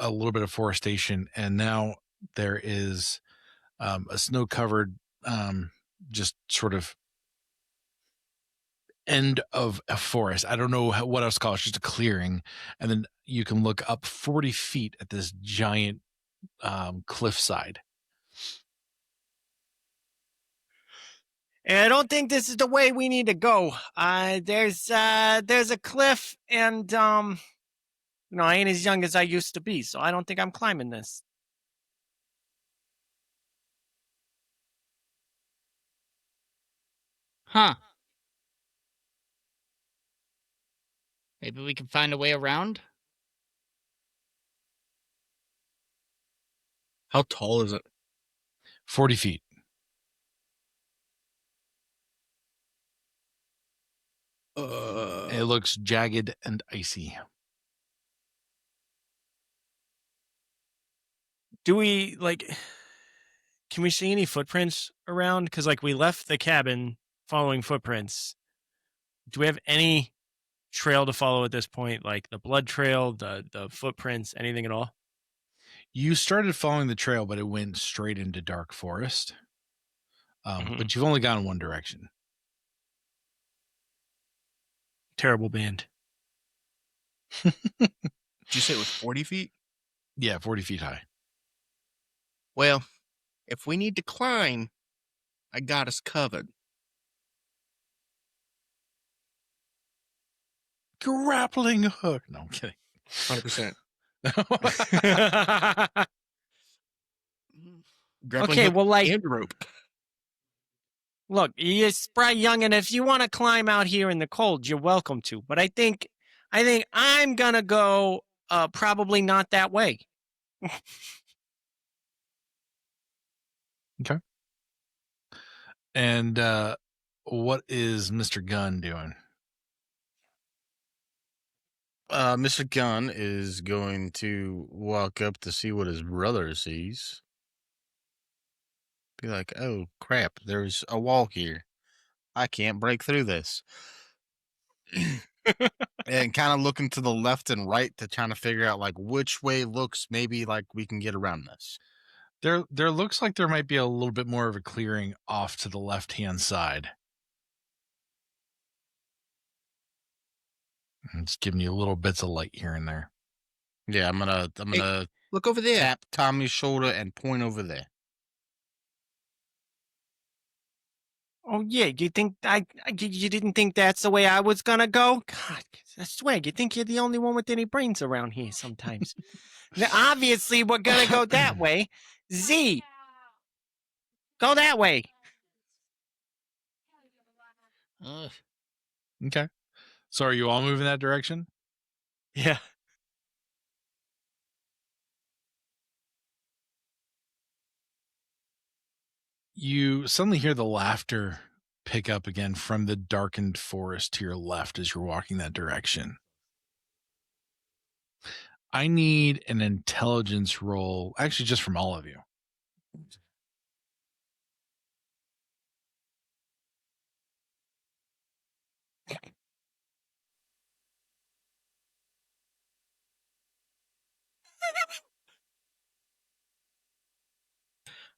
Speaker 1: a little bit of forestation, and now there is a snow-covered, just sort of end of a forest. I don't know what else to call it. It's just a clearing, and then you can look up 40 feet at this giant cliffside.
Speaker 2: And I don't think this is the way we need to go. There's a cliff, and I ain't as young as I used to be, so I don't think I'm climbing this.
Speaker 5: Huh. Maybe we can find a way around?
Speaker 4: How tall is it?
Speaker 1: 40 feet. It looks jagged and icy.
Speaker 6: Do we can we see any footprints around? Because we left the cabin following footprints. Do we have any trail to follow at this point? Like the blood trail, the footprints, anything at all?
Speaker 1: You started following the trail, but it went straight into dark forest.
Speaker 6: Mhm.
Speaker 1: But you've only gone one direction.
Speaker 6: Terrible band.
Speaker 4: Did you say it was 40 feet?
Speaker 1: Yeah, 40 feet high.
Speaker 4: Well, if we need to climb, I got us covered.
Speaker 1: Grappling hook. No, I'm kidding.
Speaker 4: 100%.
Speaker 2: Okay, well,
Speaker 4: and rope.
Speaker 2: look, you're spry young, and if you want to climb out here in the cold, you're welcome to. But I think I'm gonna go probably not that way.
Speaker 1: Okay. And what is Mr. Gunn doing?
Speaker 3: Mr. Gunn is going to walk up to see what his brother sees. Be like, oh crap, there's a wall here. I can't break through this. And kind of looking to the left and right to trying to figure out which way looks maybe like we can get around this.
Speaker 1: There looks like there might be a little bit more of a clearing off to the left-hand side. It's giving you little bits of light here and there.
Speaker 3: Yeah, I'm gonna
Speaker 4: Look over there.
Speaker 3: tap Tommy's shoulder and point over there.
Speaker 2: Oh yeah, you think you didn't think that's the way I was gonna go? God, I swear, you think you're the only one with any brains around here sometimes. Now, obviously, we're gonna go that way. Z, go that way.
Speaker 1: Okay. So are you all moving that direction?
Speaker 6: Yeah.
Speaker 1: You suddenly hear the laughter pick up again from the darkened forest to your left as you're walking that direction. I need an intelligence roll, actually, just from all of you.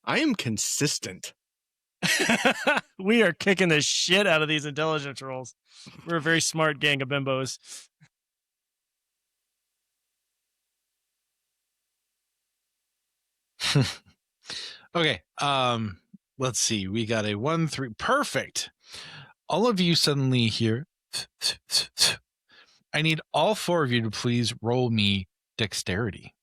Speaker 4: I am consistent.
Speaker 6: We are kicking the shit out of these intelligence rolls. We're a very smart gang of bimbos.
Speaker 1: Okay. Let's see. We got a 1-3. Perfect. All of you suddenly hear. I need all four of you to please roll me dexterity.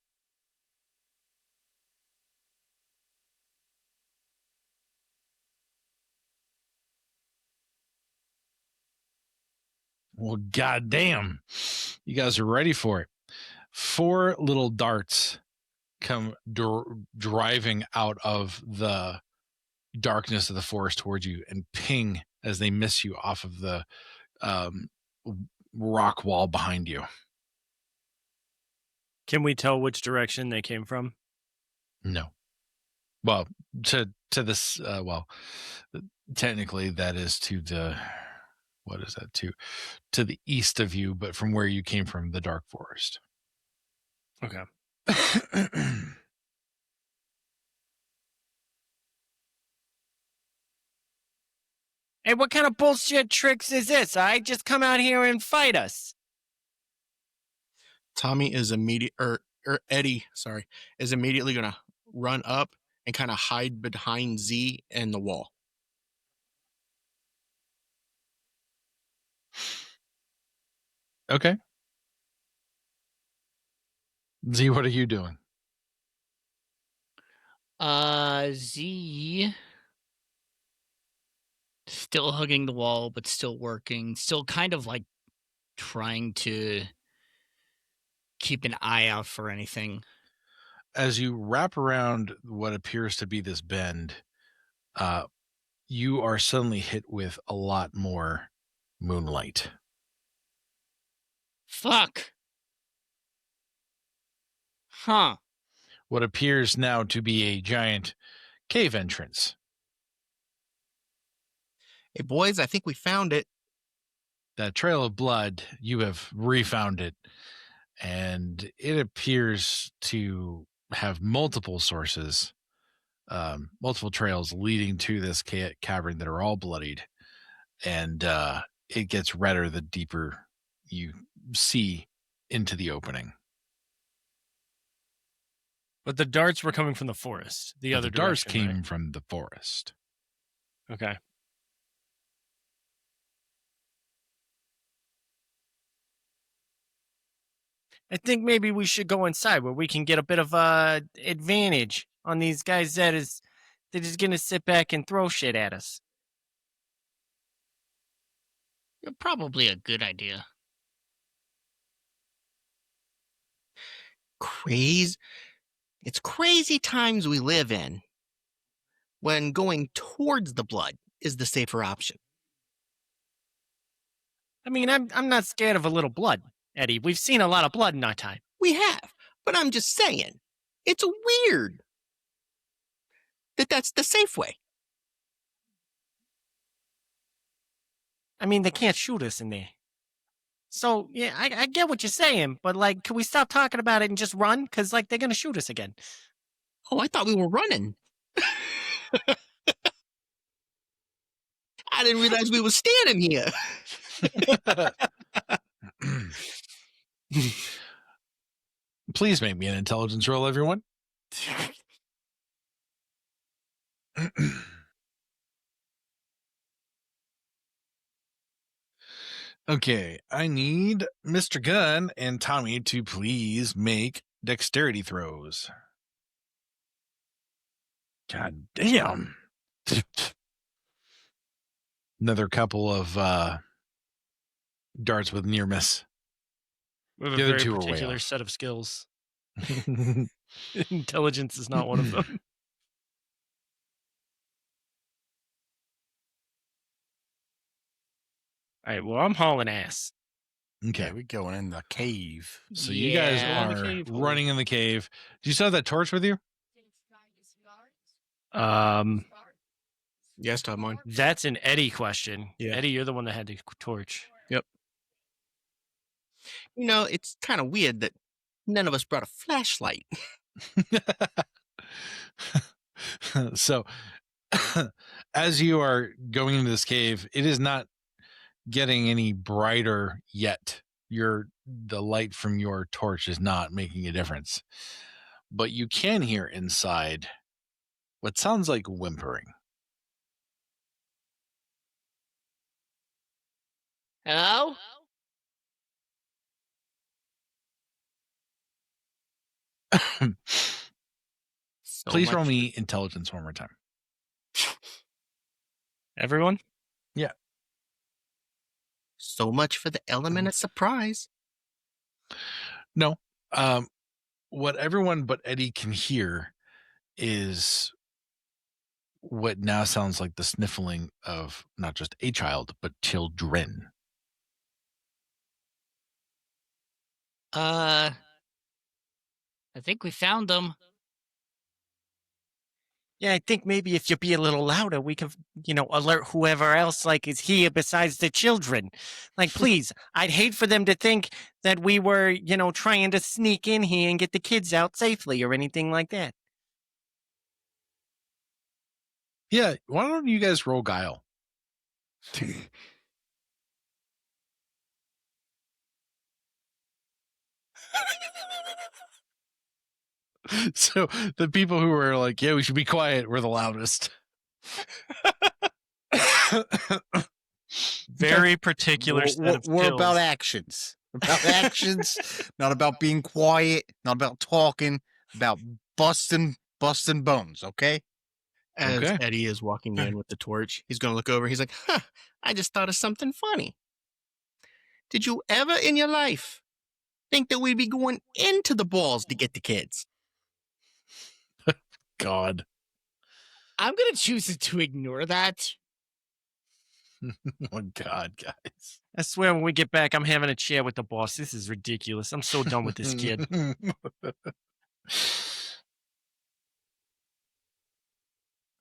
Speaker 1: Well, goddamn. You guys are ready for it. 4 little darts come driving out of the darkness of the forest towards you and ping as they miss you off of the rock wall behind you.
Speaker 6: Can we tell which direction they came from?
Speaker 1: No. Well, to this, technically that is to the, what is that, to the east of you, but from where you came from, the dark forest.
Speaker 6: Okay. Hey, what kind of bullshit tricks is this? I just come out here and fight us.
Speaker 4: Tommy is Eddie, is immediately gonna run up and kind of hide behind Z and the wall.
Speaker 1: Okay. Z, what are you doing?
Speaker 5: Z still hugging the wall, but still working, still kind of like trying to keep an eye out for anything.
Speaker 1: As you wrap around what appears to be this bend, you are suddenly hit with a lot more moonlight.
Speaker 5: Fuck. Huh.
Speaker 1: What appears now to be a giant cave entrance.
Speaker 4: Hey, boys, I think we found it.
Speaker 1: That trail of blood, you have refound it, and it appears to have multiple sources, multiple trails leading to this cavern that are all bloodied, and it gets redder the deeper you see into the opening.
Speaker 6: But the darts were coming from the forest. The
Speaker 1: But
Speaker 6: other
Speaker 1: the darts
Speaker 6: direction,
Speaker 1: came
Speaker 6: right?
Speaker 1: from the forest.
Speaker 6: Okay. I think maybe we should go inside where we can get a bit of advantage on these guys they're just gonna sit back and throw shit at us.
Speaker 5: Probably a good idea.
Speaker 4: It's crazy times we live in when going towards the blood is the safer option.
Speaker 6: I mean, I'm not scared of a little blood, Eddie. We've seen a lot of blood in our time.
Speaker 4: We have, but I'm just saying, it's weird that that's the safe way.
Speaker 6: I mean, they can't shoot us in there. So, yeah, I get what you're saying, but, like, can we stop talking about it and just run? Because, like, they're going to shoot us again.
Speaker 4: Oh, I thought we were running. I didn't realize we were standing here.
Speaker 1: Please make me an intelligence roll, everyone. Okay, I need Mr. Gunn and Tommy to please make dexterity throws. God damn. Another couple of darts with near miss.
Speaker 6: We have
Speaker 1: The
Speaker 6: a
Speaker 1: other
Speaker 6: very
Speaker 1: two are way
Speaker 6: particular
Speaker 1: off.
Speaker 6: set of skills. Intelligence is not one of them. All right, well, I'm hauling ass.
Speaker 1: Okay,
Speaker 3: Yeah, we going in the cave.
Speaker 1: so you guys
Speaker 5: Yeah.
Speaker 1: are running in the cave. Do you still have that torch with you?
Speaker 4: Yes, Tom, mine.
Speaker 6: That's an Eddie question.
Speaker 4: Yeah.
Speaker 6: Eddie, you're the one that had the torch.
Speaker 4: You know, it's kind of weird that none of us brought a flashlight.
Speaker 1: So, as you are going into this cave, it is not getting any brighter yet. The light from your torch is not making a difference, but you can hear inside what sounds like whimpering.
Speaker 5: Hello?
Speaker 4: So
Speaker 1: Please
Speaker 4: much-
Speaker 1: roll me intelligence one more time.
Speaker 6: Everyone?
Speaker 4: So much for the element of surprise.
Speaker 1: No. what everyone but Eddie can hear is what now sounds like the sniffling of not just a child, but children.
Speaker 7: I think we found them.
Speaker 6: Yeah, I think maybe if you be a little louder, we can, alert whoever else is here besides the children. Please, I'd hate for them to think that we were, trying to sneak in here and get the kids out safely or anything like that.
Speaker 1: Yeah, why don't you guys roll guile? So the people who were like, yeah, we should be quiet, were the loudest.
Speaker 6: Very particular set of
Speaker 3: We're
Speaker 6: skills.
Speaker 3: about actions. About actions, not about being quiet, not about talking, about busting bones, okay?
Speaker 4: As
Speaker 1: Okay.
Speaker 4: Eddie is walking in with the torch, he's going to look over. He's like, I just thought of something funny. Did you ever in your life think that we'd be going into the balls to get the kids?
Speaker 1: God.
Speaker 7: I'm gonna choose to ignore that.
Speaker 1: Oh, God, guys.
Speaker 6: I swear when we get back, I'm having a chat with the boss. This is ridiculous. I'm so done with this kid.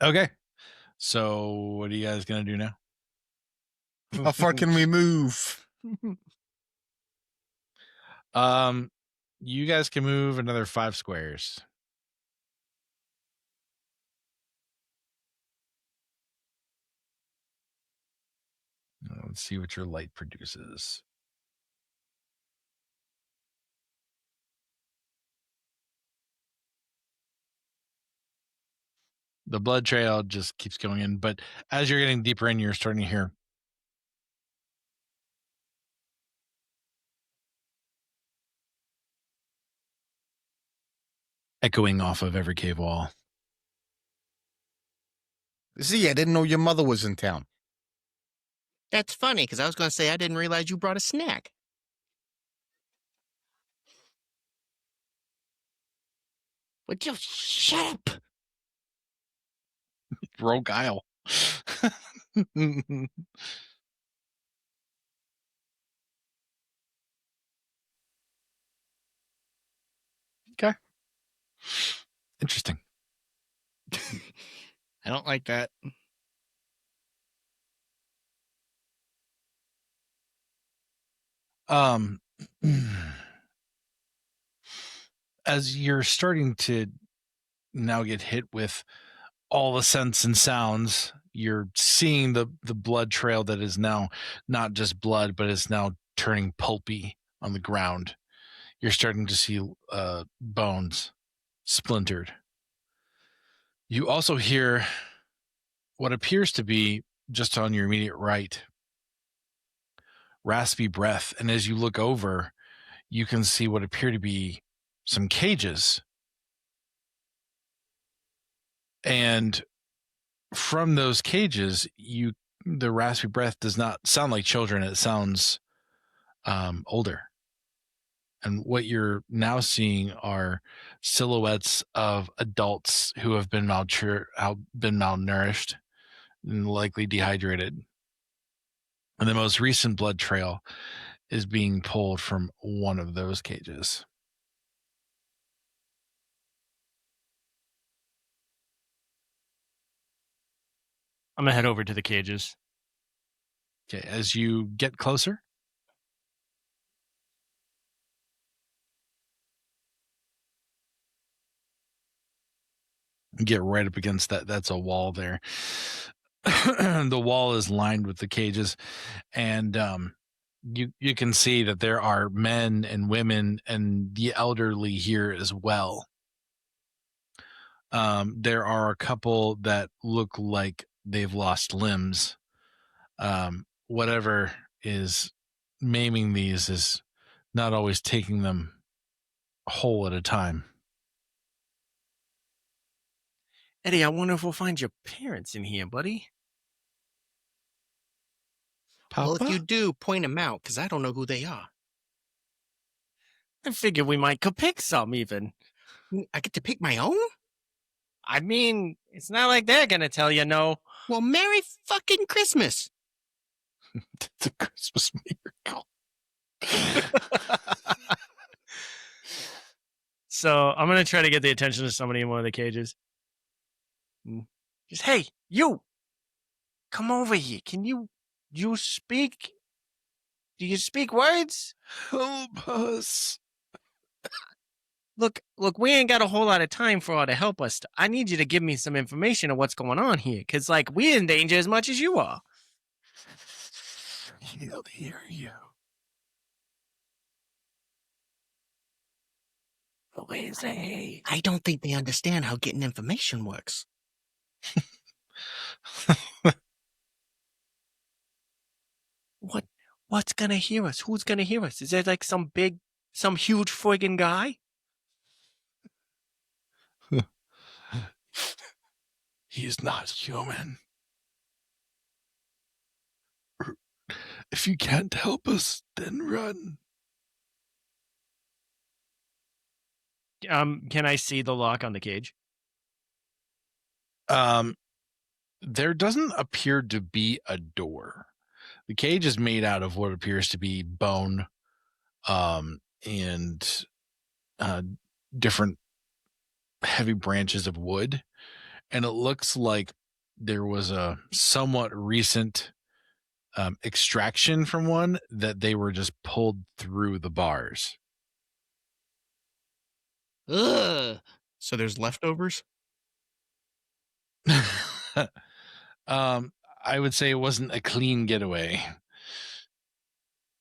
Speaker 1: Okay. So what are you guys going to do now?
Speaker 3: How far can we move?
Speaker 1: You guys can move another 5 squares. Let's see what your light produces. The blood trail just keeps going in, but as you're getting deeper in, you're starting to hear echoing off of every cave wall.
Speaker 3: See, I didn't know your mother was in town.
Speaker 4: That's funny, because I was going to say I didn't realize you brought a snack.
Speaker 7: Would you shut up?
Speaker 1: Roll guile. Okay. Interesting.
Speaker 5: I don't like that.
Speaker 1: As you're starting to now get hit with all the scents and sounds, you're seeing the blood trail that is now not just blood, but is now turning pulpy on the ground. You're starting to see bones splintered. You also hear what appears to be, just on your immediate right, raspy breath. And as you look over, you can see what appear to be some cages. And from those cages, the raspy breath does not sound like children. It sounds older. And what you're now seeing are silhouettes of adults who have been malnourished and likely dehydrated. And the most recent blood trail is being pulled from one of those cages.
Speaker 6: I'm going to head over to the cages.
Speaker 1: Okay, as you get closer, get right up against that's a wall there. The wall is lined with the cages, and you can see that there are men and women and the elderly here as well. There are a couple that look like they've lost limbs. Whatever is maiming these is not always taking them whole at a time.
Speaker 6: Eddie, I wonder if we'll find your parents in here, buddy.
Speaker 4: Well,
Speaker 1: Papa?
Speaker 4: if you do, point them out, because I don't know who they are.
Speaker 6: I figured we might could pick some even.
Speaker 4: I get to pick my own?
Speaker 6: I mean, it's not like they're gonna tell you no.
Speaker 4: Well, Merry fucking Christmas.
Speaker 1: It's a Christmas miracle.
Speaker 6: So I'm gonna try to get the attention of somebody in one of the cages. Just, hey, you, come over here. Can you speak? Do you speak words?
Speaker 1: Help us.
Speaker 6: Look, we ain't got a whole lot of time for all to help us. I need you to give me some information of what's going on here. Because, like, we're in danger as much as you are.
Speaker 1: He'll hear you.
Speaker 4: I don't think they understand how getting information works.
Speaker 6: What's gonna hear us? Who's gonna hear us? Is there like some huge friggin' guy?
Speaker 1: He's not human. If you can't help us, then run.
Speaker 6: Can I see the lock on the cage?
Speaker 1: There doesn't appear to be a door. The cage is made out of what appears to be bone, and different heavy branches of wood. And it looks like there was a somewhat recent extraction from one that they were just pulled through the bars.
Speaker 7: Ugh.
Speaker 4: So there's leftovers?
Speaker 1: I would say it wasn't a clean getaway.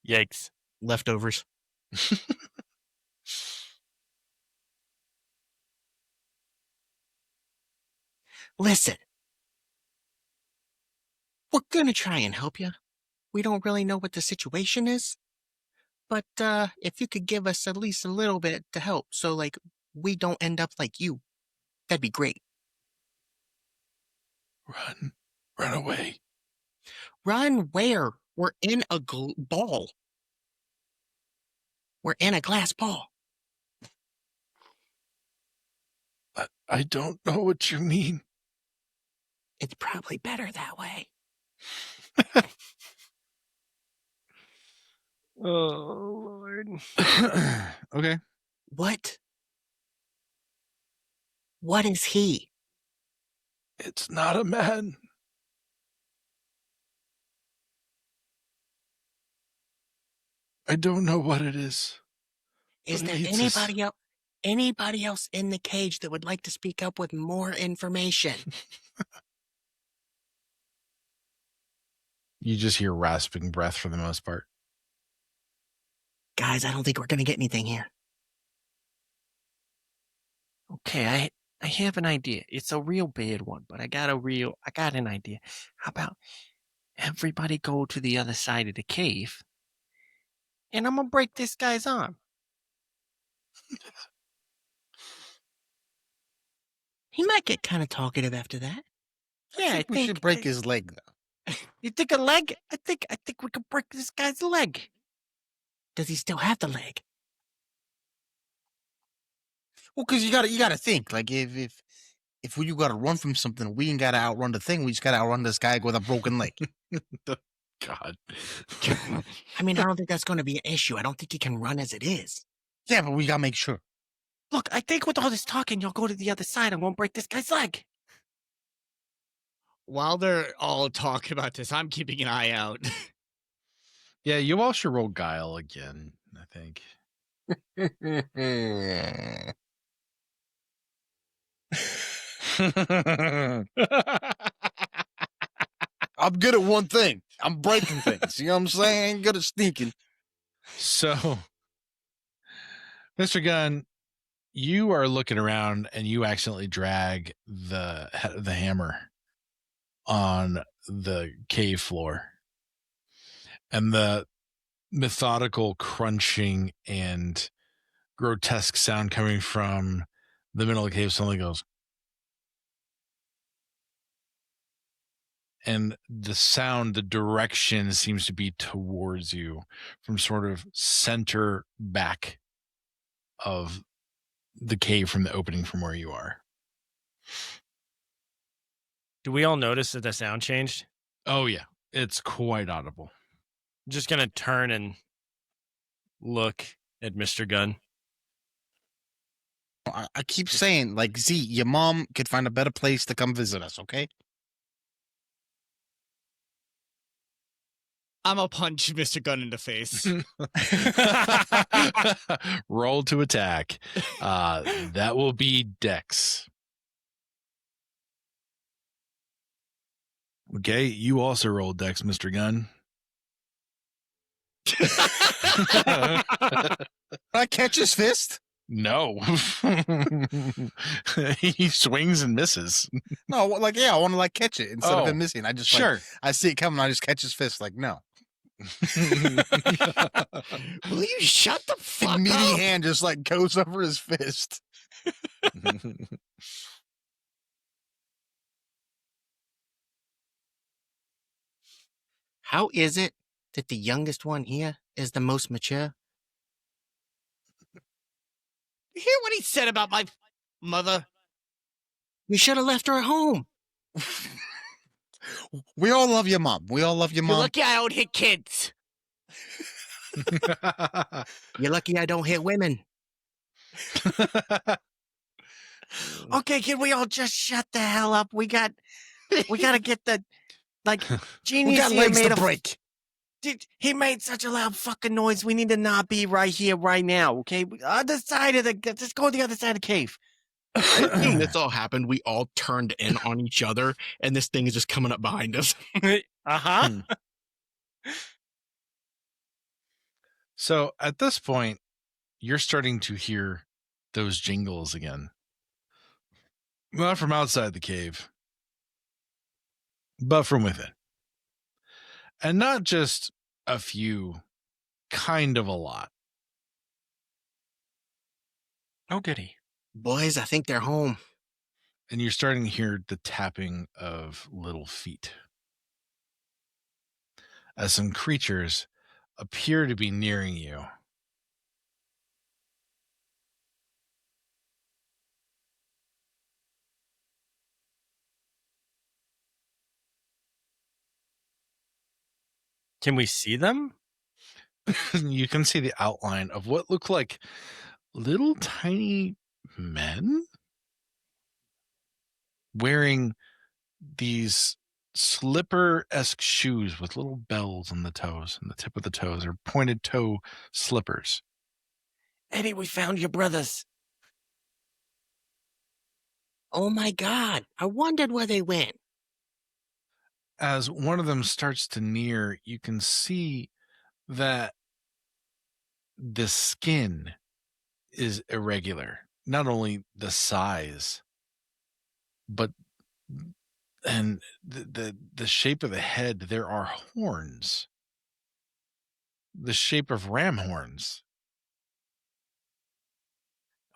Speaker 6: Yikes.
Speaker 4: Leftovers. Listen. We're gonna try and help you. We don't really know what the situation is. But if you could give us at least a little bit to help, so like we don't end up like you, that'd be great.
Speaker 1: Run away.
Speaker 4: Run where? We're in a ball. We're in a glass ball.
Speaker 1: I don't know what you mean.
Speaker 4: It's probably better that way.
Speaker 6: Oh, Lord.
Speaker 1: Okay.
Speaker 4: What? What is he?
Speaker 1: It's not a man. I don't know what it is.
Speaker 4: Is
Speaker 1: But
Speaker 4: there
Speaker 1: it eats us.
Speaker 4: anybody else in the cage that would like to speak up with more information?
Speaker 1: You just hear rasping breath for the most part.
Speaker 4: Guys, I don't think we're gonna get anything here.
Speaker 6: Okay, I have an idea. It's a real bad one, but I got an idea. How about everybody go to the other side of the cave, and I'm gonna break this guy's arm.
Speaker 4: He might get kind of talkative after that.
Speaker 6: Yeah,
Speaker 3: we should break his leg, though.
Speaker 6: You think a leg? I think we could break this guy's leg.
Speaker 4: Does he still have the leg?
Speaker 3: Well, because you gotta think, like, if you gotta run from something, we ain't gotta outrun the thing. We just gotta outrun this guy with a broken leg.
Speaker 1: God.
Speaker 4: I mean, I don't think that's going to be an issue. I don't think he can run as it is.
Speaker 3: Yeah, but we gotta make sure.
Speaker 6: Look, I think with all this talking, you'll go to the other side and won't break this guy's leg.
Speaker 7: While they're all talking about this, I'm keeping an eye out.
Speaker 1: Yeah, you all should roll guile again, I think.
Speaker 3: I'm good at one thing. I'm breaking things. You know what I'm saying? I ain't good at sneaking.
Speaker 1: So, Mr. Gunn, you are looking around and you accidentally drag the hammer on the cave floor. And the methodical crunching and grotesque sound coming from the middle of the cave suddenly goes. And the sound, the direction seems to be towards you from sort of center back of the cave from the opening from where you are.
Speaker 6: Do we all notice that the sound changed?
Speaker 1: Oh, yeah. It's quite audible.
Speaker 6: I'm just going to turn and look at Mr. Gunn.
Speaker 3: I keep saying, like, Z, your mom could find a better place to come visit us, okay?
Speaker 7: I'm gonna punch Mr. Gunn in the face.
Speaker 1: Roll to attack. That will be Dex. Okay, you also rolled Dex, Mr. Gunn.
Speaker 3: Can I catch his fist?
Speaker 1: No. He swings and misses.
Speaker 3: No, like, yeah, I want to, like, catch it instead of him missing. I just,
Speaker 1: Sure.
Speaker 3: like, I see it coming, I just catch his fist, like, no.
Speaker 7: Will you shut the fuck
Speaker 3: Meaty
Speaker 7: up?
Speaker 3: hand just, like, goes over his fist.
Speaker 4: How is it that the youngest one here is the most mature?
Speaker 7: You hear what he said about my mother?
Speaker 4: You should have left her at home.
Speaker 3: We all love your mom. We all love your
Speaker 7: You're
Speaker 3: mom.
Speaker 7: lucky I don't hit kids.
Speaker 4: You're lucky I don't hit women.
Speaker 6: Okay, can we all just shut the hell up? We gotta get the, like,
Speaker 3: We
Speaker 6: genius
Speaker 3: got
Speaker 6: here
Speaker 3: legs
Speaker 6: made
Speaker 3: to
Speaker 6: a
Speaker 3: break.
Speaker 6: he made such a loud fucking noise. We need to not be right here, right now. Okay, other side of just go to the other side of the cave.
Speaker 4: When this all happened, we all turned in on each other, and this thing is just coming up behind us.
Speaker 6: Uh-huh.
Speaker 1: So at this point, you're starting to hear those jingles again. Not from outside the cave, but from within. And not just a few, kind of a lot.
Speaker 4: Oh, goody. Boys, I think they're home.
Speaker 1: And you're starting to hear the tapping of little feet as some creatures appear to be nearing you.
Speaker 6: Can we see them?
Speaker 1: You can see the outline of what look like little tiny men wearing these slipper-esque shoes with little bells on the toes, and the tip of the toes are pointed toe slippers.
Speaker 6: Eddie, we found your brothers.
Speaker 4: Oh my God. I wondered where they went.
Speaker 1: As one of them starts to near, you can see that the skin is irregular. Not only the size, but and the shape of the head. There are horns, the shape of ram horns.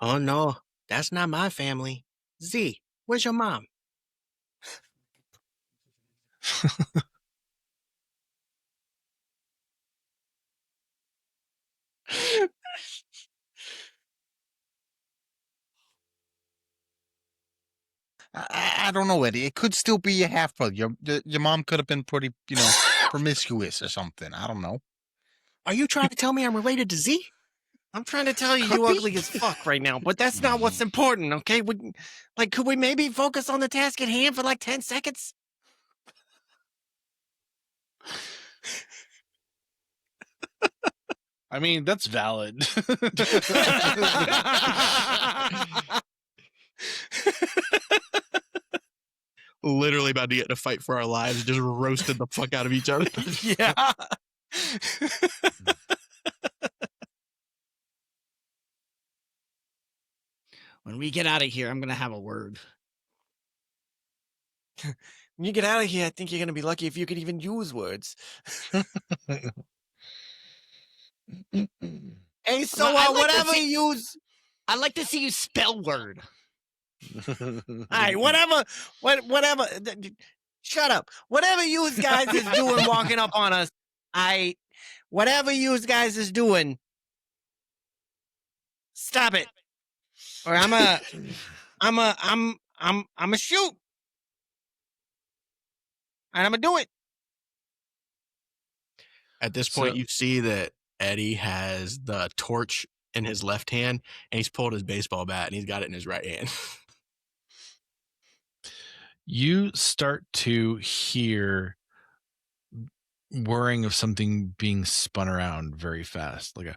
Speaker 4: Oh no, that's not my family. Z, where's your mom?
Speaker 3: I don't know, Eddie. It could still be your half brother. Your mom could have been pretty, promiscuous or something. I don't know.
Speaker 4: Are you trying to tell me I'm related to Z?
Speaker 6: I'm trying to tell you, you ugly as fuck right now, but that's not what's important, okay? Could we maybe focus on the task at hand for like 10 seconds?
Speaker 1: I mean, that's valid.
Speaker 4: Literally about to get in a fight for our lives, just roasted the fuck out of each other.
Speaker 6: Yeah.
Speaker 7: When we get out of here, I'm gonna have a word.
Speaker 6: When you get out of here, I think you're going to be lucky if you could even use words. Hey, so
Speaker 7: Well, I'd like to
Speaker 6: whatever
Speaker 7: see-
Speaker 6: you use...
Speaker 7: I'd like to see you spell word.
Speaker 6: All right, whatever. Shut up. Whatever you guys is doing walking up on us, whatever you guys is doing, Stop it. Or I'm a shoot. And I'm gonna do it.
Speaker 4: At this point,
Speaker 1: So-
Speaker 4: you see that Eddie has the torch in his left hand, and he's pulled his baseball bat, and he's got it in his right hand.
Speaker 1: You start to hear whirring of something being spun around very fast, like a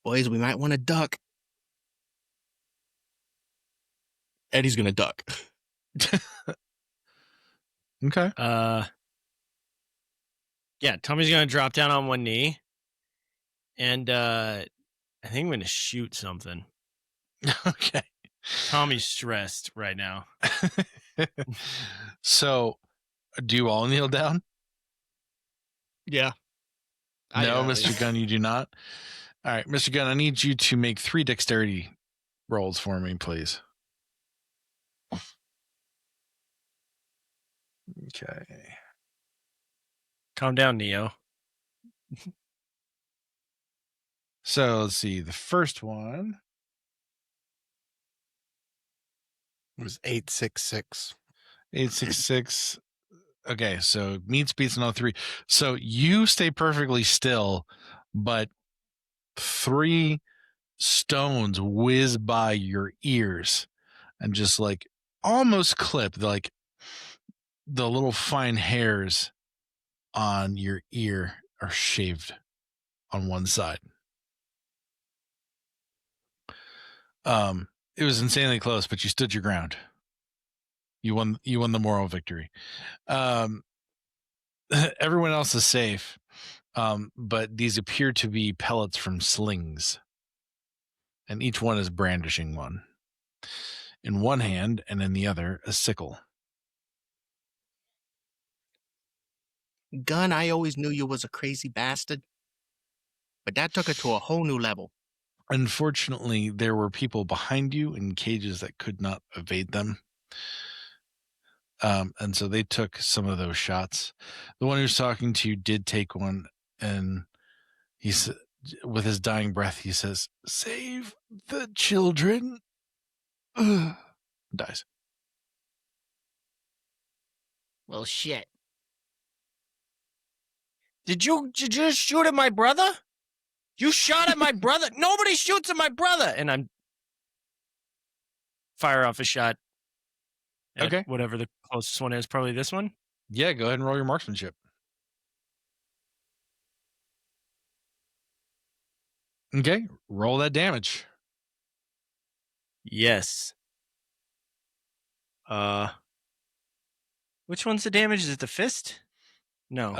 Speaker 4: Boys, we might want to duck. Eddie's gonna duck.
Speaker 1: okay.
Speaker 6: Yeah, Tommy's gonna drop down on one knee. And I think I'm gonna shoot something.
Speaker 1: Okay.
Speaker 6: Tommy's stressed right now.
Speaker 1: So, do you all kneel down?
Speaker 5: Yeah.
Speaker 1: No, Mr. Gunn, you do not. All right, Mr. Gunn, I need you to make 3 dexterity rolls for me, please. Okay.
Speaker 6: Calm down, Neo.
Speaker 1: So let's see. The first one
Speaker 3: It was 866.
Speaker 1: 866. Okay, so meets beats and all 3. So you stay perfectly still, but 3 stones whiz by your ears and just like almost clip, like the little fine hairs on your ear are shaved on one side. It was insanely close, but you stood your ground. You won the moral victory. Everyone else is safe. But these appear to be pellets from slings. And each one is brandishing one. In one hand and in the other, a sickle.
Speaker 4: Gun, I always knew you was a crazy bastard. But that took it to a whole new level.
Speaker 1: Unfortunately, there were people behind you in cages that could not evade them. And so they took some of those shots. The one who's talking to you did take one, and he's with his dying breath, he says, "Save the children." Dies.
Speaker 7: Well, shit.
Speaker 6: Did you just shoot at my brother? You shot at my brother? Nobody shoots at my brother. And I'm fire off a shot. At
Speaker 1: Okay.
Speaker 6: whatever the closest one is, probably this one.
Speaker 1: Yeah, go ahead and roll your marksmanship. Okay, roll that damage.
Speaker 6: Yes. Which one's the damage? Is it the fist? No.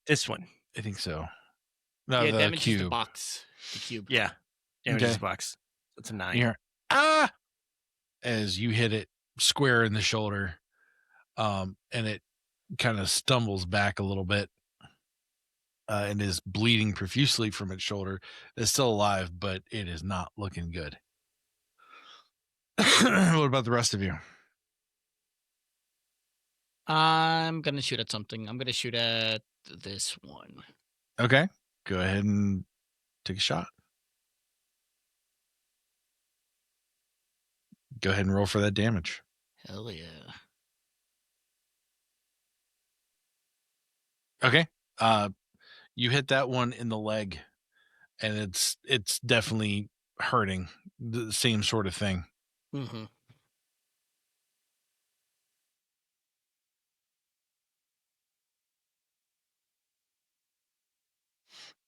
Speaker 6: This one.
Speaker 1: I think so. No,
Speaker 7: Yeah,
Speaker 1: the
Speaker 7: damage is the
Speaker 1: cube.
Speaker 7: box. The cube.
Speaker 6: Yeah. Damage
Speaker 1: Okay.
Speaker 6: is box. That's a 9.
Speaker 1: You hear, ah, as you hit it square in the shoulder, and it kind of stumbles back a little bit, and is bleeding profusely from its shoulder. It's still alive, but it is not looking good. What about the rest of you?
Speaker 7: I'm gonna shoot at something. I'm gonna shoot at this one.
Speaker 1: Okay, go ahead and take a shot. Go ahead and roll for that damage.
Speaker 7: Hell yeah.
Speaker 1: Okay. You hit that one in the leg, and it's definitely hurting. The same sort of thing.
Speaker 7: Mm-hmm.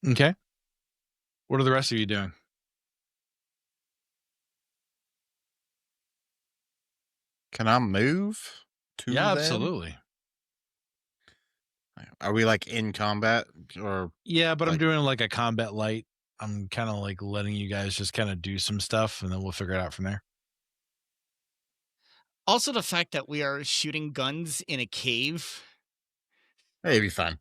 Speaker 1: Okay. What are the rest of you doing?
Speaker 3: Can I move to
Speaker 1: Yeah,
Speaker 3: them?
Speaker 1: absolutely.
Speaker 3: Are we like in combat or
Speaker 1: Yeah, but I'm
Speaker 3: Like-
Speaker 1: doing like a combat light. I'm kind of like letting you guys just kind of do some stuff, and then we'll figure it out from there.
Speaker 7: Also, the fact that we are shooting guns in a cave.
Speaker 3: hey, it'd be fun.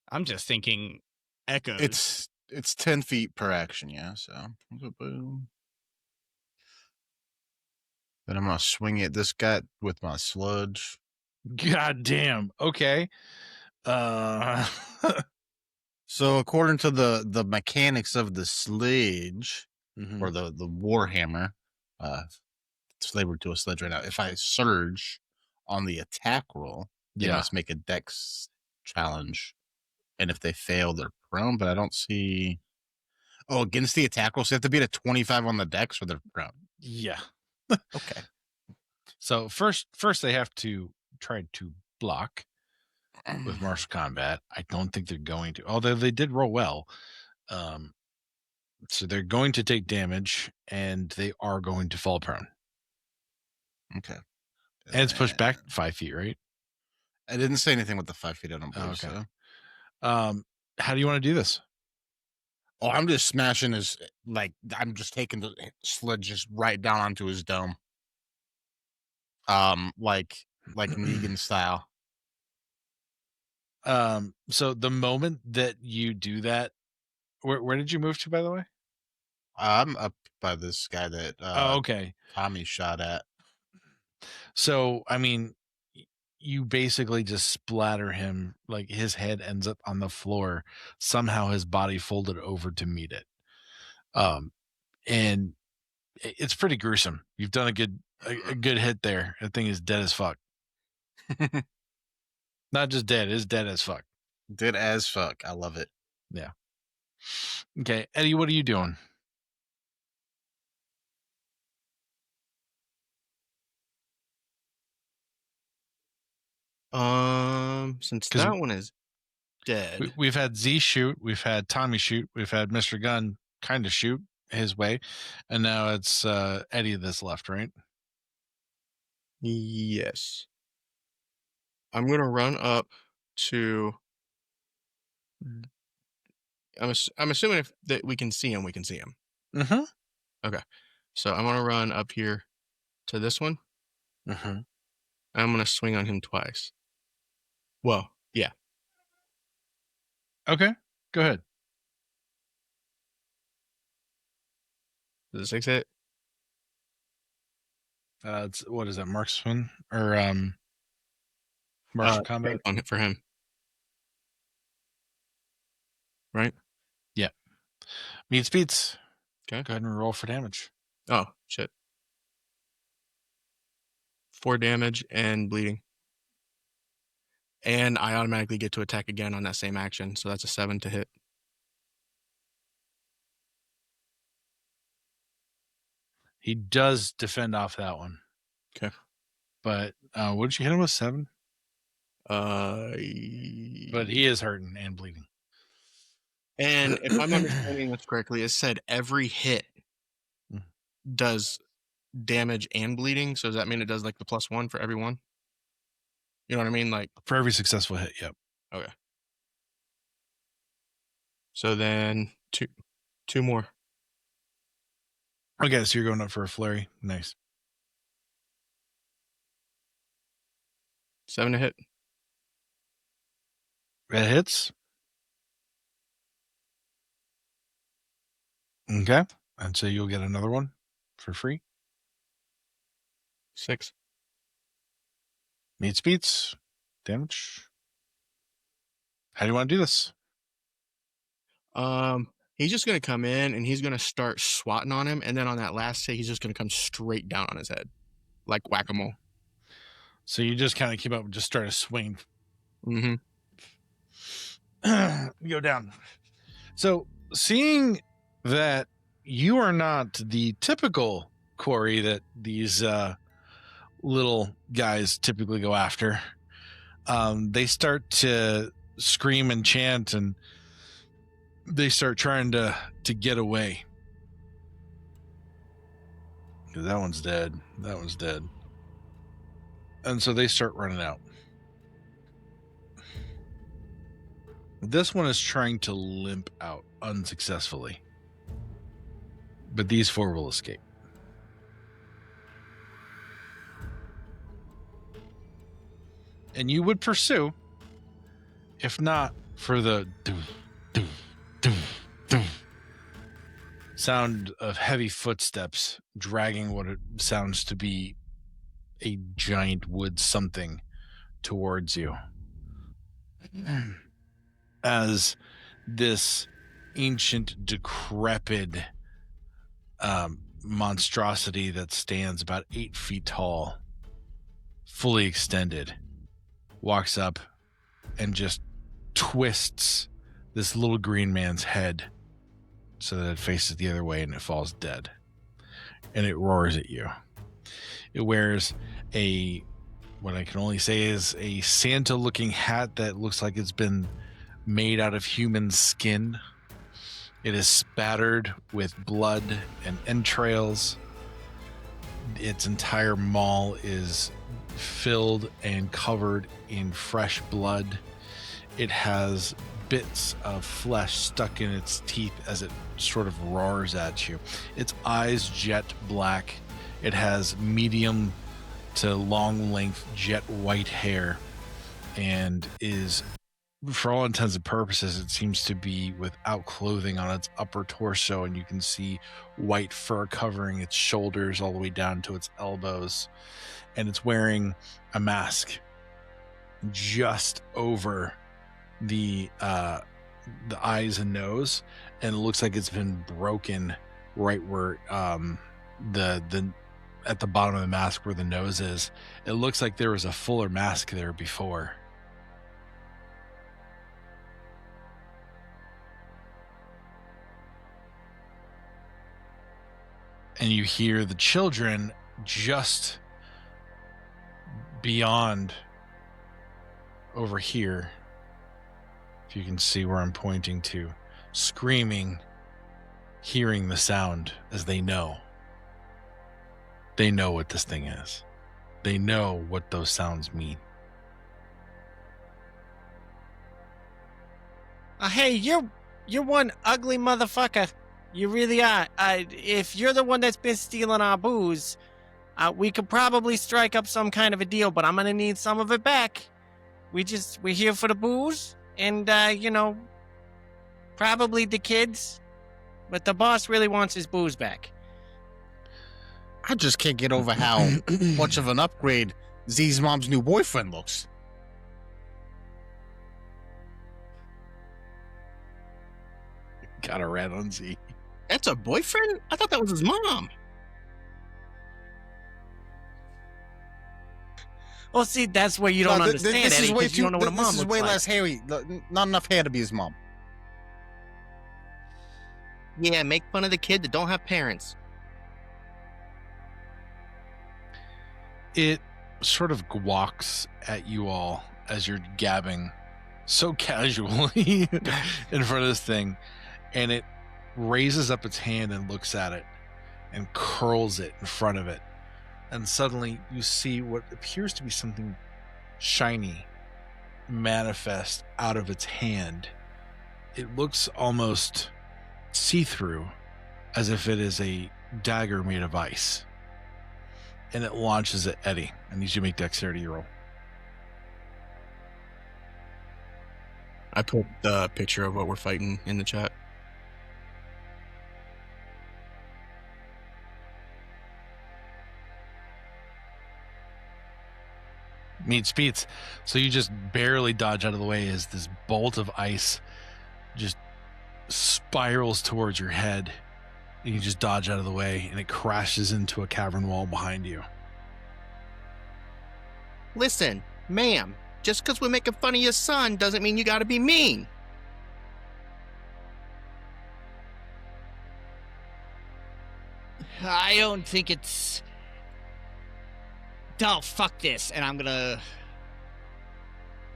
Speaker 5: I'm just thinking echoes.
Speaker 3: It's 10 feet per action, yeah. So boom. Then I'm gonna swing at this guy with my sludge.
Speaker 1: God damn. Okay.
Speaker 3: So according to the mechanics of the sledge
Speaker 1: Mhm.
Speaker 3: or the warhammer, it's flavored to a sledge right now. If I surge on the attack roll, they
Speaker 1: Yeah.
Speaker 3: must make a dex challenge, and if they fail, they're prone. But I don't see. Oh, against the attack roll, so they have to beat a 25 on the dex, or they're prone.
Speaker 1: Yeah.
Speaker 3: Okay.
Speaker 1: So first they have to try to block with martial combat. I don't think they're going to, although they did roll well. So they're going to take damage, and they are going to fall prone.
Speaker 3: Okay.
Speaker 1: And it's pushed back 5 feet, right?
Speaker 3: I didn't say anything with the 5 feet. I don't believe
Speaker 1: okay.
Speaker 3: so.
Speaker 1: How do you want to do this?
Speaker 3: Oh, I'm just smashing his, like, I'm just taking the sledge just right down onto his dome. Like Negan style.
Speaker 1: So the moment that you do that, where did you move to, by the way?
Speaker 3: I'm up by this guy that
Speaker 1: Okay.
Speaker 3: Tommy shot at.
Speaker 1: So, I mean, you basically just splatter him, like his head ends up on the floor. Somehow his body folded over to meet it. And it's pretty gruesome. You've done a good hit there. That thing is dead as fuck. Not just dead, it's dead as fuck.
Speaker 3: Dead as fuck. I love it.
Speaker 1: Yeah. Okay, Eddie, what are you doing?
Speaker 4: Since
Speaker 1: 'Cause
Speaker 4: that one is dead.
Speaker 1: We've had Z shoot, we've had Tommy shoot, we've had Mr. Gunn kind of shoot his way, and now it's Eddie that's left, right?
Speaker 4: Yes. I'm gonna run up to. I'm assuming if that we can see him, we can see him.
Speaker 1: Mm-hmm.
Speaker 4: Okay, so I'm gonna run up here to this one.
Speaker 1: Mm-hmm.
Speaker 4: I'm gonna swing on him twice. Well, yeah.
Speaker 1: Okay, go ahead.
Speaker 4: Does a 6 hit?
Speaker 1: It's what is that, marksman or martial combat?
Speaker 4: On it for him. Right?
Speaker 1: Yeah. Meets beats.
Speaker 4: Okay.
Speaker 1: Go ahead and roll for damage.
Speaker 4: Oh shit. 4 damage and bleeding. And I automatically get to attack again on that same action, so that's a 7 to hit.
Speaker 1: He does defend off that one.
Speaker 4: Okay.
Speaker 1: But what did you hit him with? 7?
Speaker 4: But
Speaker 1: He is hurting and bleeding.
Speaker 4: And if I'm understanding this correctly, it said every hit does damage and bleeding. So does that mean it does like the +1 for every one? You know what I mean? Like
Speaker 1: For every successful hit, yep.
Speaker 4: Okay. So then two more.
Speaker 1: Okay, so you're going up for a flurry. Nice.
Speaker 4: 7 to hit.
Speaker 1: That hits. Okay. And so you'll get another one for free.
Speaker 4: 6.
Speaker 1: Meets beats. Damage. How do you want to do this?
Speaker 4: He's just gonna come in and he's gonna start swatting on him, and then on that last hit, he's just gonna come straight down on his head, like whack-a-mole.
Speaker 1: So you just kind of keep up and just start a swing.
Speaker 4: Mm-hmm.
Speaker 1: You go down. So seeing that you are not the typical quarry that these little guys typically go after, they start to scream and chant, and they start trying to get away. That one's dead. That one's dead. And so they start running out. This one is trying to limp out unsuccessfully. But these 4 will escape. And you would pursue, sound of heavy footsteps dragging what it sounds to be a giant wood something towards you. As this ancient, decrepit monstrosity that stands about 8 feet tall, fully extended, walks up and just twists this little green man's head so that it faces the other way and it falls dead. And it roars at you. It wears what I can only say is a Santa-looking hat that looks like it's been made out of human skin. It is spattered with blood and entrails. Its entire maul is filled and covered in fresh blood. It has bits of flesh stuck in its teeth as it sort of roars at you. Its eyes jet black. It has medium to long length jet white hair and is, for all intents and purposes, it seems to be without clothing on its upper torso, and you can see white fur covering its shoulders all the way down to its elbows. And it's wearing a mask just over the eyes and nose, and it looks like it's been broken right where the at the bottom of the mask where the nose is. It looks like there was a fuller mask there before. And you hear the children just beyond over here, if you can see where I'm pointing to, screaming, hearing the sound as they know. They know what this thing is. They know what those sounds mean.
Speaker 2: Hey, you're one ugly motherfucker. You really are. If you're the one that's been stealing our booze, we could probably strike up some kind of a deal, but I'm gonna need some of it back. We're here for the booze, and probably the kids, but the boss really wants his booze back.
Speaker 3: I just can't get over how much of an upgrade Z's mom's new boyfriend looks.
Speaker 1: Got a rat on Z.
Speaker 4: That's a boyfriend? I thought that was his mom.
Speaker 2: Well, see, that's where you don't understand,
Speaker 3: this
Speaker 2: Eddie,
Speaker 3: is way
Speaker 2: because you don't know what a mom
Speaker 3: This is
Speaker 2: looks
Speaker 3: way
Speaker 2: like.
Speaker 3: less hairy. Not enough hair to be his mom.
Speaker 4: Yeah, make fun of the kid that don't have parents.
Speaker 1: It sort of walks at you all as you're gabbing so casually in front of this thing, and it raises up its hand and looks at it and curls it in front of it, and suddenly you see what appears to be something shiny manifest out of its hand. It looks almost see-through, as if it is a dagger made of ice, and it launches at Eddie. I need you to make dexterity roll.
Speaker 4: I put the picture of what we're fighting in the chat.
Speaker 1: Meets beats. So you just barely dodge out of the way as this bolt of ice just spirals towards your head. And you just dodge out of the way, and it crashes into a cavern wall behind you.
Speaker 4: Listen, ma'am, just because we're making fun of your son doesn't mean you gotta be mean.
Speaker 7: I don't think it's... Oh, fuck this. And I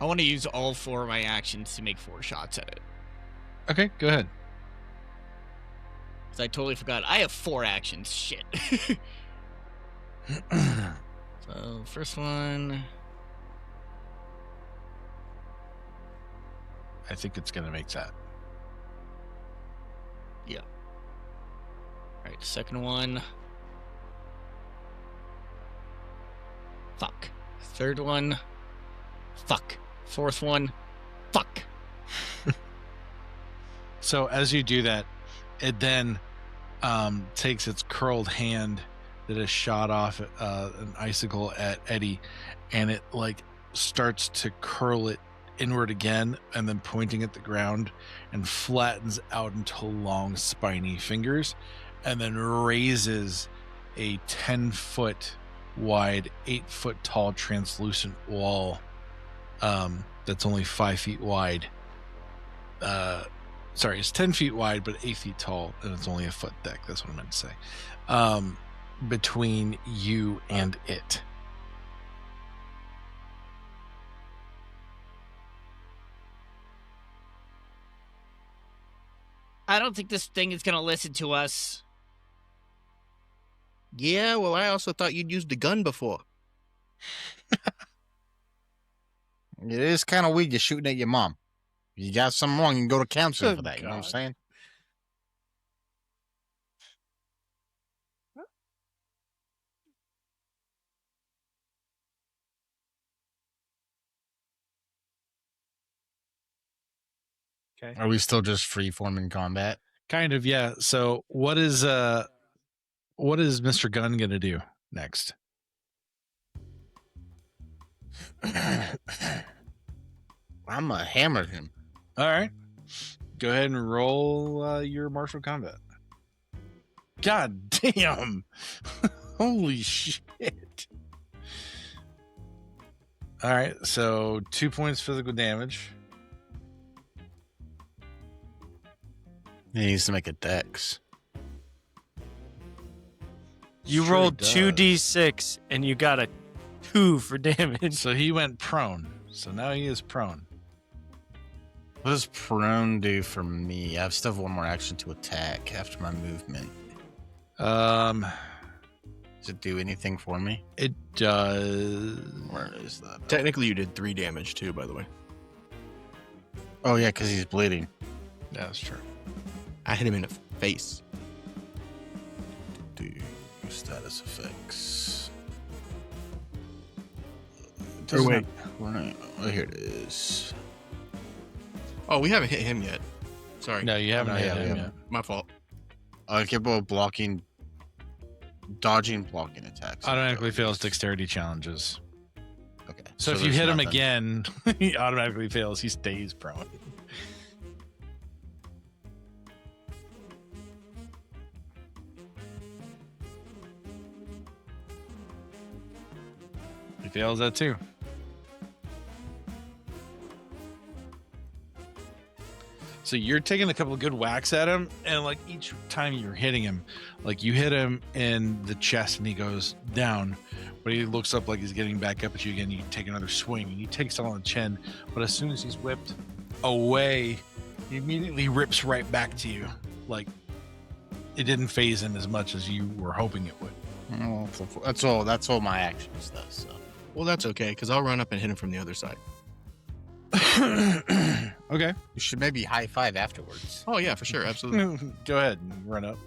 Speaker 7: want to use all 4 of my actions to make 4 shots at it.
Speaker 1: Okay, go ahead.
Speaker 7: Because I totally forgot. I have 4 actions. Shit. So, first one...
Speaker 1: I think it's going to make that.
Speaker 7: Alright, second one... Fuck. Third one... Fuck. Fourth one... Fuck.
Speaker 1: So as you do that, it then takes its curled hand that has shot off an icicle at Eddie, and it like starts to curl it inward again, and then pointing at the ground, and flattens out into long spiny fingers, and then raises a 10-foot wide, 8-foot tall translucent wall that's only 5 feet wide. Sorry, it's 10 feet wide, but 8 feet tall, and it's only a foot thick. That's what I meant to say. Between you and it.
Speaker 7: I don't think this thing is gonna listen to us.
Speaker 4: Yeah, well, I also thought you'd used the gun before.
Speaker 3: It is kind of weird you're shooting at your mom. You got something wrong, you can go to counseling
Speaker 2: Good
Speaker 3: for that. You know what I'm
Speaker 2: God.
Speaker 3: saying?
Speaker 1: Okay.
Speaker 3: Are we still just free forming combat?
Speaker 1: Kind of, yeah. So what is Mr. Gunn gonna do next?
Speaker 3: I'm gonna hammer him.
Speaker 1: All right. Go ahead and roll your martial combat. God damn. Holy shit. All right. So 2 points physical damage.
Speaker 3: He needs to make a dex.
Speaker 2: You
Speaker 1: Sure
Speaker 2: rolled
Speaker 1: does.
Speaker 2: 2d6 and you got a 2 for damage.
Speaker 1: So he went prone. So now he is prone.
Speaker 3: What does prone do for me? I still have one more action to attack after my movement. Does it do anything for me?
Speaker 1: It does.
Speaker 3: Where is that?
Speaker 4: Technically, you did 3 damage too, by the way.
Speaker 3: Oh yeah, because he's bleeding.
Speaker 1: Yeah, that's true.
Speaker 4: I hit him in the face.
Speaker 3: Do status effects.
Speaker 4: Or wait.
Speaker 3: Oh, here it is.
Speaker 4: Oh, we haven't hit him yet. Sorry.
Speaker 1: No, you haven't
Speaker 3: No,
Speaker 1: hit
Speaker 3: yeah, we
Speaker 1: him
Speaker 3: haven't.
Speaker 1: yet.
Speaker 4: My fault.
Speaker 3: Capable of blocking, dodging, blocking attacks.
Speaker 1: Automatically fails dexterity challenges.
Speaker 3: Okay.
Speaker 1: So if you
Speaker 3: there's
Speaker 1: hit him
Speaker 3: nothing.
Speaker 1: again, he automatically fails. He stays prone. He fails that too. So you're taking a couple of good whacks at him, and like each time you're hitting him, like you hit him in the chest and he goes down, but he looks up like he's getting back up at you again. You take another swing and he takes it on the chin, but as soon as he's whipped away, he immediately rips right back to you. Like it didn't phase him as much as you were hoping it would.
Speaker 3: Oh, that's all. That's all my actions does. So.
Speaker 4: Well, that's okay, because I'll run up and hit him from the other side.
Speaker 1: Okay.
Speaker 3: You should maybe high five afterwards.
Speaker 4: Oh, yeah, for sure. Absolutely.
Speaker 1: Go ahead and run up.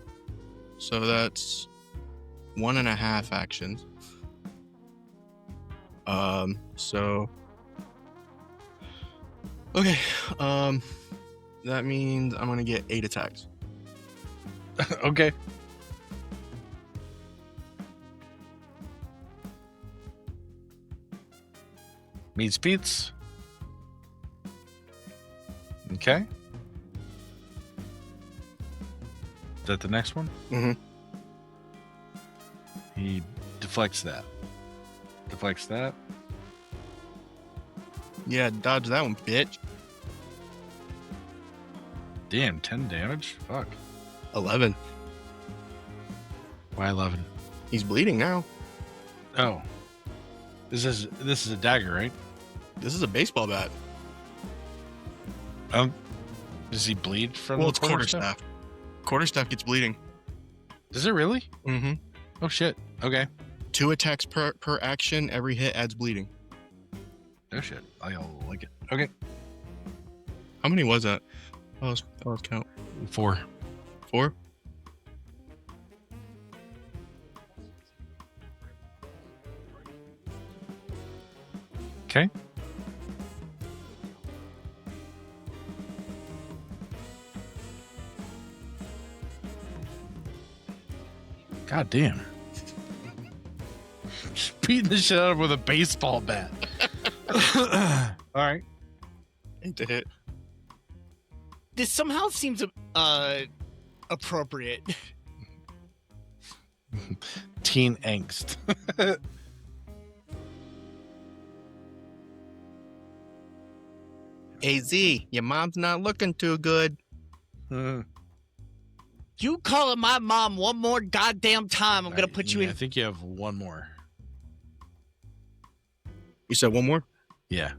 Speaker 4: So that's 1.5 actions. So okay. That means I'm gonna get 8 attacks.
Speaker 1: Okay. Meets Pete's. Okay. Is that the next one?
Speaker 4: Mhm.
Speaker 1: He deflects that. Deflects that.
Speaker 4: Yeah, dodge that one, bitch.
Speaker 1: Damn, 10 damage? Fuck.
Speaker 4: 11.
Speaker 1: Why 11?
Speaker 4: He's bleeding now.
Speaker 1: Oh. This is a dagger, right?
Speaker 4: This is a baseball bat.
Speaker 1: Does he bleed from
Speaker 4: Well,
Speaker 1: the
Speaker 4: it's quarterstaff. Quarterstaff gets bleeding.
Speaker 1: Does it really?
Speaker 4: Mm-hmm.
Speaker 1: Oh shit. Okay.
Speaker 4: 2 attacks per action. Every hit adds bleeding.
Speaker 1: Oh shit. I like it. Okay.
Speaker 4: How many was that? Oh, let's count.
Speaker 1: 4.
Speaker 4: 4?
Speaker 1: Okay. God damn. Just beating the shit out of him with a baseball bat. All right.
Speaker 4: To hit.
Speaker 7: This somehow seems appropriate.
Speaker 1: Teen angst.
Speaker 4: AZ, your mom's not looking too good.
Speaker 7: You calling my mom one more goddamn time, I'm gonna put you
Speaker 1: I
Speaker 7: in.
Speaker 1: think you have one more.
Speaker 4: You said one more?
Speaker 1: Yeah.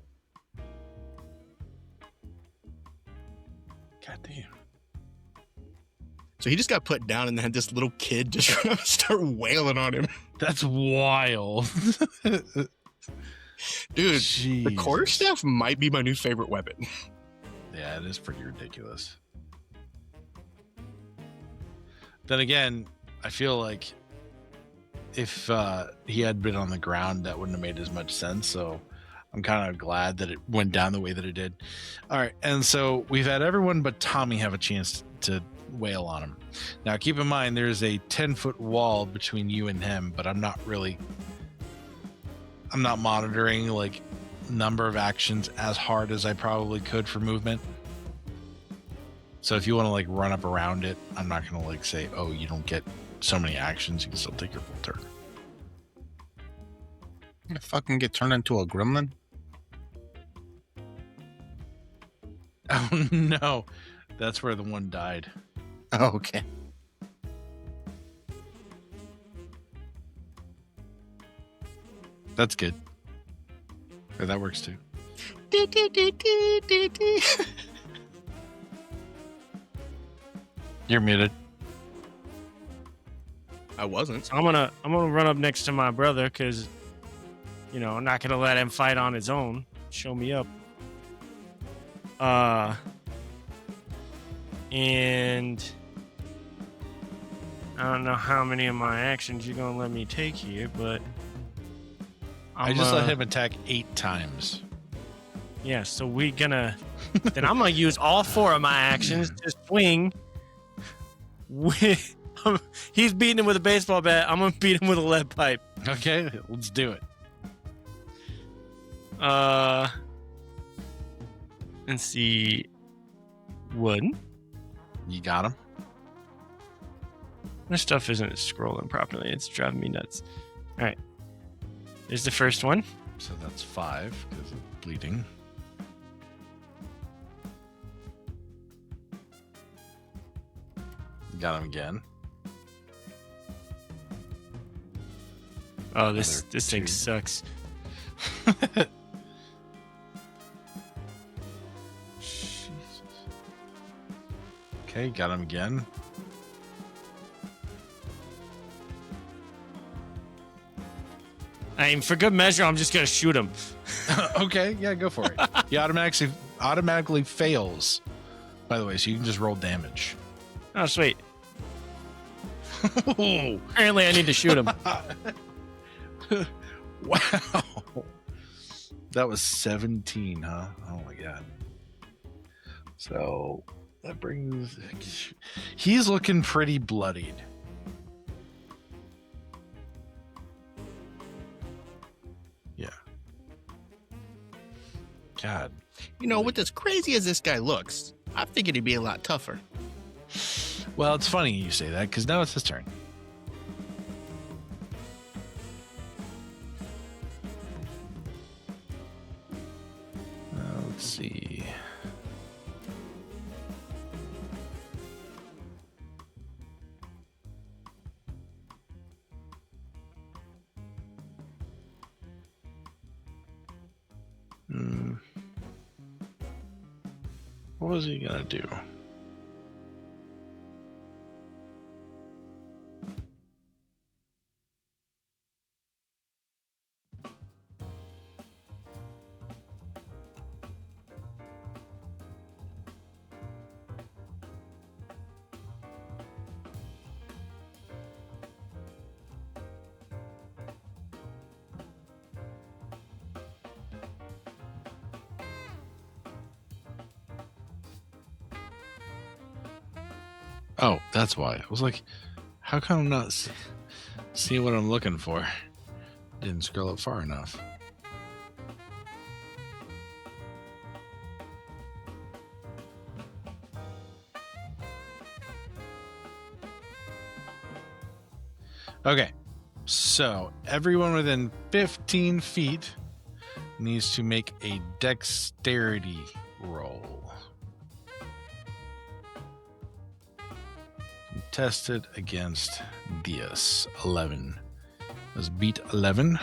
Speaker 1: God damn.
Speaker 4: So he just got put down and then had this little kid just start wailing on him.
Speaker 1: That's wild.
Speaker 4: Dude, the
Speaker 1: Jesus.
Speaker 4: quarterstaff might be my new favorite weapon.
Speaker 1: Yeah, it is pretty ridiculous. Then again, I feel like if he had been on the ground, that wouldn't have made as much sense. So I'm kind of glad that it went down the way that it did. All right. And so we've had everyone but Tommy have a chance to wail on him. Now, keep in mind, there's a 10-foot wall between you and him, but I'm not monitoring like number of actions as hard as I probably could for movement. So if you want to like run up around it, I'm not going to like say, oh, you don't get so many actions. You can still take your full turn.
Speaker 3: You fucking get turned into a gremlin?
Speaker 1: Oh, no. That's where the one died.
Speaker 3: Oh, okay.
Speaker 1: That's good. Or that works too. You're muted.
Speaker 4: I wasn't.
Speaker 6: I'm gonna run up next to my brother because, you know, I'm not gonna let him fight on his own. Show me up. And I don't know how many of my actions you're gonna let me take here, but
Speaker 1: I just let him attack 8 times.
Speaker 6: Yeah, so we're gonna. Then I'm gonna use all 4 of my actions to swing. He's beating him with a baseball bat. I'm gonna beat him with a lead pipe.
Speaker 1: Okay, let's do it.
Speaker 6: Let's see. 1.
Speaker 1: You got him.
Speaker 6: My stuff isn't scrolling properly. It's driving me nuts. All right. There's the first one.
Speaker 1: So that's 5 because of bleeding. Got him again.
Speaker 6: Oh, this
Speaker 1: Another
Speaker 6: thing
Speaker 1: 2.
Speaker 6: sucks.
Speaker 1: Jesus. Okay, got him again.
Speaker 6: I mean, for good measure, I'm just gonna shoot him.
Speaker 1: Okay, yeah, go for it. He automatically fails. By the way, so you can just roll damage.
Speaker 6: Oh, sweet. Apparently, I need to shoot him.
Speaker 1: Wow. That was 17, huh? Oh my god. So that brings. He's looking pretty bloodied. Yeah. God.
Speaker 4: You know, with as crazy as this guy looks, I figured he'd be a lot tougher.
Speaker 1: Well, it's funny you say that because now it's his turn. Let's see. What was he gonna do? Oh, that's why. I was like, how come I'm not... See what I'm looking for. Didn't scroll up far enough. Okay, so everyone within 15 feet needs to make a dexterity roll. Tested against Diaz. 11. Let's beat 11.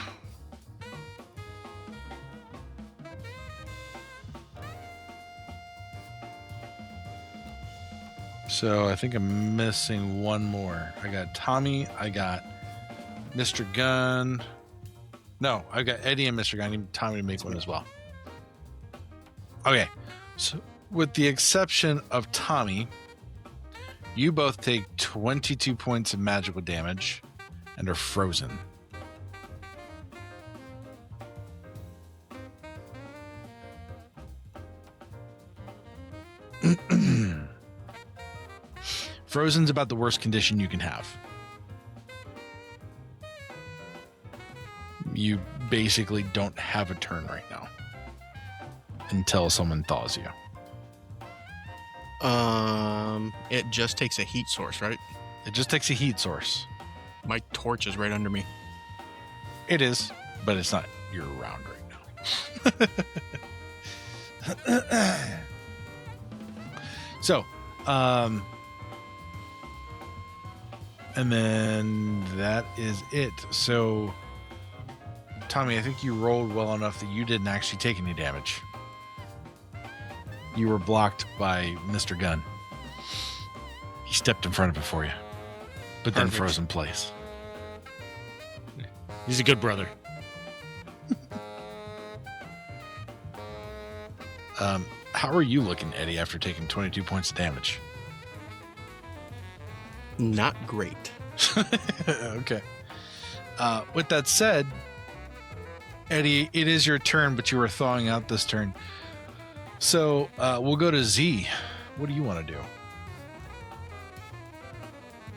Speaker 1: So I think I'm missing one more. I got Tommy. I got Mr. Gunn. No, I got Eddie and Mr. Gunn. I need Tommy to make one as well. Okay. So with the exception of Tommy, you both take 22 points of magical damage and are frozen. Frozen's about the worst condition you can have. You basically don't have a turn right now until someone thaws you.
Speaker 4: It just takes a heat source, right?
Speaker 1: It just takes a heat source.
Speaker 4: My torch is right under me.
Speaker 1: It is, but it's not year round right now. So, and then that is it. So, Tommy, I think you rolled well enough that you didn't actually take any damage. You were blocked by Mr. Gunn. He stepped in front of it for you, but then
Speaker 6: Perfect.
Speaker 1: froze in place.
Speaker 6: He's a good brother.
Speaker 1: How are you looking, Eddie, after taking 22 points of damage?
Speaker 4: Not great.
Speaker 1: Okay. With that said, Eddie, it is your turn, but you were thawing out this turn. So we'll go to Z. What do you want to do?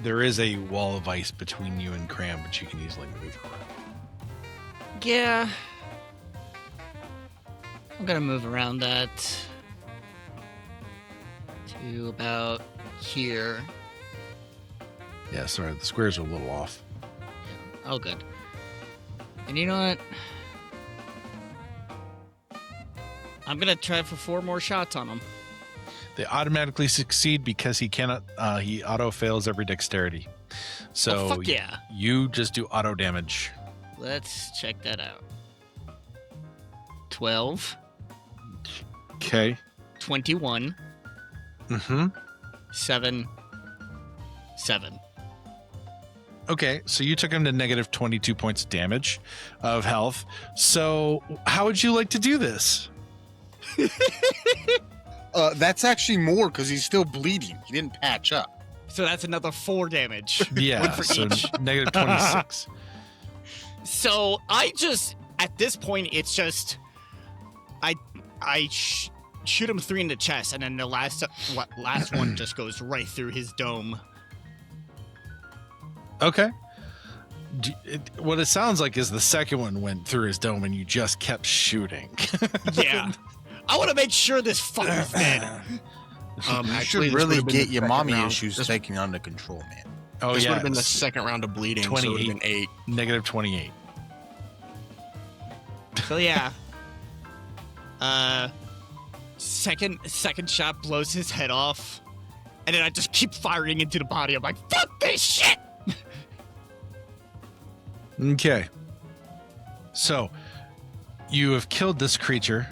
Speaker 1: There is a wall of ice between you and Kram, but you can easily move around.
Speaker 5: Yeah. I'm gonna move around that to about here.
Speaker 1: Yeah, sorry, the squares are a little off.
Speaker 5: Oh, good. And you know what? I'm gonna try for 4 more shots on him.
Speaker 1: They automatically succeed because he cannot. He auto fails every dexterity. So
Speaker 5: Oh, fuck yeah.
Speaker 1: you just do auto damage.
Speaker 5: Let's check that out. 12,
Speaker 1: Okay.
Speaker 5: 21,
Speaker 1: Mm-hmm.
Speaker 5: 7, 7.
Speaker 1: Okay, so you took him to negative 22 points of damage of health. So how would you like to do this?
Speaker 3: That's actually more because he's still bleeding. He didn't patch up.
Speaker 7: So that's another 4 damage.
Speaker 1: Yeah,
Speaker 7: One for
Speaker 1: so
Speaker 7: each.
Speaker 1: negative 26.
Speaker 7: So I just, at this point, it's just, I shoot him 3 in the chest, and then the last one just goes right through his dome.
Speaker 1: Okay. What it sounds like is the second one went through his dome and you just kept shooting.
Speaker 7: Yeah. I want to make sure this fucker's dead.
Speaker 3: You
Speaker 4: Actually,
Speaker 3: should
Speaker 4: this
Speaker 3: really
Speaker 4: would've been
Speaker 3: get
Speaker 4: the
Speaker 3: your
Speaker 4: second
Speaker 3: mommy
Speaker 4: round.
Speaker 3: issues
Speaker 4: This,
Speaker 3: taken under control, man.
Speaker 1: Oh,
Speaker 4: this
Speaker 1: yeah.
Speaker 4: would have been the second round of bleeding. So it would have
Speaker 1: 28.
Speaker 4: been 8.
Speaker 1: Negative 28.
Speaker 7: So yeah. Second shot blows his head off, and then I just keep firing into the body. I'm like, fuck this shit!
Speaker 1: Okay. So, you have killed this creature,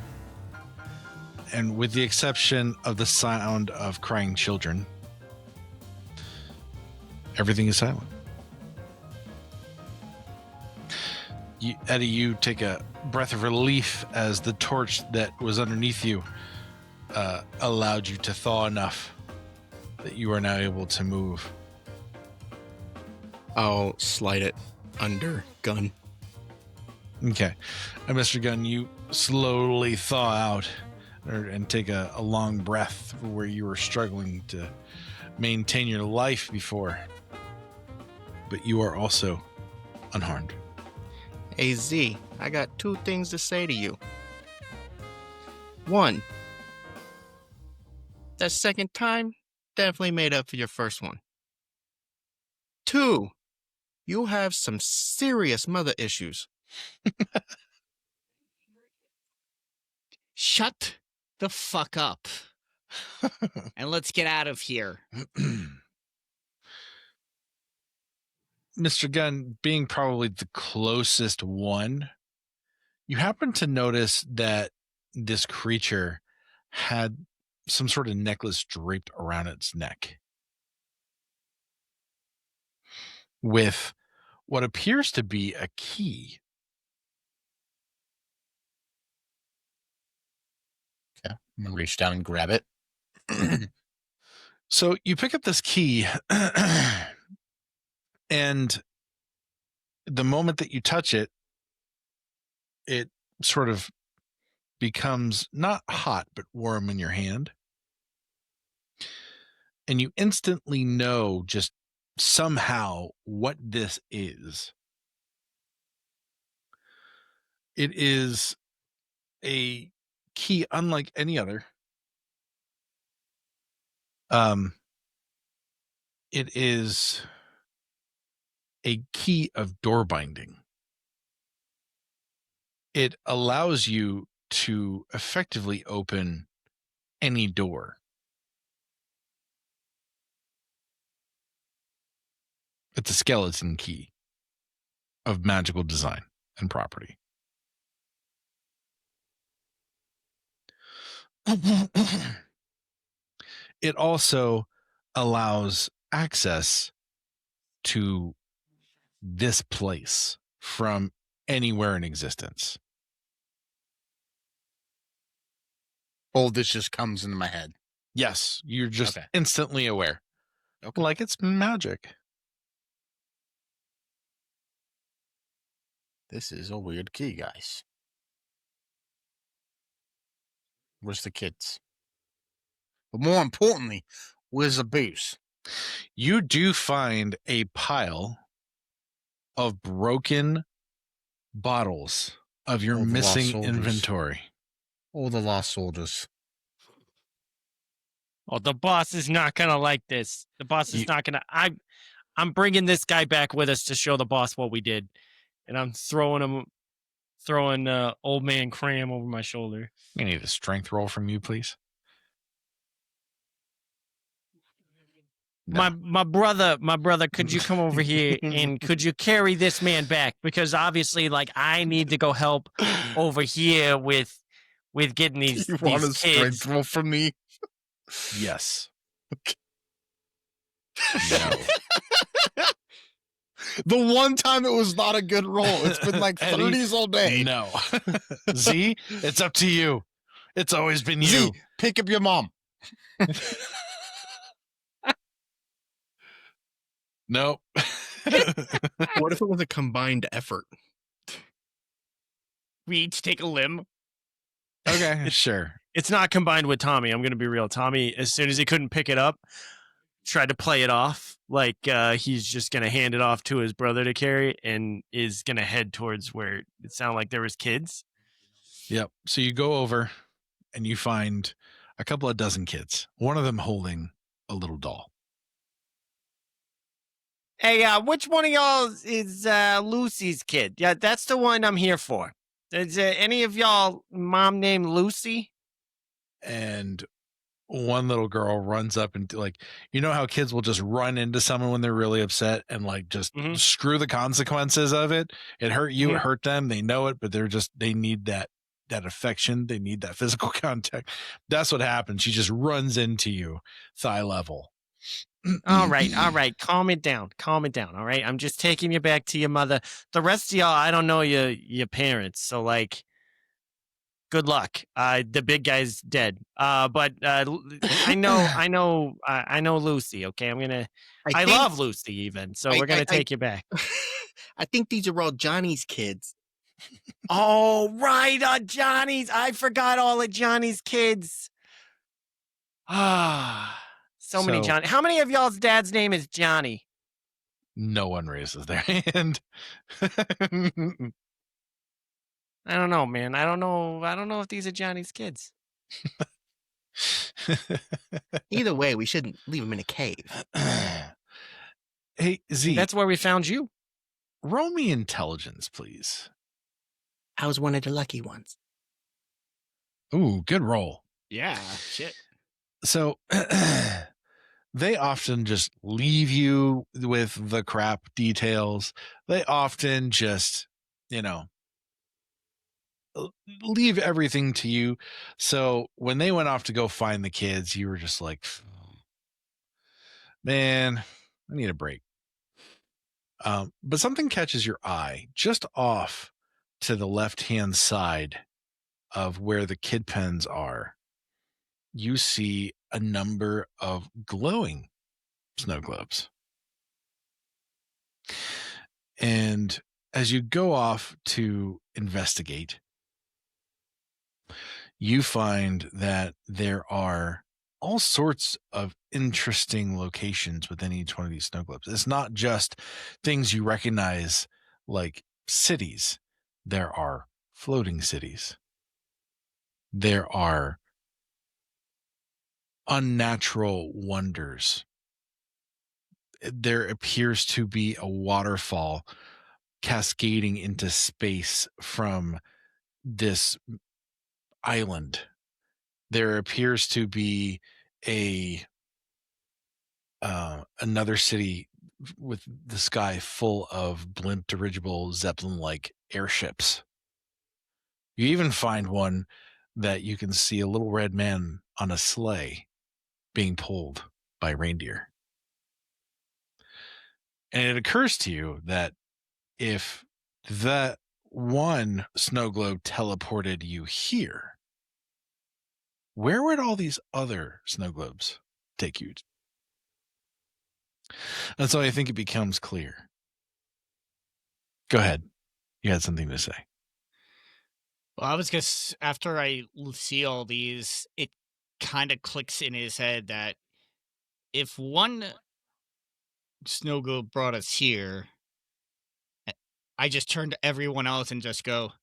Speaker 1: and with the exception of the sound of crying children, everything is silent. Eddie, you take a breath of relief as the torch that was underneath you allowed you to thaw enough that you are now able to move.
Speaker 4: I'll slide it under gun.
Speaker 1: Okay. And Mr. Gunn, you slowly thaw out and take a long breath where you were struggling to maintain your life before. But you are also unharmed.
Speaker 4: Hey, Z, I got 2 things to say to you. 1, that second time definitely made up for your first one. 2, you have some serious mother issues.
Speaker 7: Shut the fuck up. And let's get out of here.
Speaker 1: Mr. Gunn, being probably the closest one, you happen to notice that this creature had some sort of necklace draped around its neck with what appears to be a key.
Speaker 3: Okay. I'm going to reach down and grab it.
Speaker 1: So you pick up this key, and the moment that you touch it, it sort of becomes not hot, but warm in your hand. And you instantly know just somehow what this is. It is a key unlike any other. It is a key of door binding. It allows you to effectively open any door. It's a skeleton key of magical design and property. It also allows access to this place from anywhere in existence.
Speaker 3: Oh, this just comes into my head.
Speaker 1: Yes, you're just
Speaker 3: Okay.
Speaker 1: instantly aware.
Speaker 3: Okay.
Speaker 1: Like it's magic.
Speaker 3: This is a weird key, guys. Where's the kids? But more importantly, where's the booze?
Speaker 1: You do find a pile of broken bottles of your
Speaker 3: Of lost
Speaker 1: missing
Speaker 3: soldiers.
Speaker 1: inventory.
Speaker 3: Oh, the lost soldiers.
Speaker 6: Oh, the boss is not gonna like this. The boss is
Speaker 1: You-
Speaker 6: not gonna. I'm bringing this guy back with us to show the boss what we did, and I'm throwing old man Kram over my shoulder.
Speaker 1: I need a strength roll from you, please. No.
Speaker 6: My brother, could you come over here and could you carry this man back? Because obviously, like, I need to go help over here with getting these
Speaker 3: You want a
Speaker 6: these kids.
Speaker 3: strength roll from me?
Speaker 1: Yes.
Speaker 3: Okay.
Speaker 1: No.
Speaker 3: The one time it was not a good roll. It's been like
Speaker 1: Eddie,
Speaker 3: 30s all day.
Speaker 1: No. Z, it's up to you. It's always been you.
Speaker 3: Z, pick up your mom.
Speaker 1: Nope.
Speaker 4: What if it was a combined effort?
Speaker 7: We each take a limb.
Speaker 1: Okay, sure.
Speaker 6: It's not combined with Tommy. I'm gonna be real. Tommy, as soon as he couldn't pick it up, tried to play it off like he's just gonna hand it off to his brother to carry, and is gonna head towards where it sounded like there was kids.
Speaker 1: Yep. So you go over and you find a couple of dozen kids, one of them holding a little doll.
Speaker 6: Hey, which one of y'all is Lucy's kid? Yeah, that's the one I'm here for. Is any of y'all mom named Lucy?
Speaker 1: And one little girl runs up and like, you know how kids will just run into someone when they're really upset and like just
Speaker 6: Mhm.
Speaker 1: screw the consequences of it. It hurt you,
Speaker 6: Mhm.
Speaker 1: it hurt them. They know it, but they need that affection. They need that physical contact. That's what happens. She just runs into you, thigh level.
Speaker 6: All right. Calm it down. All right. I'm just taking you back to your mother. The rest of y'all, I don't know your parents. So like, good luck. The big guy's dead. But I know Lucy. Okay. I
Speaker 4: think-
Speaker 6: love Lucy even. So we're gonna take you back.
Speaker 4: I think these are all Johnny's kids.
Speaker 6: Oh, right. Johnny's. I forgot all of Johnny's kids. Ah, so many
Speaker 1: So-
Speaker 6: Johnny. How many of y'all's dad's name is Johnny?
Speaker 1: No one raises their hand.
Speaker 6: I don't know, man. I don't know if these are Johnny's kids.
Speaker 4: Either way, we shouldn't leave him in a cave.
Speaker 1: Hey, Z,
Speaker 6: That's where we found you.
Speaker 1: roll me intelligence, please.
Speaker 4: I was one of the lucky ones.
Speaker 1: Ooh, good roll.
Speaker 7: Yeah, shit.
Speaker 1: So they often just leave you with the crap details. They often just, leave everything to you. So when they went off to go find the kids, you were just like, man, I need a break. But something catches your eye just off to the left-hand side of where the kid pens are. You see a number of glowing snow globes. And as you go off to investigate, you find that there are all sorts of interesting locations within each one of these snow globes. It's not just things you recognize like cities. There are floating cities. There are unnatural wonders. There appears to be a waterfall cascading into space from this island. There appears to be another city with the sky full of blimp dirigible Zeppelin-like airships. You even find one that you can see a little red man on a sleigh being pulled by reindeer. And it occurs to you that if that one snow globe teleported you here, where would all these other snow globes take you? And so I think it becomes clear. Go ahead. You had something to say.
Speaker 7: Well, I was just, after I see all these, it kind of clicks in his head that if one snow globe brought us here, I just turn to everyone else and just go,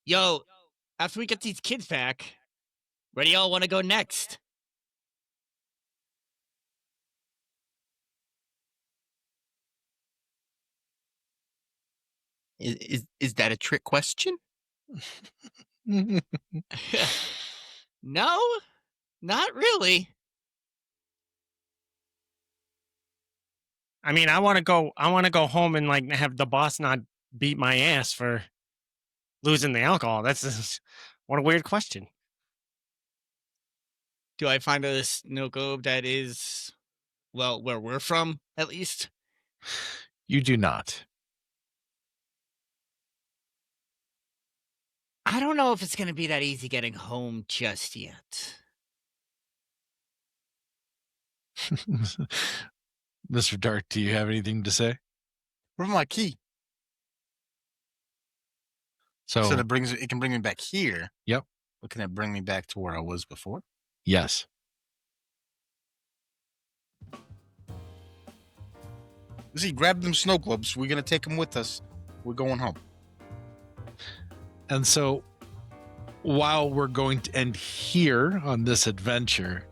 Speaker 7: yo, after we get these kids back, where do y'all want to go next?
Speaker 4: Is that a trick question?
Speaker 7: No, not really.
Speaker 6: I mean, I want to go home and like have the boss not beat my ass for losing the alcohol. What a weird question.
Speaker 7: Do I find a snow globe that is, well, where we're from, at least?
Speaker 1: You do not.
Speaker 7: I don't know if it's going to be that easy getting home just yet.
Speaker 1: Mr. Dark, do you have anything to say?
Speaker 3: Where's my key?
Speaker 1: So
Speaker 3: So it can bring me back here.
Speaker 1: Yep.
Speaker 3: But can it bring me back to where I was before?
Speaker 1: yes.
Speaker 3: See, grab them snow globes. We're gonna take them with us. We're going home.
Speaker 1: And so while we're going to end here on this adventure,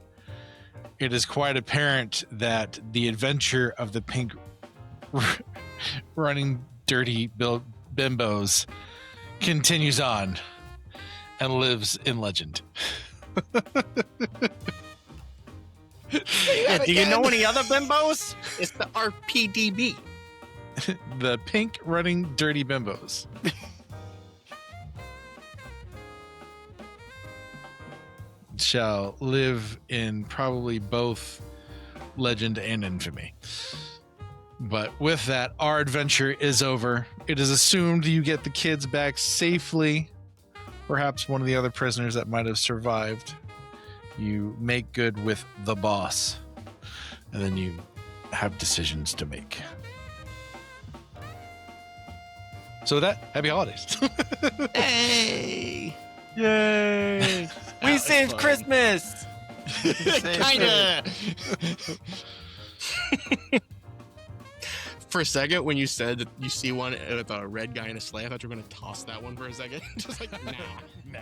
Speaker 1: it is quite apparent that the adventure of the pink running dirty bimbos continues on and lives in legend.
Speaker 6: Yeah, do you know any other bimbos?
Speaker 4: It's the RPDB.
Speaker 1: The pink running dirty bimbos. Shall live in probably both legend and infamy. But with that, our adventure is over. It is assumed you get the kids back safely. Perhaps one of the other prisoners that might have survived. You make good with the boss. And then you have decisions to make. So with that, happy holidays.
Speaker 7: Hey!
Speaker 6: Yay! We
Speaker 7: was
Speaker 6: saved
Speaker 7: fun.
Speaker 6: Christmas!
Speaker 7: Kinda.
Speaker 4: For a second, when you said that you see one with a red guy in a sleigh, I thought you were going to toss that one for a second. Just like, nah.